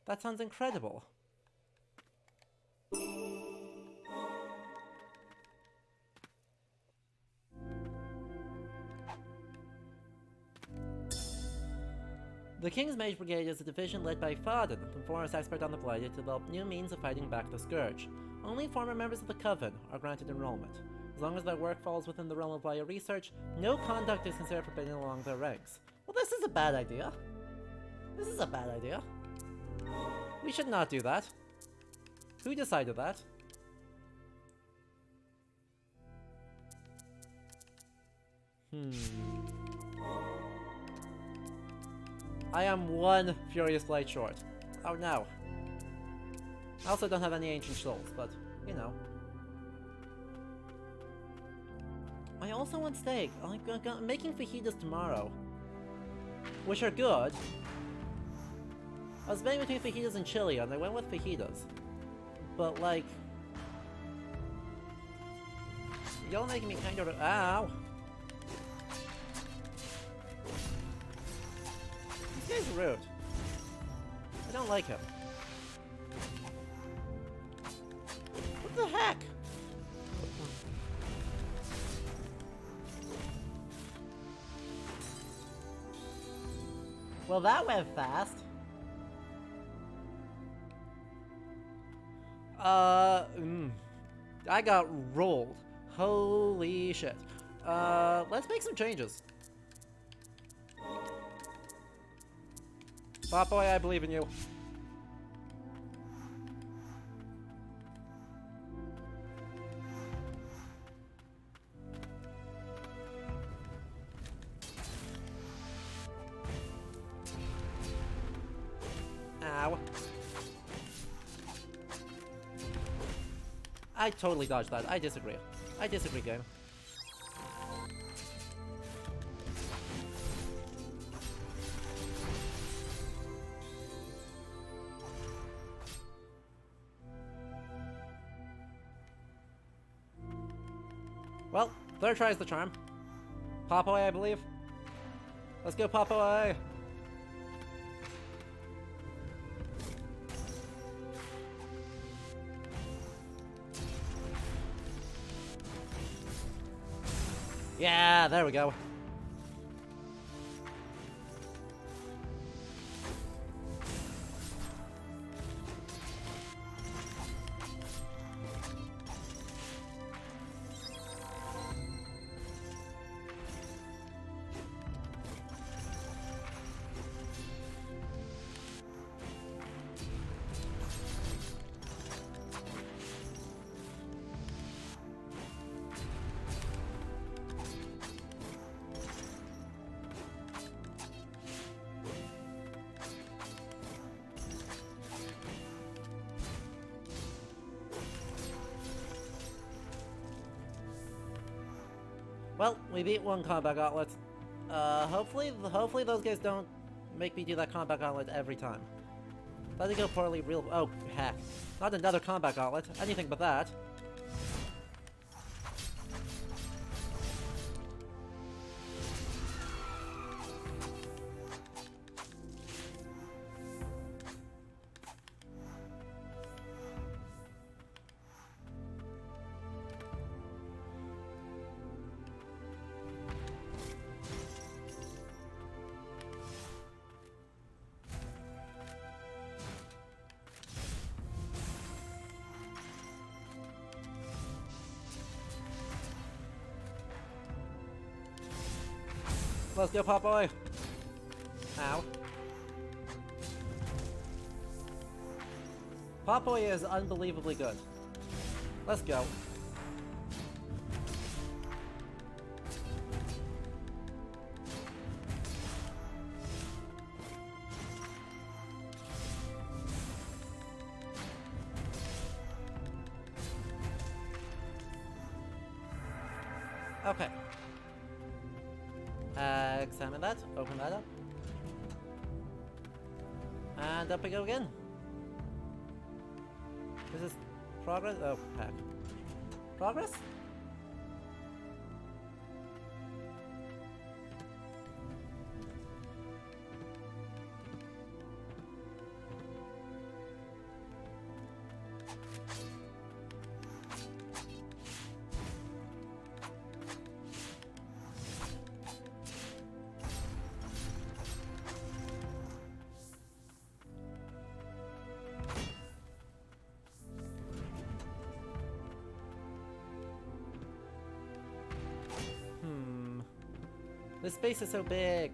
That sounds incredible. The King's Mage Brigade is a division led by Faden, the forest expert on the Blighted, to develop new means of fighting back the Scourge. Only former members of the Coven are granted enrollment. As long as their work falls within the realm of bio research, no conduct is considered forbidden along their ranks. Well, this is a bad idea. This is a bad idea. We should not do that. Who decided that? I am one Furious Blade short. Oh no. I also don't have any Ancient Souls, but, you know. I also want steak. I'm making fajitas tomorrow. Which are good. I was debating between fajitas and chili, and I went with fajitas. But, like... y'all making me kind of... Ow! This guy's rude. I don't like him. What the heck? Well, that went fast. I got rolled. Holy shit. Let's make some changes. Pop Boy, I believe in you. Ow. I totally dodged that. I disagree. I disagree, game. Well, third tries the charm. Pop away, I believe. Let's go pop away. Yeah, there we go. Well, we beat one combat gauntlet. Hopefully those guys don't make me do that combat gauntlet every time. That'd go poorly real- oh, heck. Not another combat gauntlet. Anything but that. Let's go, Pop Boy! Ow. Pop Boy is unbelievably good. Let's go. Okay. Examine that, open that up. And up we go again. This is progress? Oh, heck. Progress? This space is so big.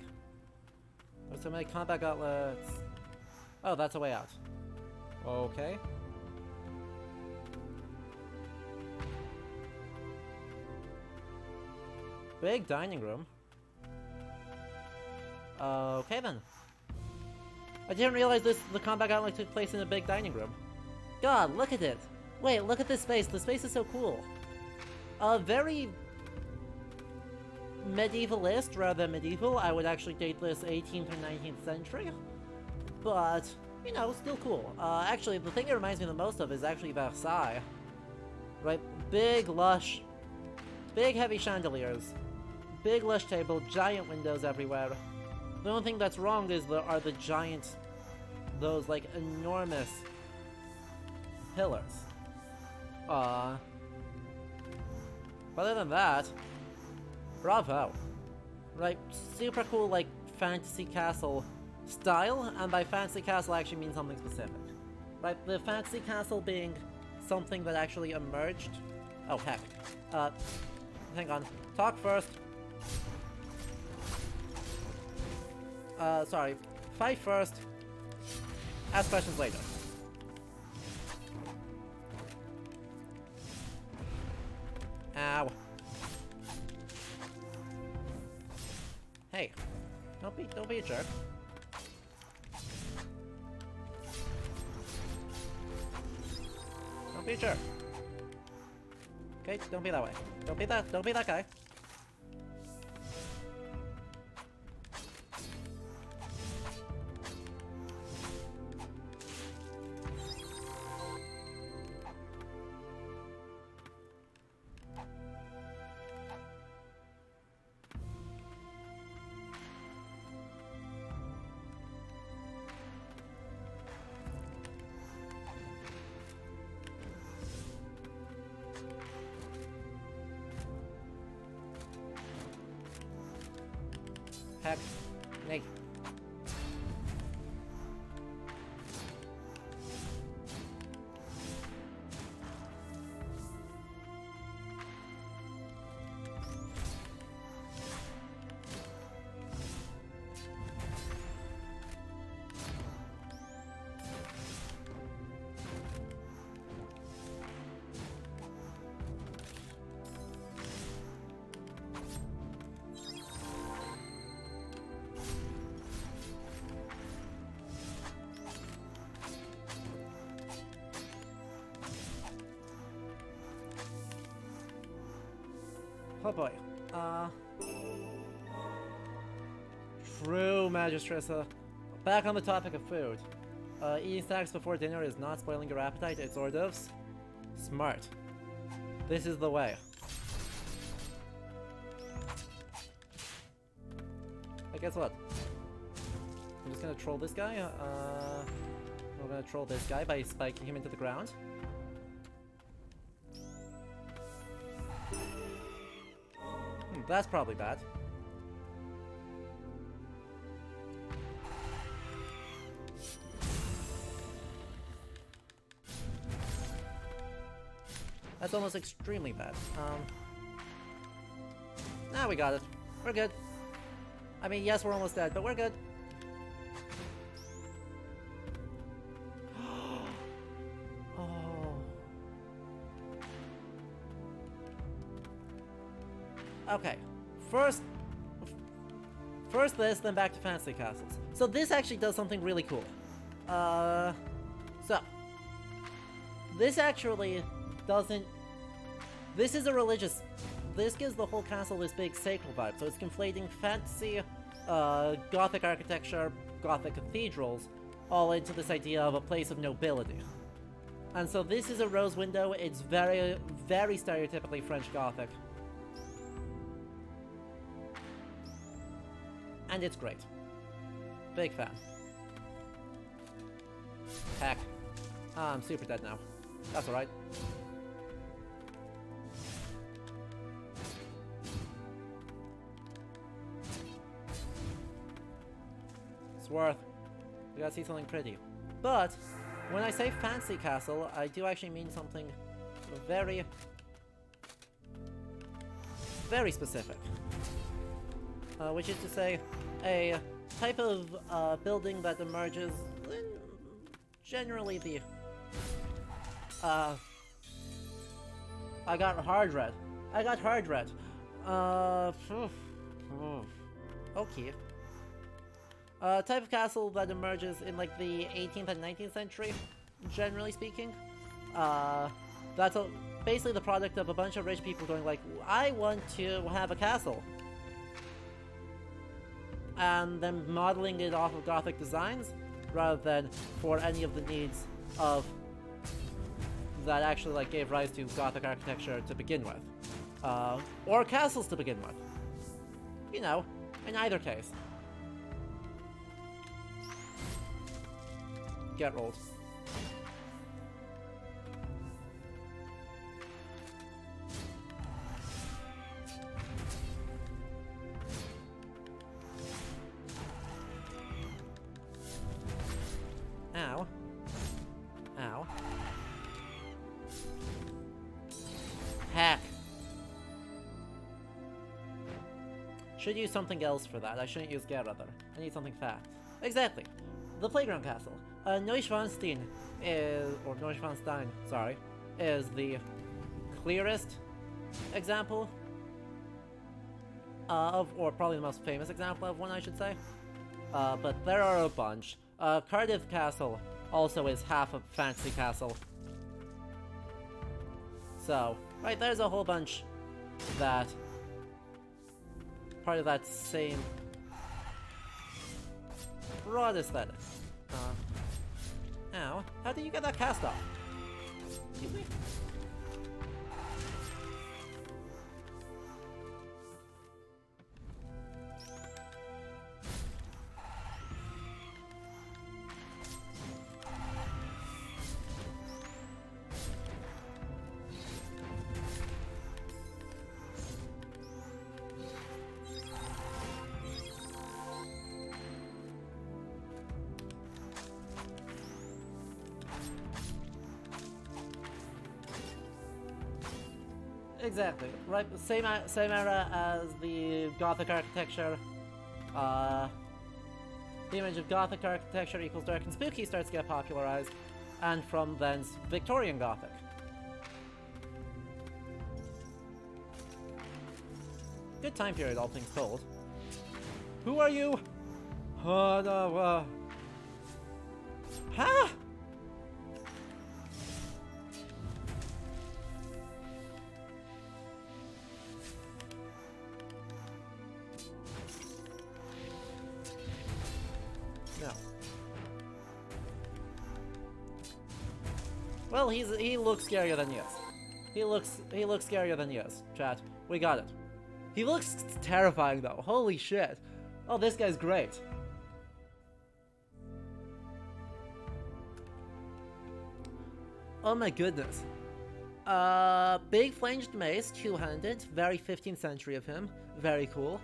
There's so many combat gauntlets. Oh, that's a way out. Okay. Big dining room. Okay then. I didn't realize the combat gauntlet took place in a big dining room. God, look at it! Wait, look at this space. The space is so cool. Very medievalist rather than medieval. I would actually date this 18th or 19th century. But, you know, still cool. Actually, the thing it reminds me the most of is actually Versailles. Right? Big, lush, big, heavy chandeliers. Big, lush table, giant windows everywhere. The only thing that's wrong is are the giant, those, like, enormous pillars. But other than that, bravo. Right, super cool, like, fantasy castle style, and by fantasy castle I actually mean something specific. Right, the fantasy castle being something that actually emerged. Oh, heck. Hang on. Talk first. Sorry. Fight first. Ask questions later. Ow. Hey. Don't be a jerk. Don't be a jerk. Okay, don't be that way. Don't be that guy. Heck. Nay. Oh boy. True, Magistressa. Back on the topic of food. Eating snacks before dinner is not spoiling your appetite, it's hors d'oeuvres. Smart. This is the way. Hey, guess what? I'm just gonna troll this guy. We're gonna troll this guy by spiking him into the ground. That's probably bad. That's almost extremely bad. Nah, we got it. We're good. I mean, yes, we're almost dead, but we're good. Oh. Okay. First this, then back to Fantasy Castles. So this actually does something really cool. So. This actually doesn't... This is a religious... This gives the whole castle this big sacred vibe, so it's conflating fantasy, Gothic architecture, Gothic cathedrals, all into this idea of a place of nobility. And so this is a rose window, it's very, very stereotypically French Gothic. And it's great. Big fan. Heck. I'm super dead now. That's alright. It's worth. We gotta see something pretty. But, when I say fancy castle, I do actually mean something very, very specific. Which is to say, a type of building that emerges in generally the... I got hard red. Okay. Type of castle that emerges in like the 18th and 19th century, generally speaking. That's basically the product of a bunch of rich people going like, I want to have a castle. And then modeling it off of Gothic designs, rather than for any of the needs of that actually like gave rise to Gothic architecture to begin with. Or castles to begin with. You know, in either case. Get rolled. Ow. Ow. Heck. Should use something else for that. I shouldn't use Gerrother. I need something fat. Exactly. The Playground Castle. Neuschwanstein is, or Neuschwanstein, sorry, is the clearest example of, or probably the most famous example of one, I should say. But there are a bunch. Cardiff Castle also is half a fantasy castle. So, right, there's a whole bunch that part of that same broad aesthetic. Ow. How did you get that cast off? Excuse me? Exactly. Right, same era as the Gothic architecture. The image of Gothic architecture equals dark and spooky starts to get popularized, and from thence, Victorian Gothic. Good time period, all things told. Who are you? Oh no, Huh? No. Well, he looks scarier than he is. He looks scarier than he is, chat. We got it. He looks terrifying though. Holy shit. Oh, this guy's great. Oh my goodness. Big flanged mace, two-handed, very 15th century of him. Very cool.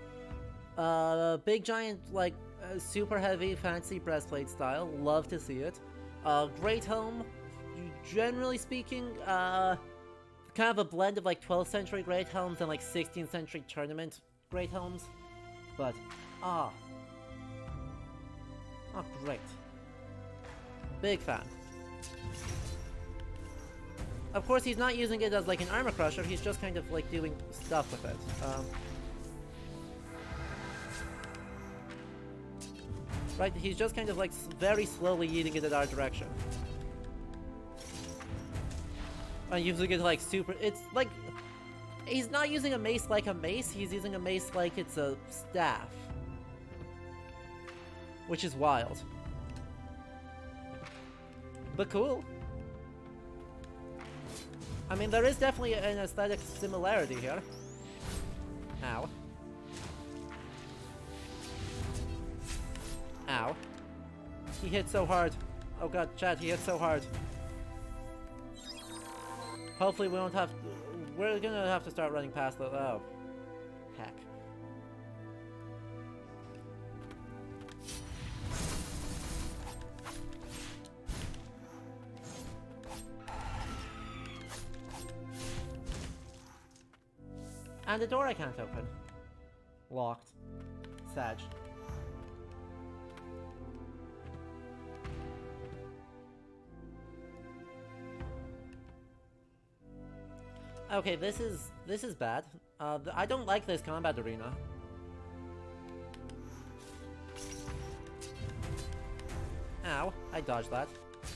Big giant, like, super heavy fancy breastplate style. Love to see it. Great helm. Generally speaking, kind of a blend of like 12th century great helms and like 16th century tournament great helms. But, oh, great. Big fan. Of course, he's not using it as like an armor crusher, he's just kind of like doing stuff with it. Right, he's just kind of like very slowly yeeting it in our direction. And using it like super, it's like, he's not using a mace like a mace, he's using a mace like it's a staff. Which is wild. But cool. I mean, there is definitely an aesthetic similarity here. Ow. Ow. He hit so hard. Oh god, chat, he hit so hard. Hopefully we won't have to, we're gonna have to start running past the, oh. Heck. And the door I can't open. Locked. Sag. Okay, this is bad. I don't like this combat arena. Ow, I dodged that.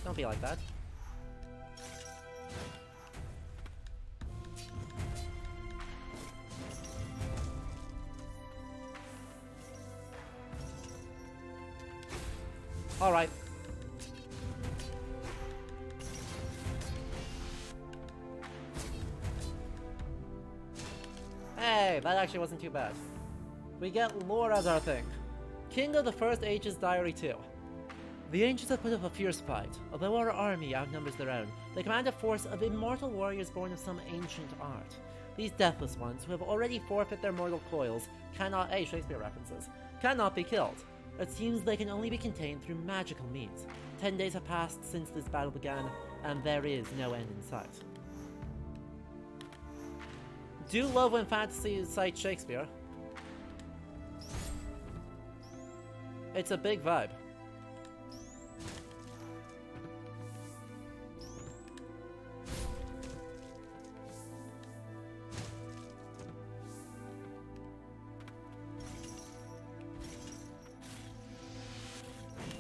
Don't be like that. Alright. Hey, that actually wasn't too bad. We get lore as our thing. King of the First Age's Diary 2. The ancients have put up a fierce fight. Although our army outnumbers their own, they command a force of immortal warriors born of some ancient art. These deathless ones, who have already forfeit their mortal coils, cannot— Shakespeare references— cannot be killed. It seems they can only be contained through magical means. 10 days have passed since this battle began, and there is no end in sight. Do love when fantasy cites Shakespeare. It's a big vibe.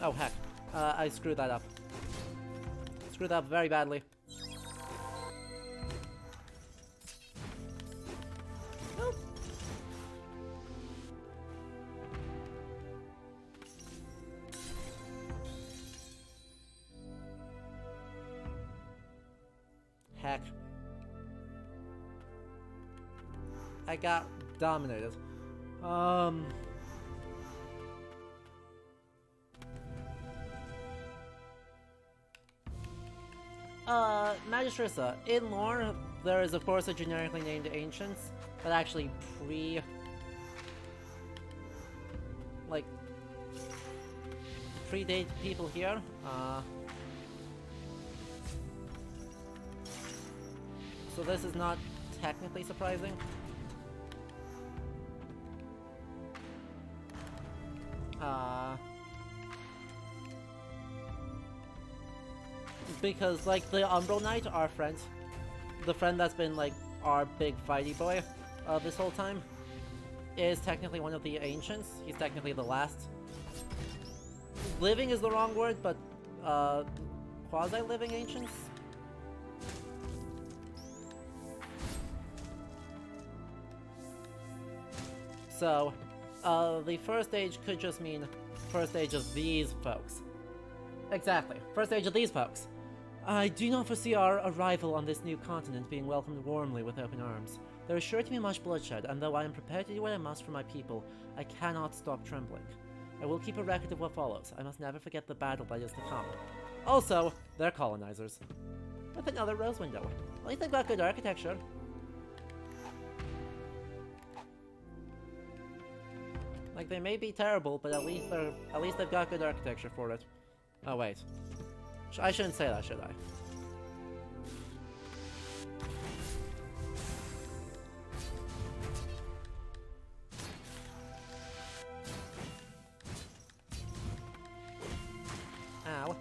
Oh heck, I screwed that up. Screwed up very badly. Nope. Heck. I got dominated. Magistrissa. In lore, there is of course a generically named Ancients, but actually predate people here. So this is not technically surprising. Because, like, the Umbral Knight, our friend, the friend that's been, like, our big fighty boy this whole time, is technically one of the Ancients. He's technically the last. Living is the wrong word, but, quasi-living Ancients? So, the First Age could just mean first stage of these folks. Exactly, first stage of these folks. I do not foresee our arrival on this new continent being welcomed warmly with open arms. There is sure to be much bloodshed, and though I am prepared to do what I must for my people, I cannot stop trembling. I will keep a record of what follows. I must never forget the battle that is to come. Also, they're colonizers. With another rose window. At least they've got good architecture. Like, they may be terrible, but at least they've got good architecture for it. Oh wait, I shouldn't say that, should I? Ow.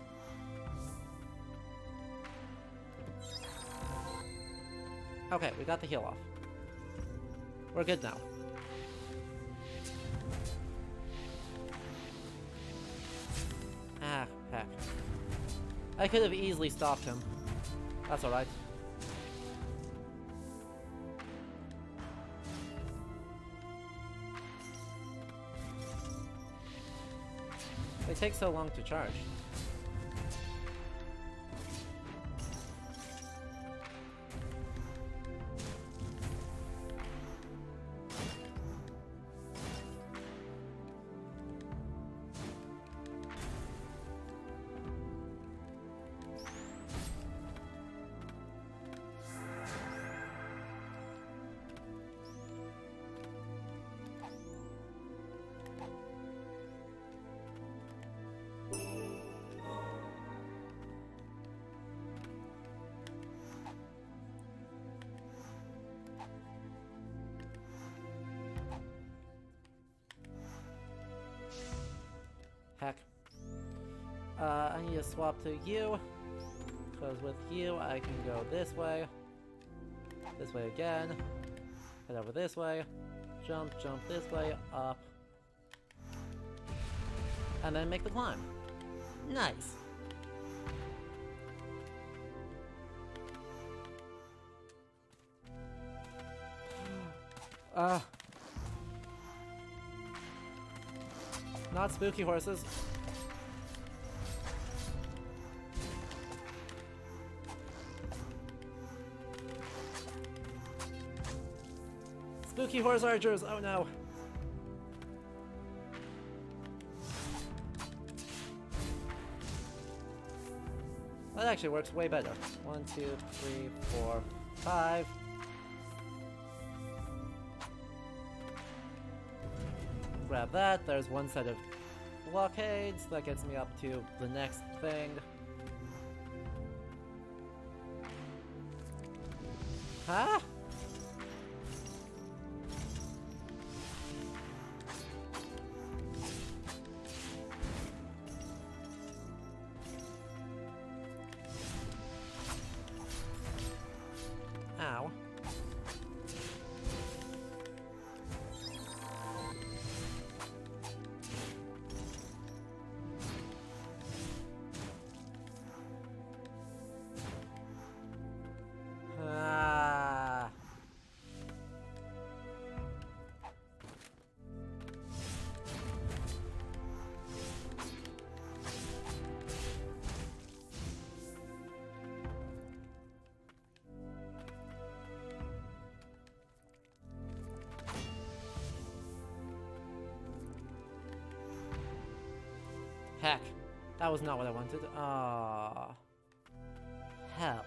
Okay, we got the heal off. We're good now. Ah, heck. I could have easily stopped him. That's alright. They take so long to charge. Heck. I need to swap to you, because with you I can go this way again, head over this way, jump this way, up, and then make the climb. Nice! Not spooky horses. Spooky horse archers, oh no. That actually works way better. 1, 2, 3, 4, 5. Grab that, there's one set of blockades, that gets me up to the next thing. Huh? Ow. Heck, that was not what I wanted. Ah, hell.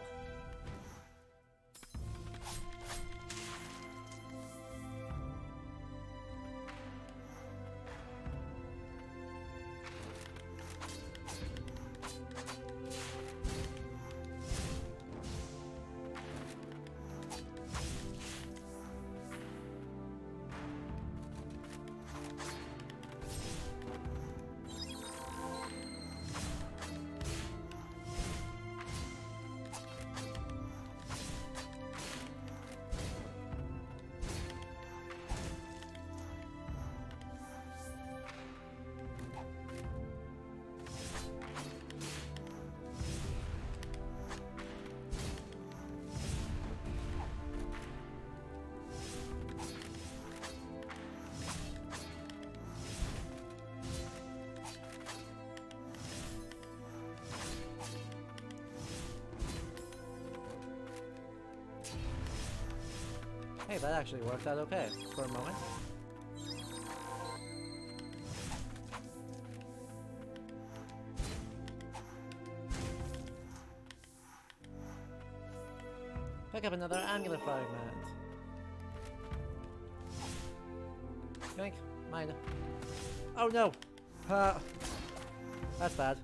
Hey, that actually worked out okay for a moment. Pick up another amulet fragment. Yoink. Mine. Oh no! That's bad.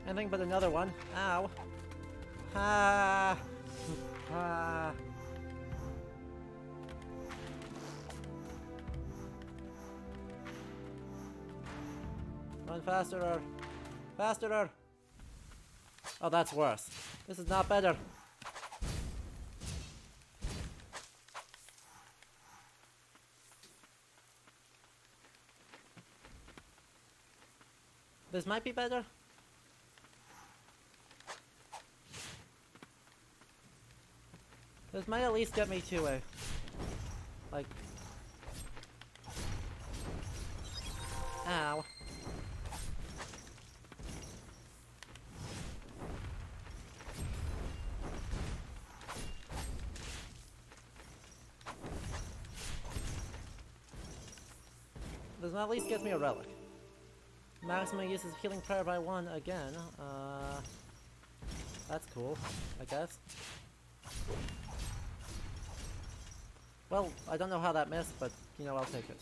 Anything but another one. Ow. Ah. Ah. Run faster. Faster. Oh, that's worse. This is not better. This might be better. This might at least get me to a, like, ow. This at least gets me a relic. Maximum uses healing prayer by 1 again. That's cool, I guess. Well, I don't know how that missed, but, you know, I'll take it.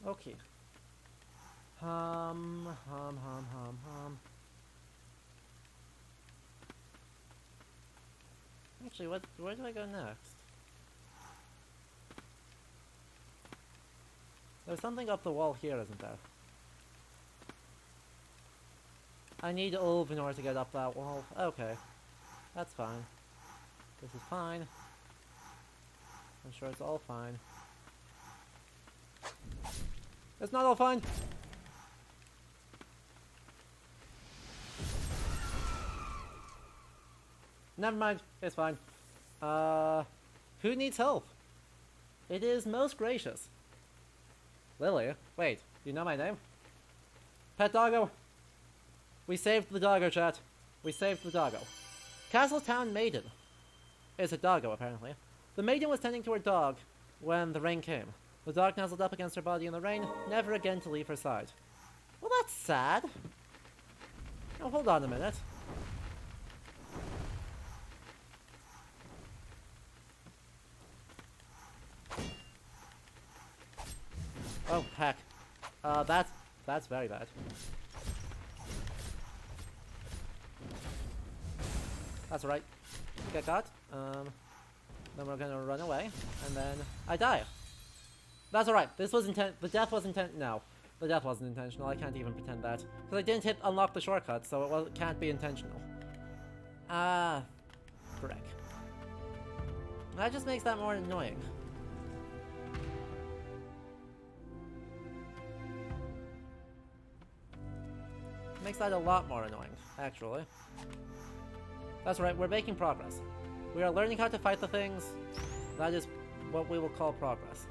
Okay. Hum. Actually, where do I go next? There's something up the wall here, isn't there? I need Ulv in order to get up that wall. Okay. That's fine. This is fine. I'm sure it's all fine. It's not all fine! Never mind. It's fine. Who needs help? It is most gracious. Lily? Wait, you know my name? Pet Doggo? We saved the doggo, chat. We saved the doggo. Castletown Maiden is a doggo, apparently. The maiden was tending to her dog when the rain came. The dog nuzzled up against her body in the rain, never again to leave her side. Well, that's sad. Now, hold on a minute. Oh, heck. That's very bad. That's right. Get caught. Then we're gonna run away, and then I die. That's alright. This was the death was no. The death wasn't intentional. I can't even pretend that. Because I didn't unlock the shortcut, so it can't be intentional. Frick. That just makes that more annoying. Makes that a lot more annoying, actually. That's right, we're making progress. We are learning how to fight the things. That is what we will call progress.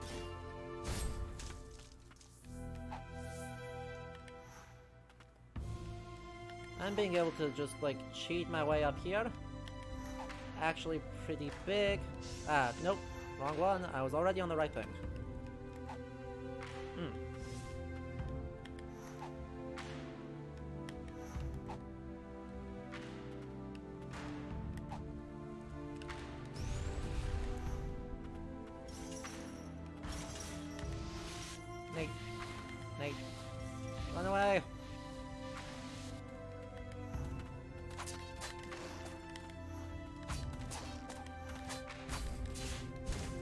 I'm being able to just, like, cheat my way up here. Actually pretty big. Nope. Wrong one. I was already on the right thing. Nate. Run away!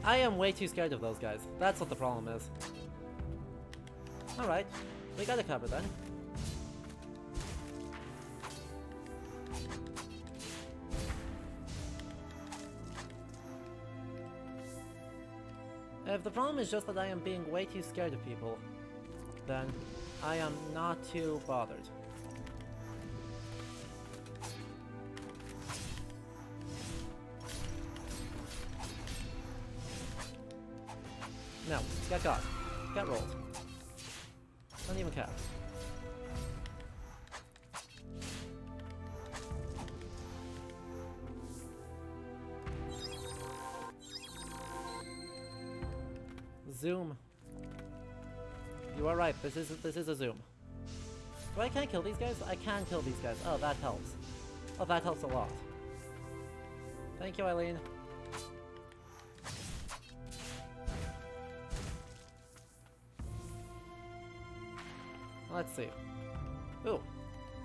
I am way too scared of those guys. That's what the problem is. Alright, we got it covered then. If the problem is just that I am being way too scared of people, then I am not too bothered. No, get got. Get rolled. Don't even care. Zoom. You are right, this is a zoom. But I can't kill these guys? I can kill these guys. Oh, that helps. Oh, that helps a lot. Thank you, Eileen. Let's see. Ooh,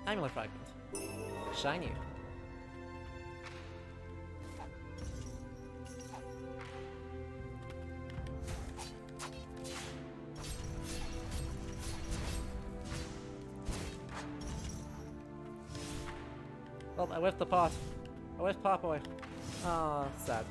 amulet fragment. Shiny. Oh, I whiffed the pot. I whiffed Pot Boy. Ah, sad.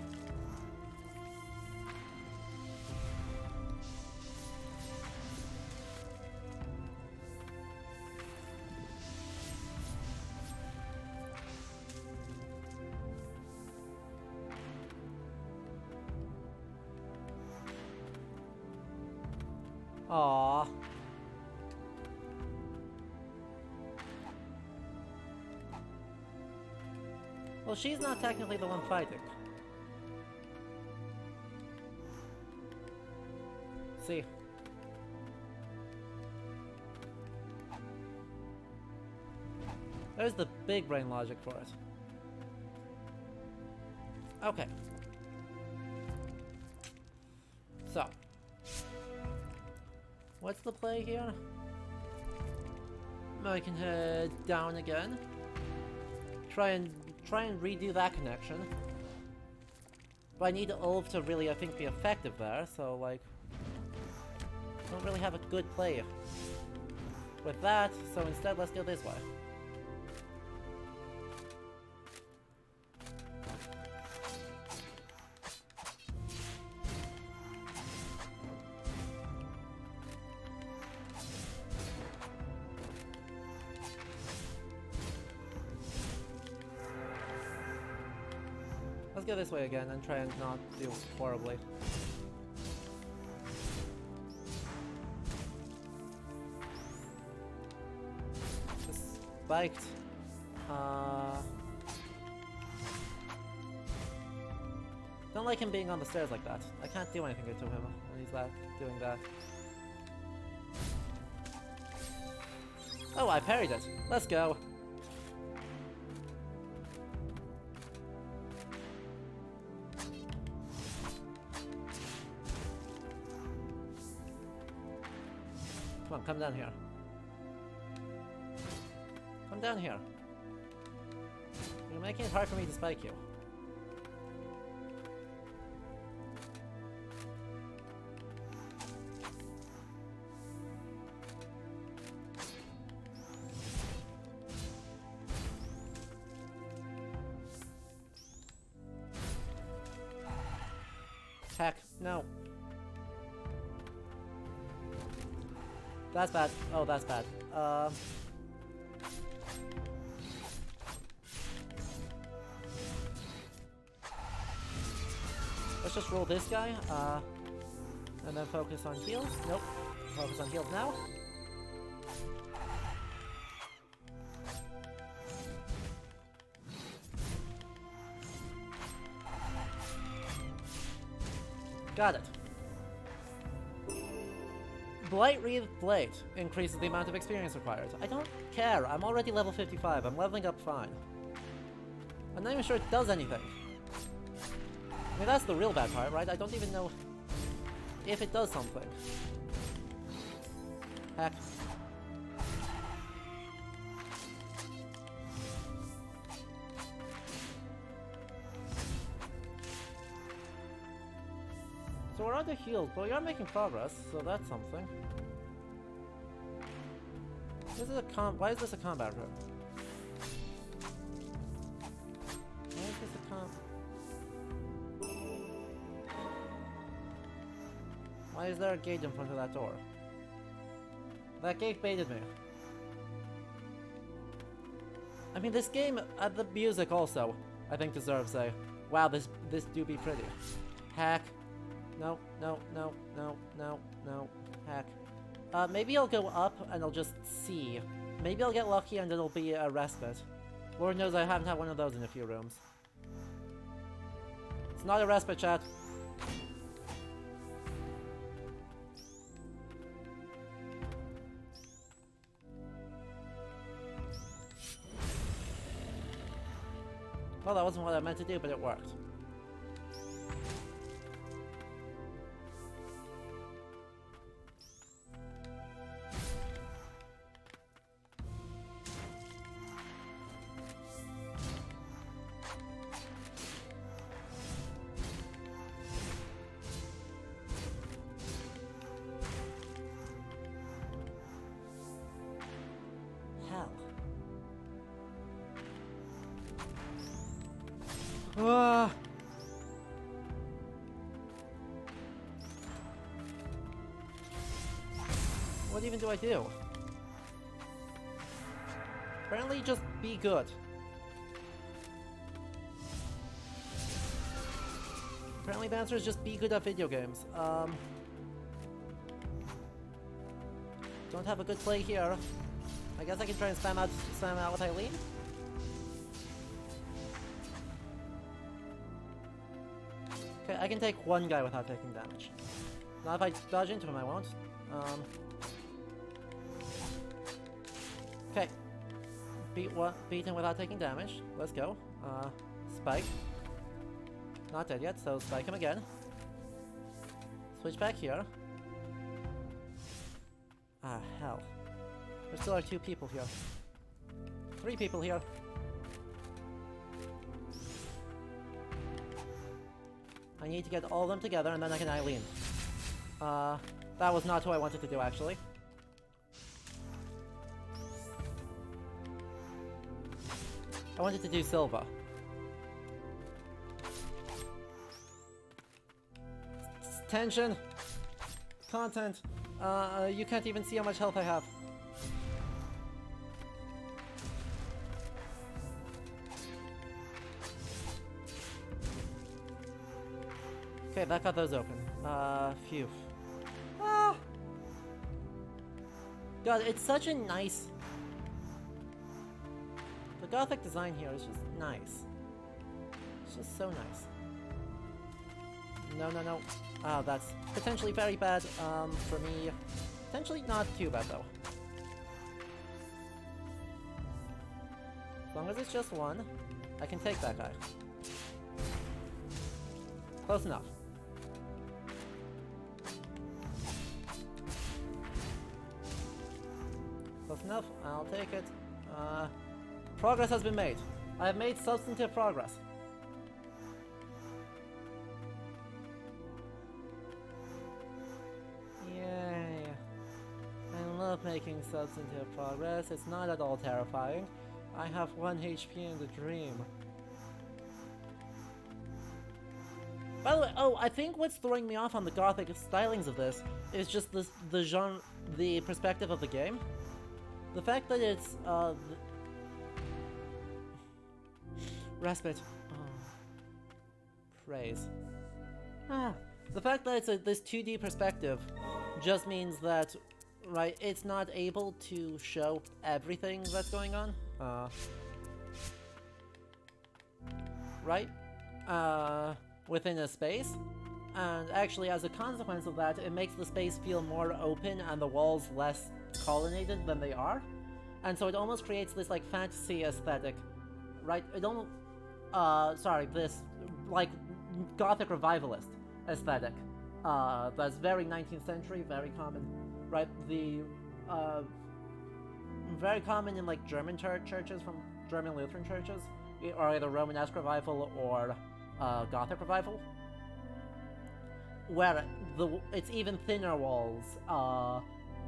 Aww. Well, she's not technically the one fighting. See. There's the big brain logic for it. Okay. So. What's the play here? I can head down again. Try and redo that connection. But I need Ulf to really, I think, be effective there, so, like... don't really have a good play with that, so instead let's go this way. Let's go this way again and try and not do horribly. Just spiked. Don't like him being on the stairs like that. I can't do anything to him when he's doing that. Oh, I parried it. Let's go. Come on, come down here. Come down here. You're making it hard for me to spike you. Heck, no. That's bad. Oh, that's bad. Let's just roll this guy, and then focus on heals. Nope. Focus on heals now. Got it. Blight Wreathed Blade increases the amount of experience required. I don't care. I'm already level 55. I'm leveling up fine. I'm not even sure it does anything. I mean, that's the real bad part, right? I don't even know if it does something. Heck. So we're under healed, but we are making progress, so that's something. This is why is this a combat room? Why is this a Why is there a gate in front of that door? That gate baited me. I mean, this game, the music also, I think deserves a, wow, this do be pretty. Hack. No, no, no, no, no, no. Hack. Maybe I'll go up and I'll just see. Maybe I'll get lucky and it'll be a respite. Lord knows I haven't had one of those in a few rooms. It's not a respite, chat. Well, that wasn't what I meant to do, but it worked. What even do I do? Apparently just be good. Apparently the answer is just be good at video games. Don't have a good play here. I guess I can try and spam out with Eileen. Okay, I can take one guy without taking damage. Now if I dodge into him, I won't. Okay. Beat him without taking damage. Let's go. Spike. Not dead yet, so spike him again. Switch back here. Ah, hell. There still are 2 people here. 3 people here. I need to get all of them together and then I can Eileen. That was not who I wanted to do, actually. I wanted to do Silva. Tension! Content! You can't even see how much health I have. Okay, that got those open. Phew. Ah! God, it's such a nice... The Gothic design here is just nice. It's just so nice. No, no, no. Ah, that's potentially very bad, for me. Potentially not too bad, though. As long as it's just one, I can take that guy. Close enough. Close enough, I'll take it. Progress has been made. I have made substantive progress. Yay. I love making substantive progress. It's not at all terrifying. I have 1 HP in the dream. By the way, oh, I think what's throwing me off on the Gothic stylings of this is just the genre, the perspective of the game. The fact that it's, respite. Oh. Praise. Ah. The fact that it's this 2D perspective just means that, right, it's not able to show everything that's going on. Right? Within a space. And actually, as a consequence of that, it makes the space feel more open and the walls less colonnaded than they are. And so it almost creates this, like, fantasy aesthetic. Right? It almost... sorry, this, like, Gothic revivalist aesthetic. That's very 19th century, very common. Right? The, very common in, like, German churches, from German Lutheran churches. Or either Romanesque revival or, Gothic revival. Where it's even thinner walls,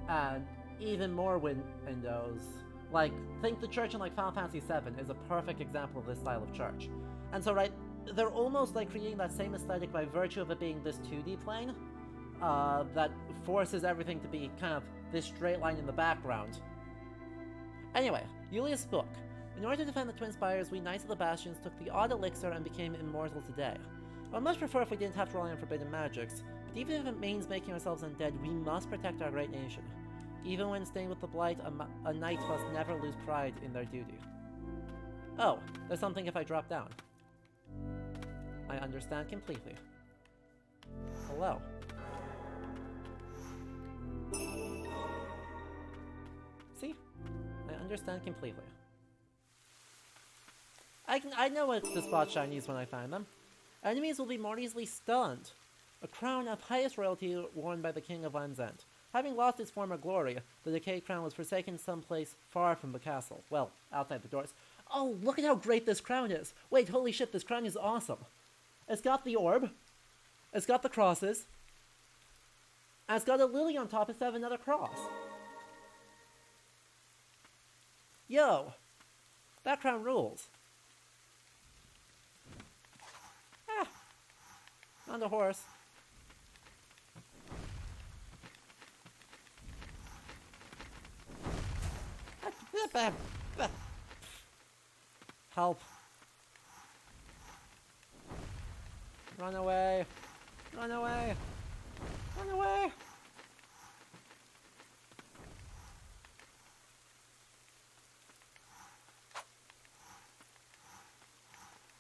and even more windows. Like, think the church in, like, Final Fantasy VII is a perfect example of this style of church. And so, right, they're almost, like, creating that same aesthetic by virtue of it being this 2D plane. that forces everything to be kind of this straight line in the background. Anyway, Yulia's book. In order to defend the Twin Spires, we Knights of the Bastions took the odd elixir and became immortal today. I would much prefer if we didn't have to rely on forbidden magics, but even if it means making ourselves undead, we must protect our great nation. Even when stained with the blight, a knight must never lose pride in their duty. Oh, there's something if I drop down. I understand completely. Hello. See? I understand completely. I know what to spot shinies when I find them. Enemies will be more easily stunned. A crown of highest royalty worn by the King of Lanzant. Having lost its former glory, the decayed crown was forsaken someplace far from the castle. Well, outside the doors. Oh, look at how great this crown is! Wait, holy shit, this crown is awesome! It's got the orb. It's got the crosses. And it's got a lily on top instead of another cross. Yo! That crown rules. Ah! On the horse. Help. Run away. Run away. Run away.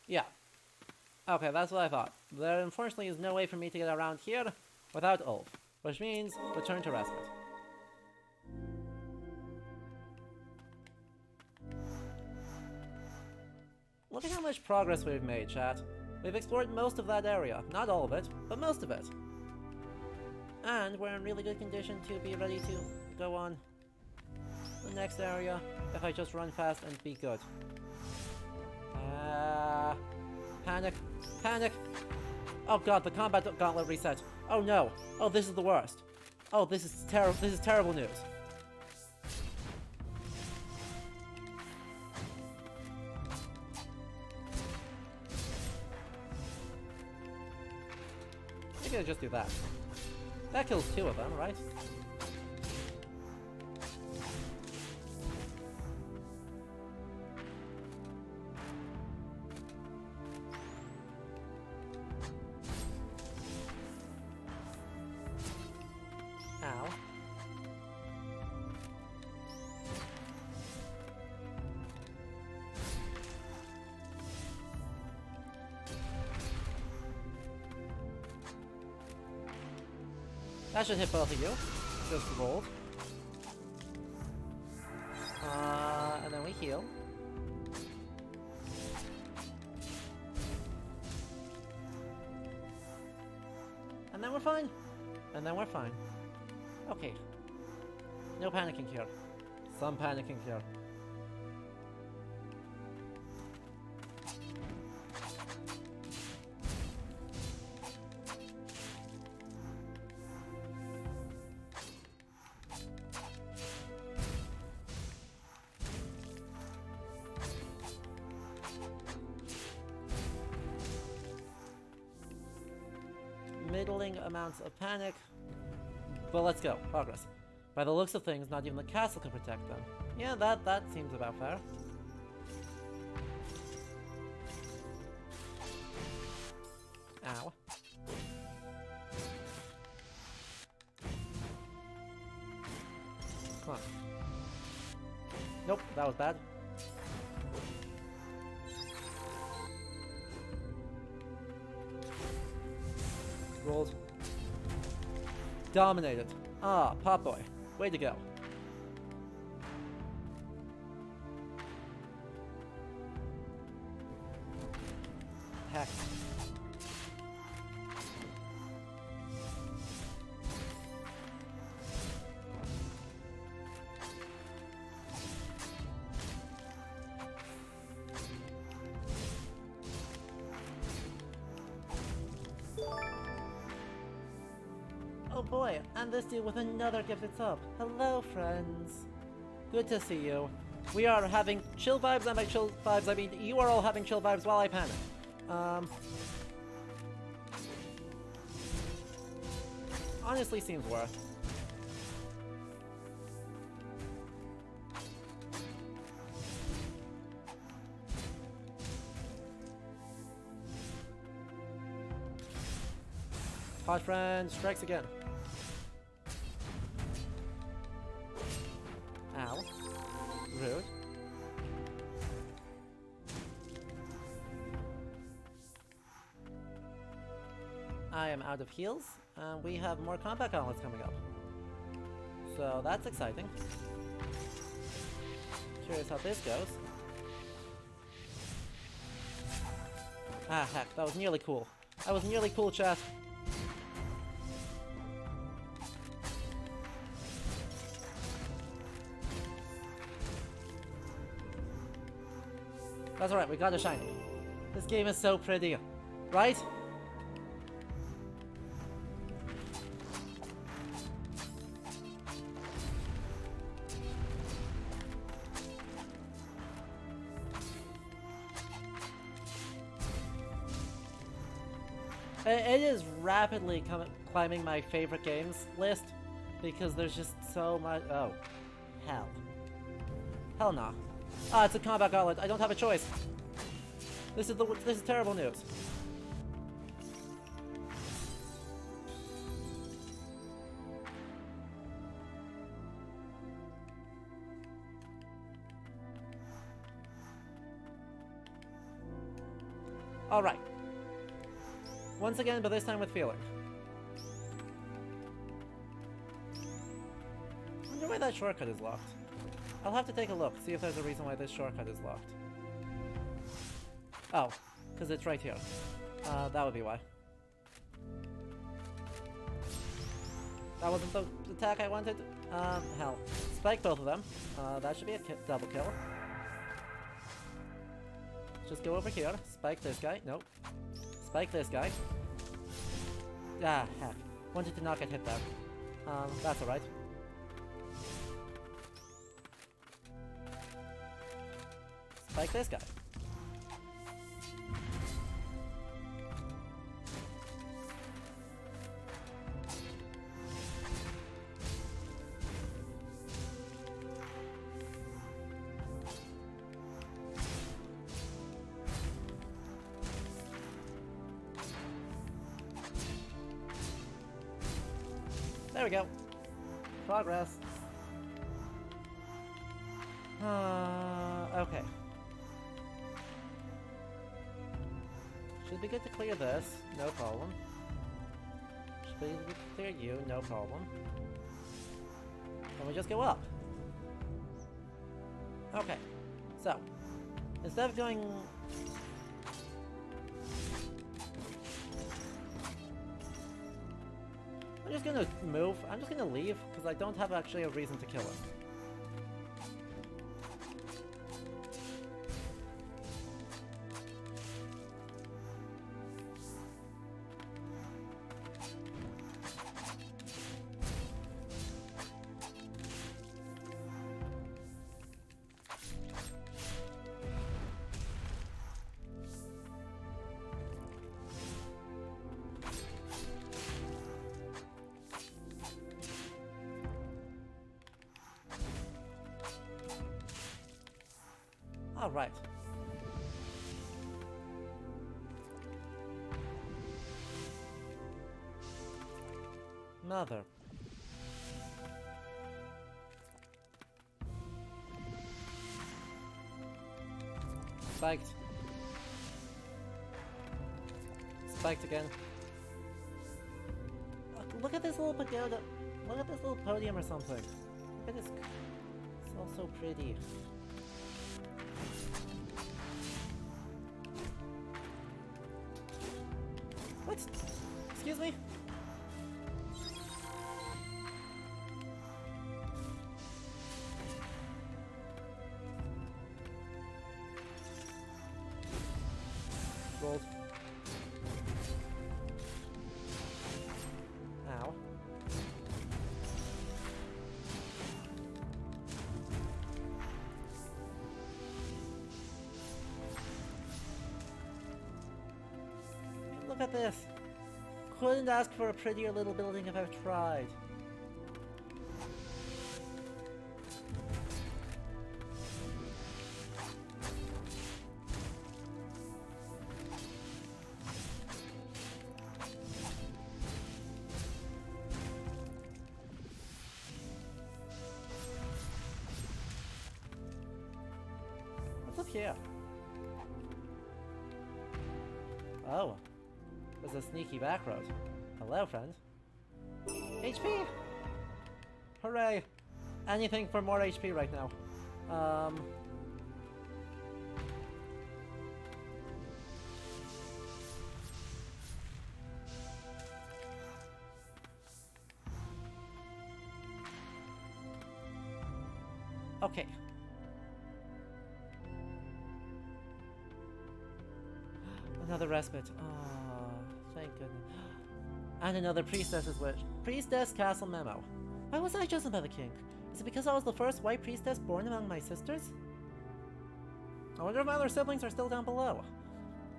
Yeah. Okay, that's what I thought. There unfortunately is no way for me to get around here without Ulf, which means return to respite. Look at how much progress we've made, chat. We've explored most of that area. Not all of it, but most of it. And we're in really good condition to be ready to go on the next area if I just run fast and be good. Panic. Panic! Oh god, the combat gauntlet reset. Oh no. Oh, this is the worst. Oh, this is terrible. This is terrible news. I'm gonna just do that. That kills 2 of them, right? Ow. That should hit both of you. Just rolled. And then we heal. And then we're fine. And then we're fine. Okay. No panicking here. Some panicking here. Middling amounts of panic. Well, let's go. Progress. By the looks of things, not even the castle can protect them. Yeah, that seems about fair. Ow. Come on. Nope, that was bad. Rolled. Dominated. Ah, Pop Boy. Way to go. Heck. Oh boy, and this dude with another gifted sub. Hello, friends. Good to see you. We are having chill vibes, and by chill vibes, I mean you are all having chill vibes while I panic. honestly seems worth. Hot friend strikes again. Ow. Rude. I am out of heals, and we have more combat gauntlets coming up. So that's exciting. Curious how this goes. Ah, heck, that was nearly cool. That was nearly cool, chat. That's alright, we got a shiny. This game is so pretty, right? It is rapidly climbing my favorite games list because there's just so much. Oh, hell. Hell no. Ah, it's a combat gauntlet. I don't have a choice. This is terrible news. All right. Once again, but this time with feeling. I wonder why that shortcut is locked. I'll have to take a look, see if there's a reason why this shortcut is locked. Oh, because it's right here. That would be why. That wasn't the attack I wanted. Hell. Spike both of them. That should be a double kill. Just go over here. Spike this guy. Nope. Spike this guy. Ah, heck. Wanted to not get hit there. That's alright. Spike this guy. There we go. Progress. Okay. Should be good to clear this, no problem. Should be good to clear you, no problem. And we just go up. Okay. So, instead of going... I'm just gonna move. I'm just gonna leave, because I don't have actually a reason to kill him. All right. Mother. Spiked. Spiked again. Look at this little pagoda. Look at this little podium or something. Look at this. It's all so pretty. What? Excuse me? Rolled. Ow. Look at this. couldn't ask for a prettier little building if I've tried. What's up here? Oh. There's a sneaky back road. Hello, friend. HP! Hooray! Anything for more HP right now. Okay. Another respite. Oh, thank goodness. And another priestess's wish. Priestess Castle Memo. Why was I chosen by the king? Is it because I was the first white priestess born among my sisters? I wonder if my other siblings are still down below.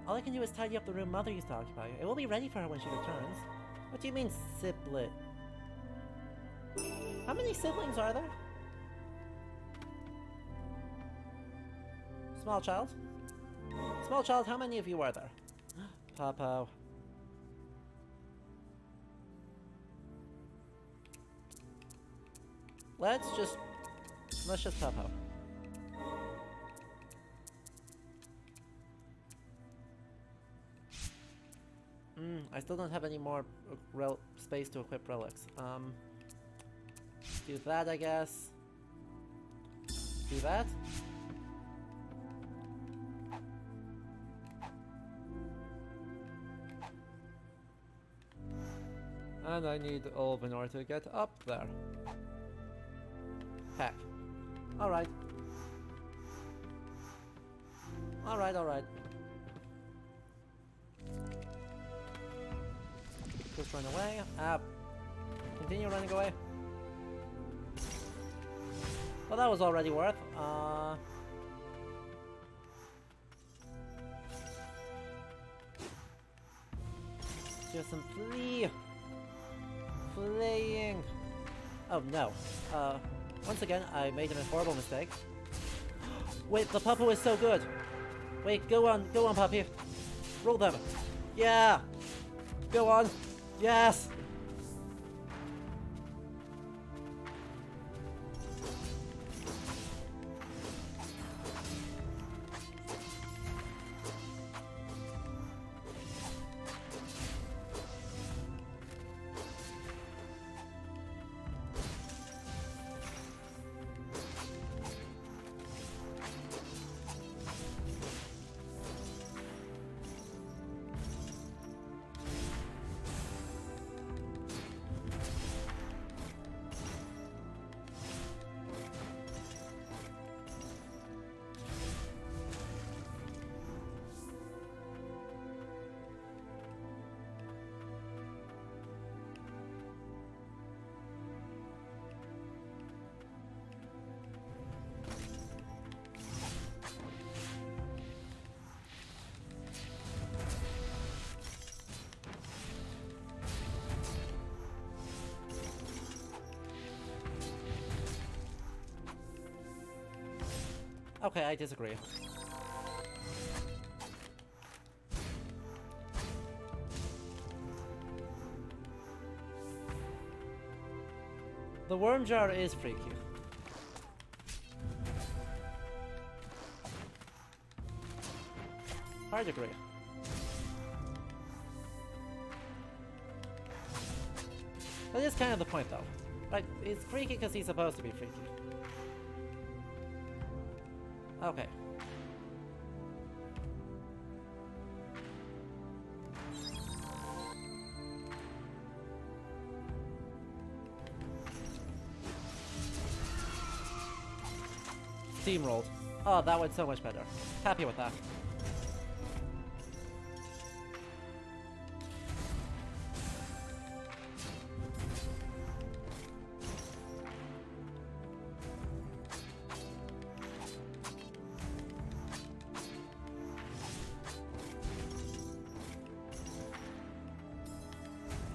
All I can do is tidy up the room Mother used to occupy. It will be ready for her when she returns. What do you mean, siblet? How many siblings are there? Small child? Small child, how many of you are there? Popo. Let's just Popo. I still don't have any more space to equip relics. Do that, I guess. Do that. And I need Ulv in order to get up there. Heck. Alright. Alright. Just run away. Continue running away. Well, that was already worth. Just some fleeing. Oh no. Once again, I made a horrible mistake. Wait, the puppo is so good. Wait, go on, puppy. Roll them. Yeah. Go on. Yes. Okay, I disagree. The worm jar is freaky. Hard agree. That is kind of the point, though. Like, it's freaky because he's supposed to be freaky. Okay. Steamrolled. Oh, that went so much better. Happy with that.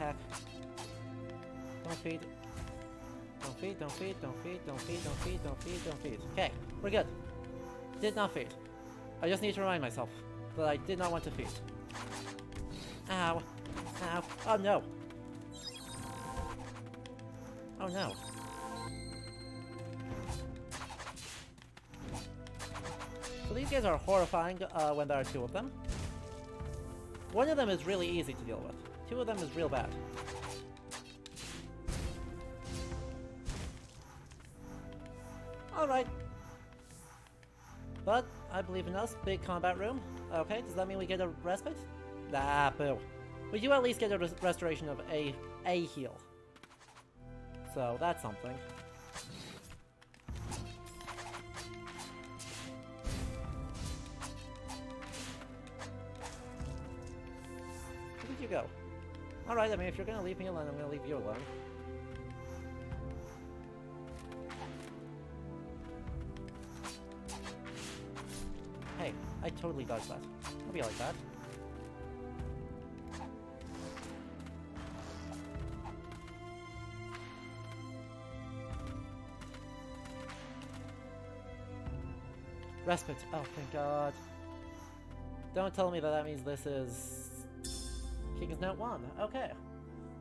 Heck. Don't feed. Don't feed, don't feed, don't feed, don't feed, don't feed, don't feed, don't feed. Okay, we're good. Did not feed. I just need to remind myself that I did not want to feed. Ow. Ow. Oh no. Oh no. So these guys are horrifying when there are two of them. One of them is really easy to deal with. Two of them is real bad. Alright. But I believe in us. Big combat room. Okay, does that mean we get a respite? Ah, boo. We do at least get a restoration of a heal. So that's something. Where did you go? Alright, I mean, if you're gonna leave me alone, I'm gonna leave you alone. Hey, I totally dodged that. I'll be like that. Respite. Oh, thank God. Don't tell me that that means this is... King's Note 1. Okay.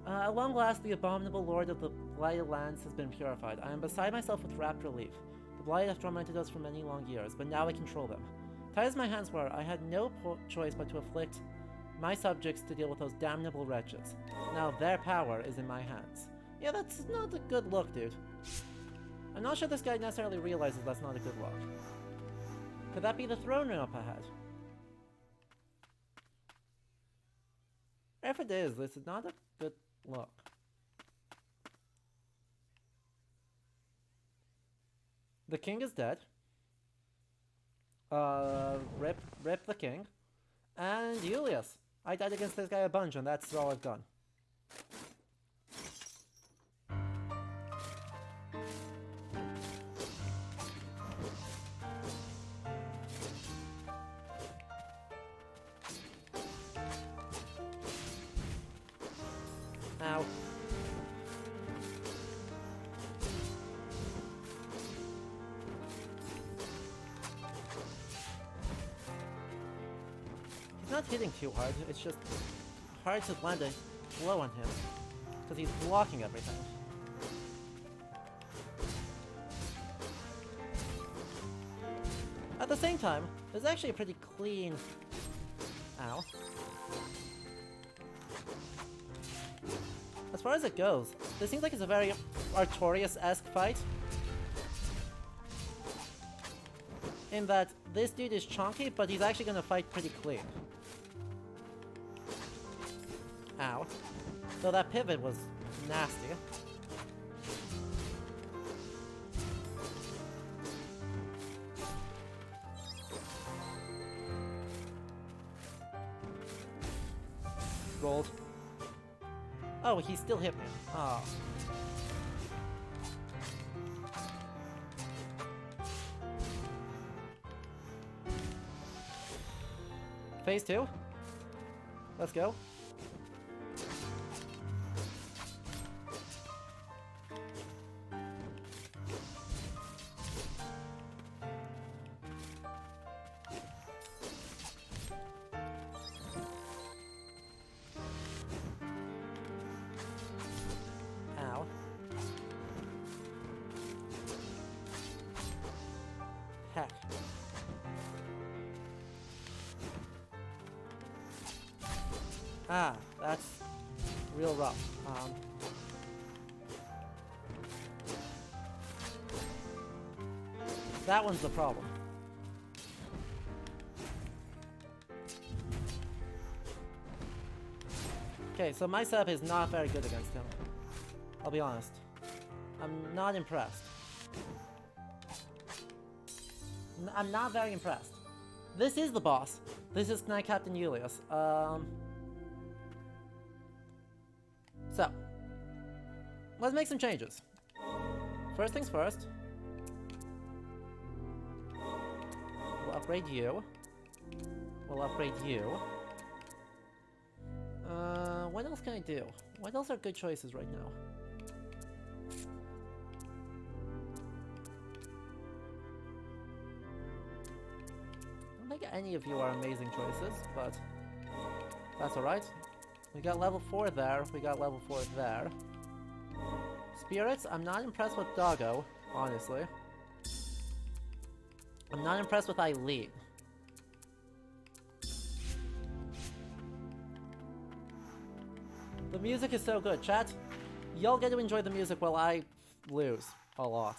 At long last, the abominable lord of the Blighted Lands has been purified. I am beside myself with rapt relief. The Blight have tormented us for many long years, but now I control them. Tight as my hands were, I had no choice but to afflict my subjects to deal with those damnable wretches. Now their power is in my hands. Yeah, that's not a good look, dude. I'm not sure this guy necessarily realizes that's not a good look. Could that be the throne room up ahead? If it is, this is not a good look. The king is dead. Rip the king. And Julius. I died against this guy a bunch, and that's all I've done. Ow. He's not hitting too hard, it's just hard to land a blow on him, because he's blocking everything. At the same time, there's actually a pretty clean... Ow. As far as it goes, this seems like it's a very Artorias-esque fight. In that this dude is chunky, but he's actually gonna fight pretty clean. Ow. Though that pivot was nasty. Rolled. Oh, he still hit me. Oh. Phase 2? Let's go. Ow. Heck. Ah, that's real rough. That one's the problem. Okay, so my setup is not very good against him. I'll be honest. I'm not impressed. I'm not very impressed. This is the boss. This is Knight Captain Julius. So, let's make some changes. First things first. We'll upgrade you. We'll upgrade you. What else can I do? What else are good choices right now? I don't think any of you are amazing choices, but that's alright. We got level 4 there, we got level 4 there. Spirits, I'm not impressed with Doggo, honestly. I'm not impressed with Eileen. The music is so good, chat. Y'all get to enjoy the music while I lose a lot.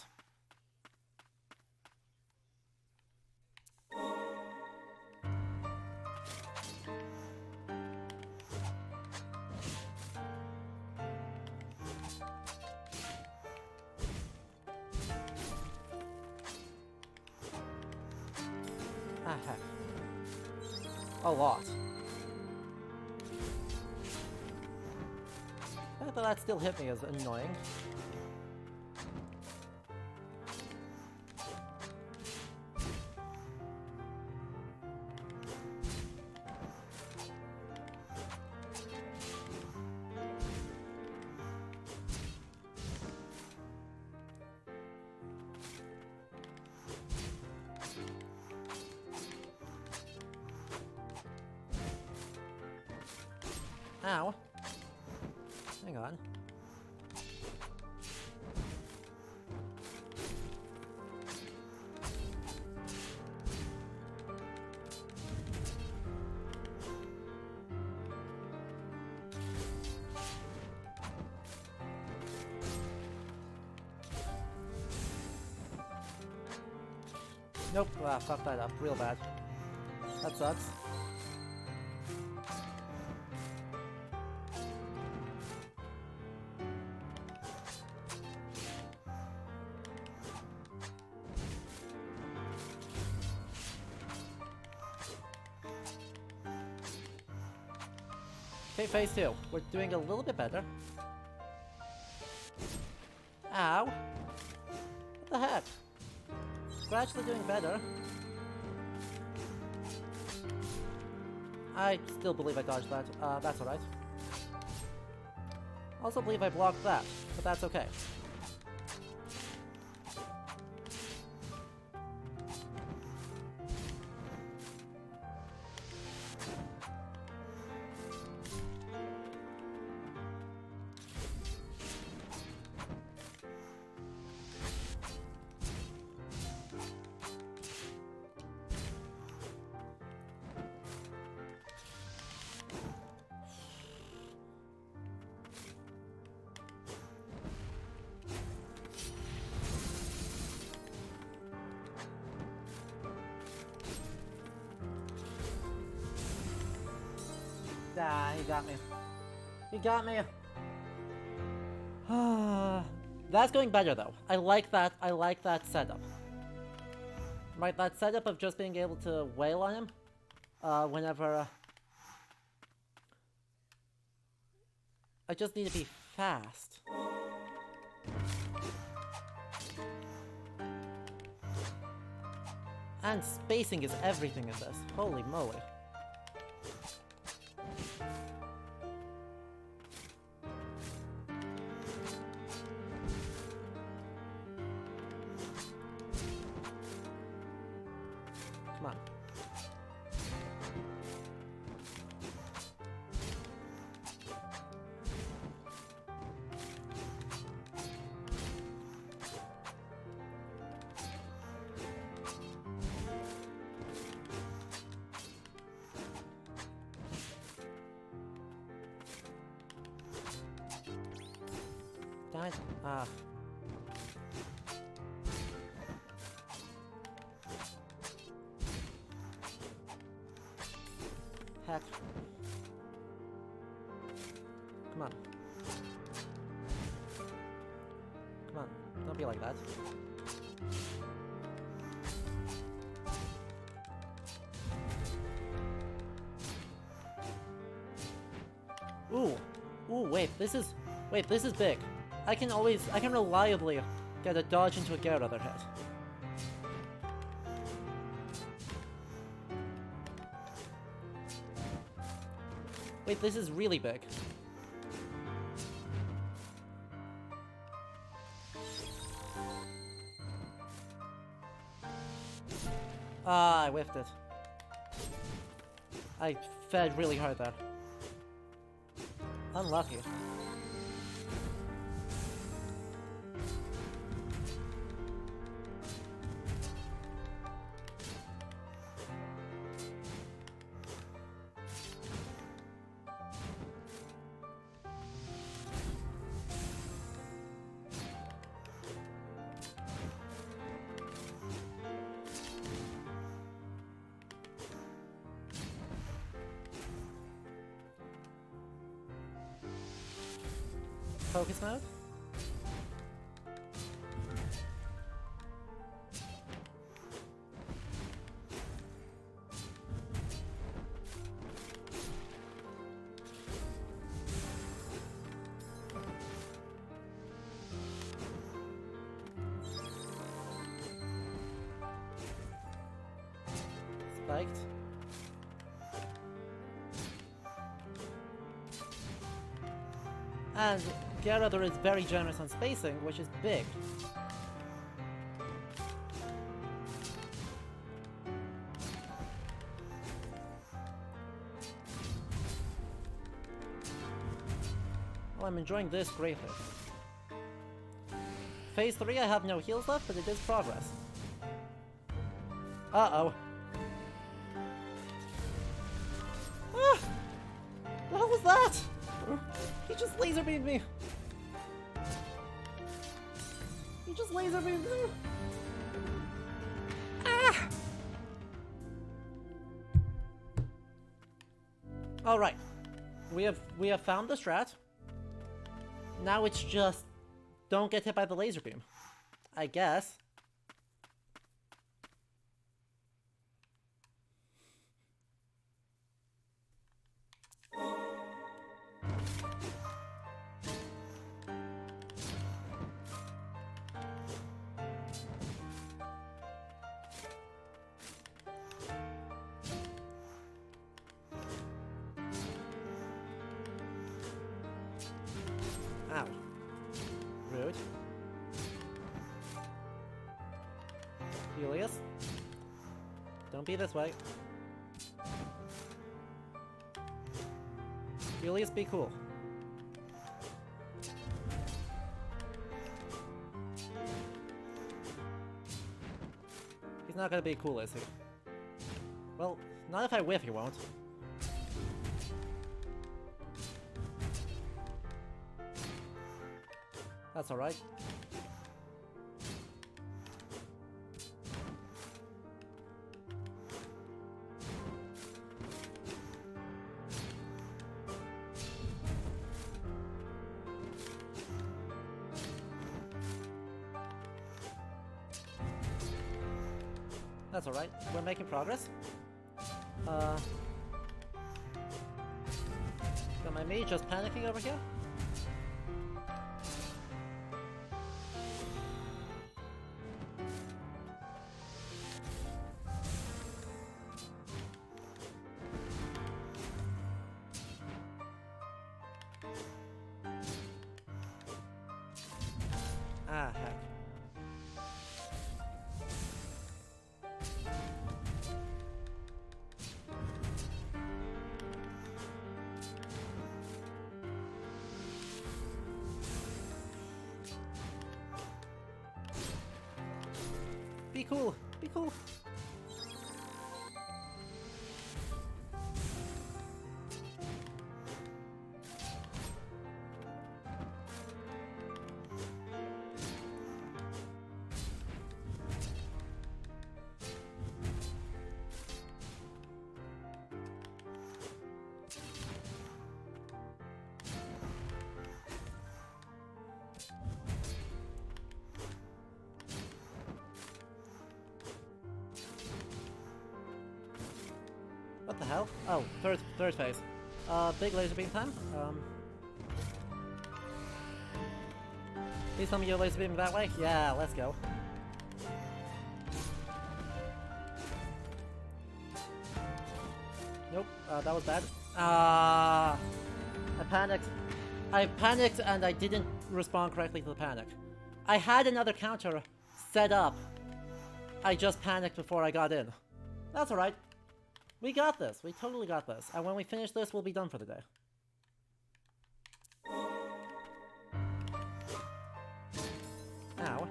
Ah, heck. A lot. The fact that still hit me is annoying. Ow. Hang on. Nope, fucked that up real bad. That sucks. Okay, phase 2. We're doing a little bit better. Ow! What the heck? We're actually doing better. I still believe I dodged that. That's alright. Also believe I blocked that, but that's okay. Ah, he got me. He got me. That's going better though. I like that setup. Right, that setup of just being able to wail on him whenever I just need to be fast. And spacing is everything in this. Holy moly. Come on. Damn it. Ah. Heck. Come on. Come on. Don't be like that. Ooh. Ooh, wait, this is big. I can reliably get a dodge into a get other hit. Wait, this is really big. Ah, I whiffed it. I fed really hard there. Unlucky. Focus mode? Spiked. And Gyarados is very generous on spacing, which is big. Well, I'm enjoying this greatly. Phase 3, I have no heals left, but it is progress. Uh-oh. Ah! The hell was that? He just laser beamed me. He just laser beamed me. Ah! All right, we have found the strat. Now it's just don't get hit by the laser beam, I guess. Ow. Rude. Lilies? Don't be this way. Lilies, be cool. He's not gonna be cool, is he? Well, not if I whiff, he won't. That's alright. That's alright. We're making progress. Got my mate just panicking over here. Ah, heck. Be cool! Be cool! What the hell? Oh, third phase. Big laser beam time. Please tell me you're laser beaming that way? Yeah, let's go. Nope, that was bad. I panicked. I panicked and I didn't respond correctly to the panic. I had another counter set up. I just panicked before I got in. That's alright. We got this. We totally got this. And when we finish this, we'll be done for the day. Ow.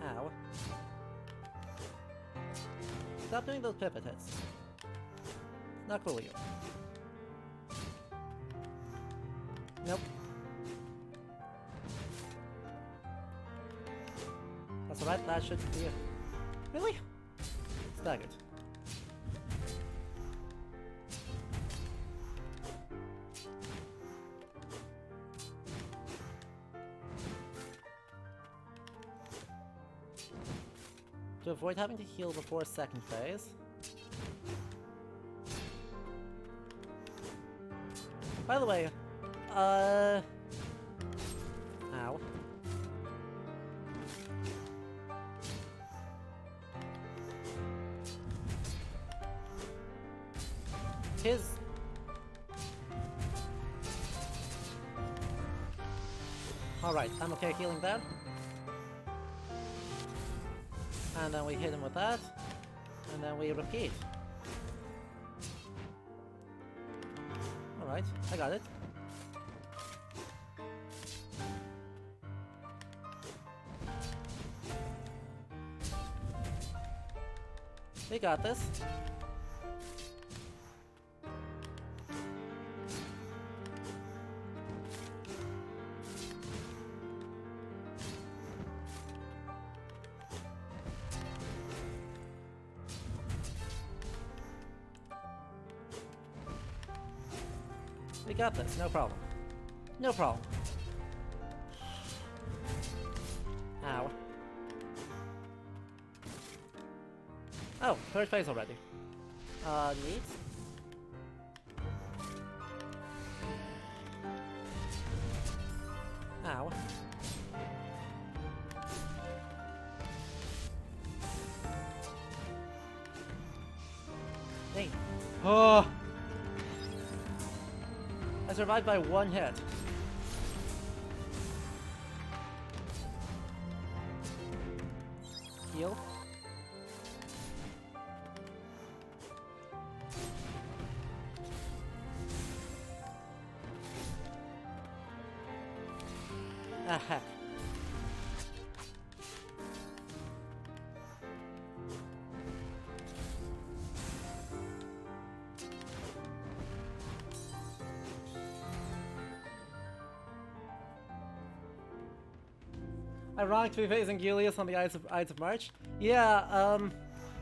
Ow. Stop doing those pivot hits. Not cool, you. Nope. That's alright, that should be it. Really? Staggered. To avoid having to heal before second phase. By the way, ow. His... Alright, I'm okay healing that. And then we hit him with that, and then we repeat. Alright, I got it. We got this. We got this, no problem. No problem. Ow. Oh, third phase already. Neat. Ow. Hey. Oh! I survived by one hit. Heal. Ah, heck. Ironic to be facing Julius on the Ides of March. Yeah,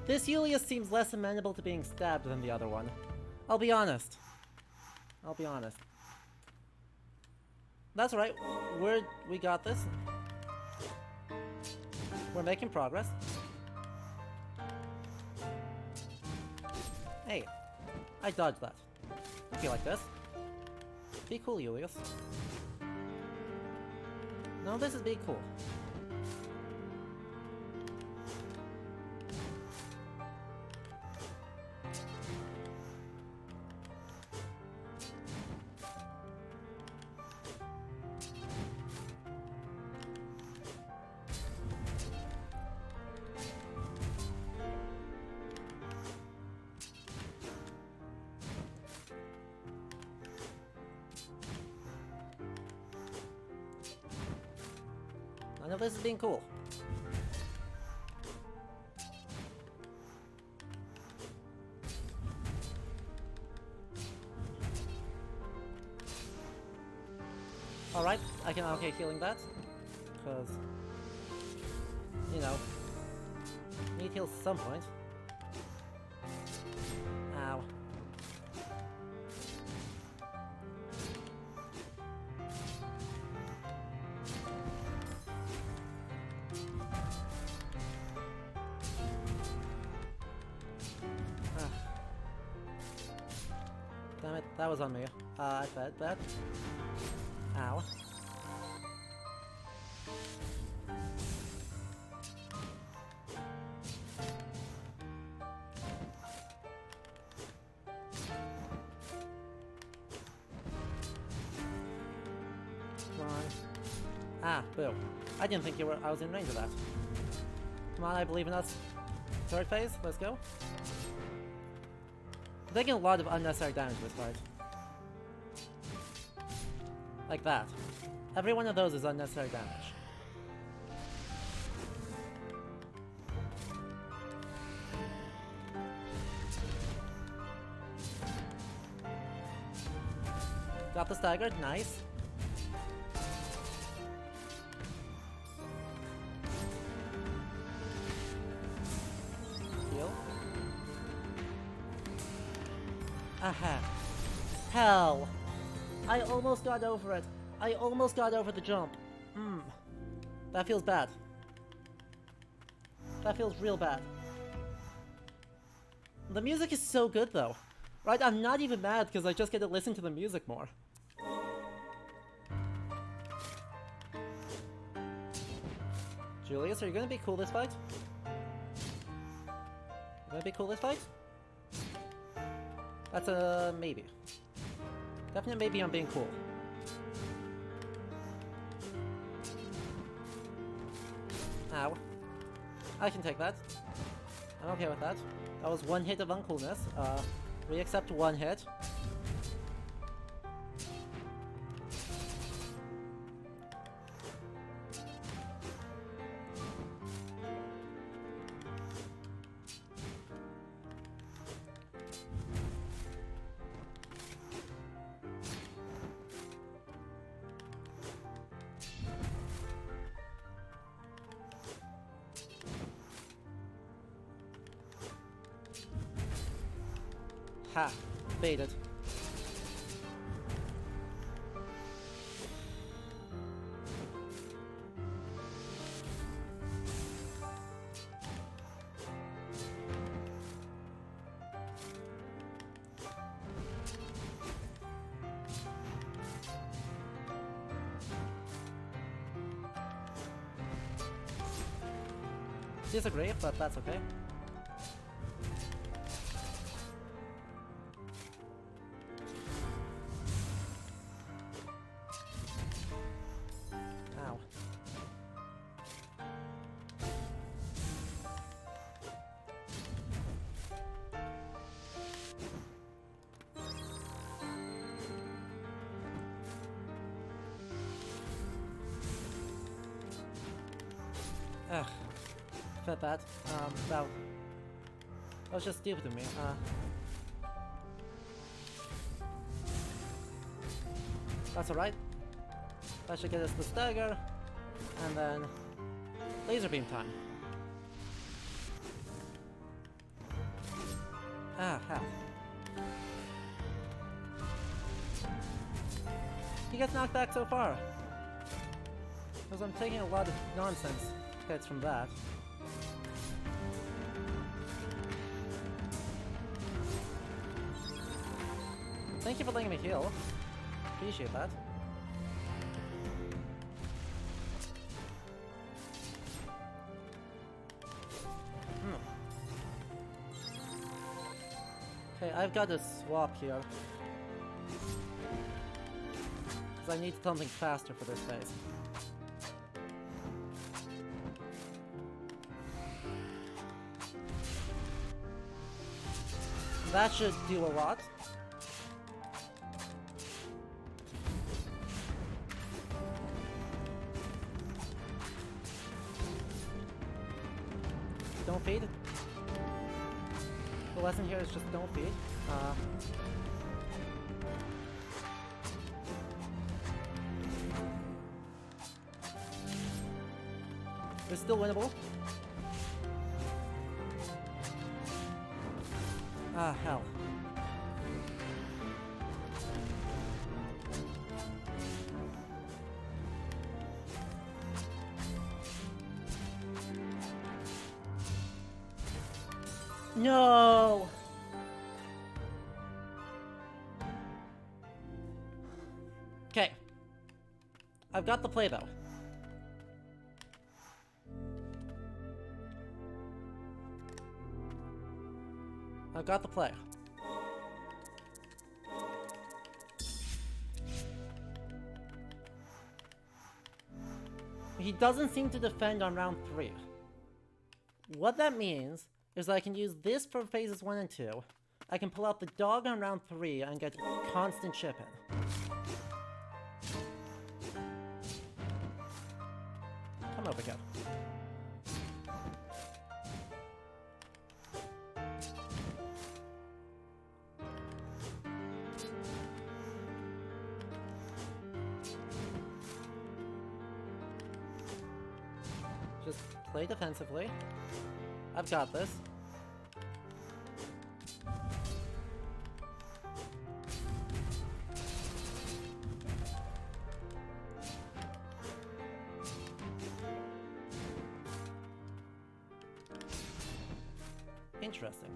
this Julius seems less amenable to being stabbed than the other one. I'll be honest. I'll be honest. That's alright, we got this. We're making progress. Hey, I dodged that. I feel like this. Be cool, Julius. No, this is be cool. None of this is being cool. Alright, I can okay healing that. Because, you know, need heal at some point. Ow. Damn it, that was on me. I fed that. Ow. Ah, boo. I didn't think I was in range of that. Come on, I believe in us. Third phase, let's go. I'm taking a lot of unnecessary damage this fight. Like that. Every one of those is unnecessary damage. Got the staggered, nice. Heal. Aha. Hell! I almost got over it. I almost got over the jump. That feels bad. That feels real bad. The music is so good though. Right, I'm not even mad because I just get to listen to the music more. Julius, are you gonna be cool this fight? You gonna be cool this fight? That's a maybe. Definite maybe on being cool. Ow. I can take that. I'm okay with that. That was one hit of uncoolness. We accept one hit. Ha! Baited. Disagree, but that's okay. Ow. Ugh. Felt bad. That was just stupid of me. That's alright. That should get us the stagger, and then laser beam time. Ah, hell. He gets knocked back so far. Because I'm taking a lot of nonsense hits from that. Thank you for letting me heal. Appreciate that. Okay, I've got to swap here. Because I need something faster for this phase. That should do a lot. Don't feed. The lesson here is just don't feed. It's still winnable. Ah, hell. No! Okay. I've got the play though. I've got the play. He doesn't seem to defend on round 3. What that means is that I can use this for phases 1 and 2. I can pull out the dog on round 3 and get constant shipping. Come over here. Just play defensively. I've got this. Interesting.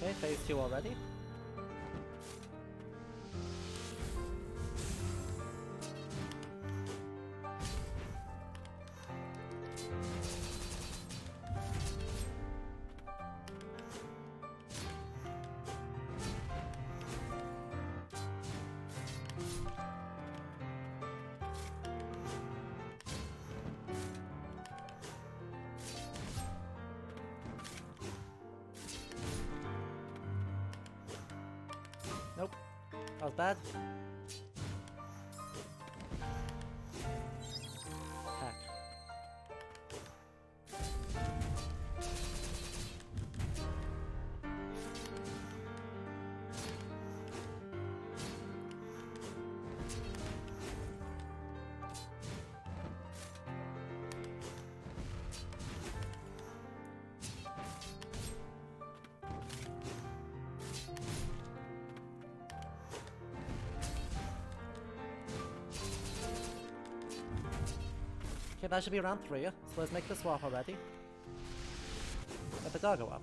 Okay, phase 2 already. Nope. That was bad. Heck. Okay, that should be around 3, so let's make the swap already. Let the dog go up.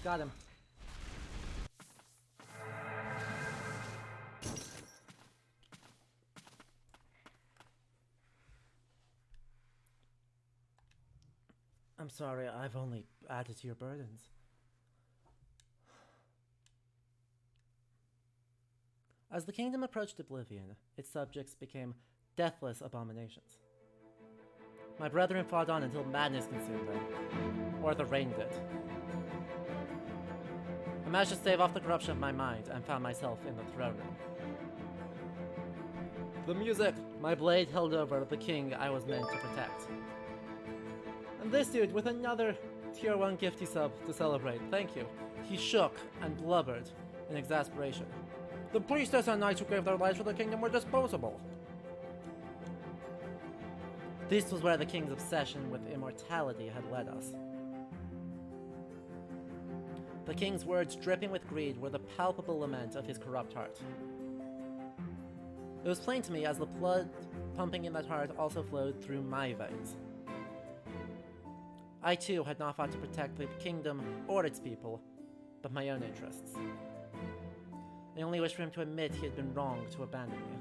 Got him. I'm sorry, I've only added to your burdens. As the kingdom approached oblivion, its subjects became deathless abominations. My brethren fought on until madness consumed them, or the rain did. I managed to stave off the corruption of my mind and found myself in the throne room. The music! My blade held over the king I was meant to protect. And this dude with another tier 1 gifty sub to celebrate, thank you. He shook and blubbered in exasperation. The priestess and knights who gave their lives for the kingdom were disposable. This was where the king's obsession with immortality had led us. The king's words, dripping with greed, were the palpable lament of his corrupt heart. It was plain to me as the blood pumping in that heart also flowed through my veins. I too had not fought to protect the kingdom or its people, but my own interests. I only wished for him to admit he had been wrong to abandon me.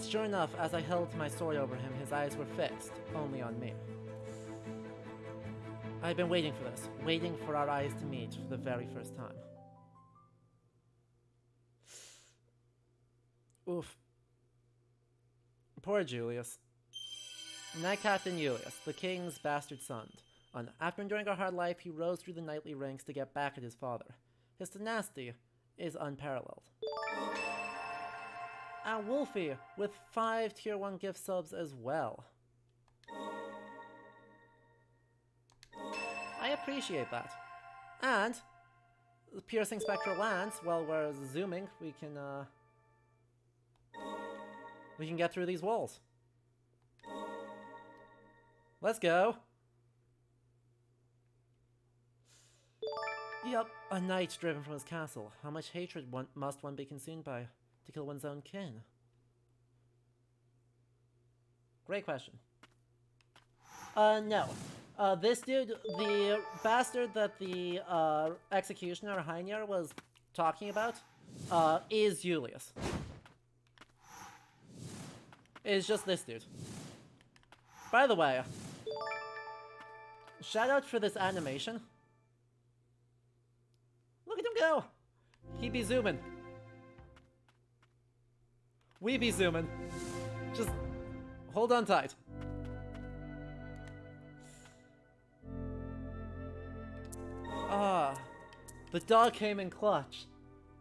Sure enough, as I held my sword over him, his eyes were fixed only on me. I had been waiting for this, waiting for our eyes to meet for the very first time. Oof. Poor Julius. Knight Captain Julius, the king's bastard son, After enduring a hard life, he rose through the knightly ranks to get back at his father. His tenacity is unparalleled. And Wolfie, with 5 tier 1 gift subs as well. I appreciate that. And the piercing spectral lance, while we're zooming, we can get through these walls. Let's go. Yup, a knight driven from his castle. How much hatred must one be consumed by to kill one's own kin? Great question. No. This dude, the bastard that the executioner Heinir was talking about, is Julius. It's just this dude. By the way, shout out for this animation. Look at him go! He be zooming. We be zooming. Just hold on tight. Ah, the dog came in clutch.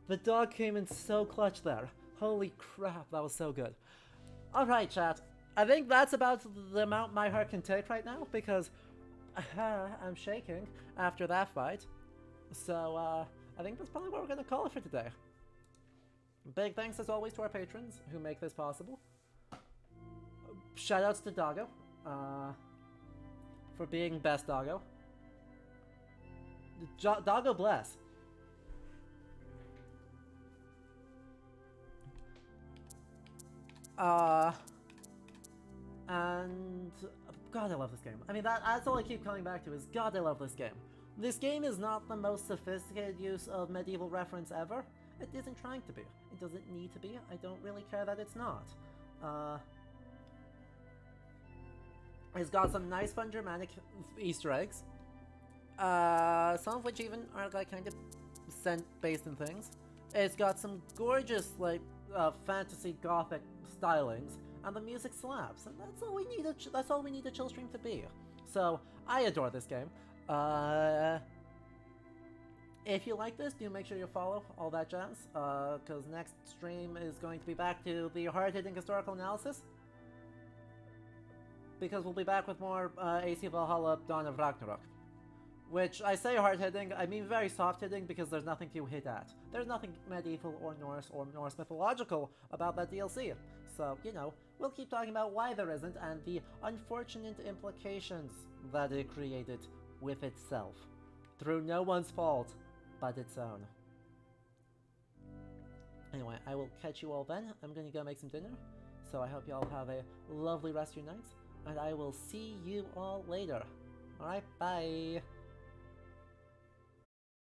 The dog came in so clutch there. Holy crap, that was so good. Alright, chat. I think that's about the amount my heart can take right now, because I'm shaking after that fight. So, I think that's probably what we're going to call it for today. Big thanks as always to our patrons who make this possible. Shoutouts to Doggo, for being best Doggo. Doggo bless. And God, I love this game. I mean, that's all I keep coming back to is God, I love this game. This game is not the most sophisticated use of medieval reference ever. It isn't trying to be. It doesn't need to be. I don't really care that it's not. It's got some nice fun Germanic Easter eggs. Some of which even are like kind of scent-based and things. It's got some gorgeous like fantasy gothic stylings, and the music slaps, and that's all we need. That's all we need a chill stream to be. So I adore this game. If you like this, do make sure you follow all that jazz. Because next stream is going to be back to the hard-hitting historical analysis. Because we'll be back with more AC Valhalla Dawn of Ragnarok. Which, I say hard-hitting, I mean very soft-hitting because there's nothing to hit at. There's nothing medieval or Norse mythological about that DLC. So, you know, we'll keep talking about why there isn't and the unfortunate implications that it created with itself. Through no one's fault but its own. Anyway, I will catch you all then. I'm gonna go make some dinner. So I hope you all have a lovely rest of your nights. And I will see you all later. Alright, bye!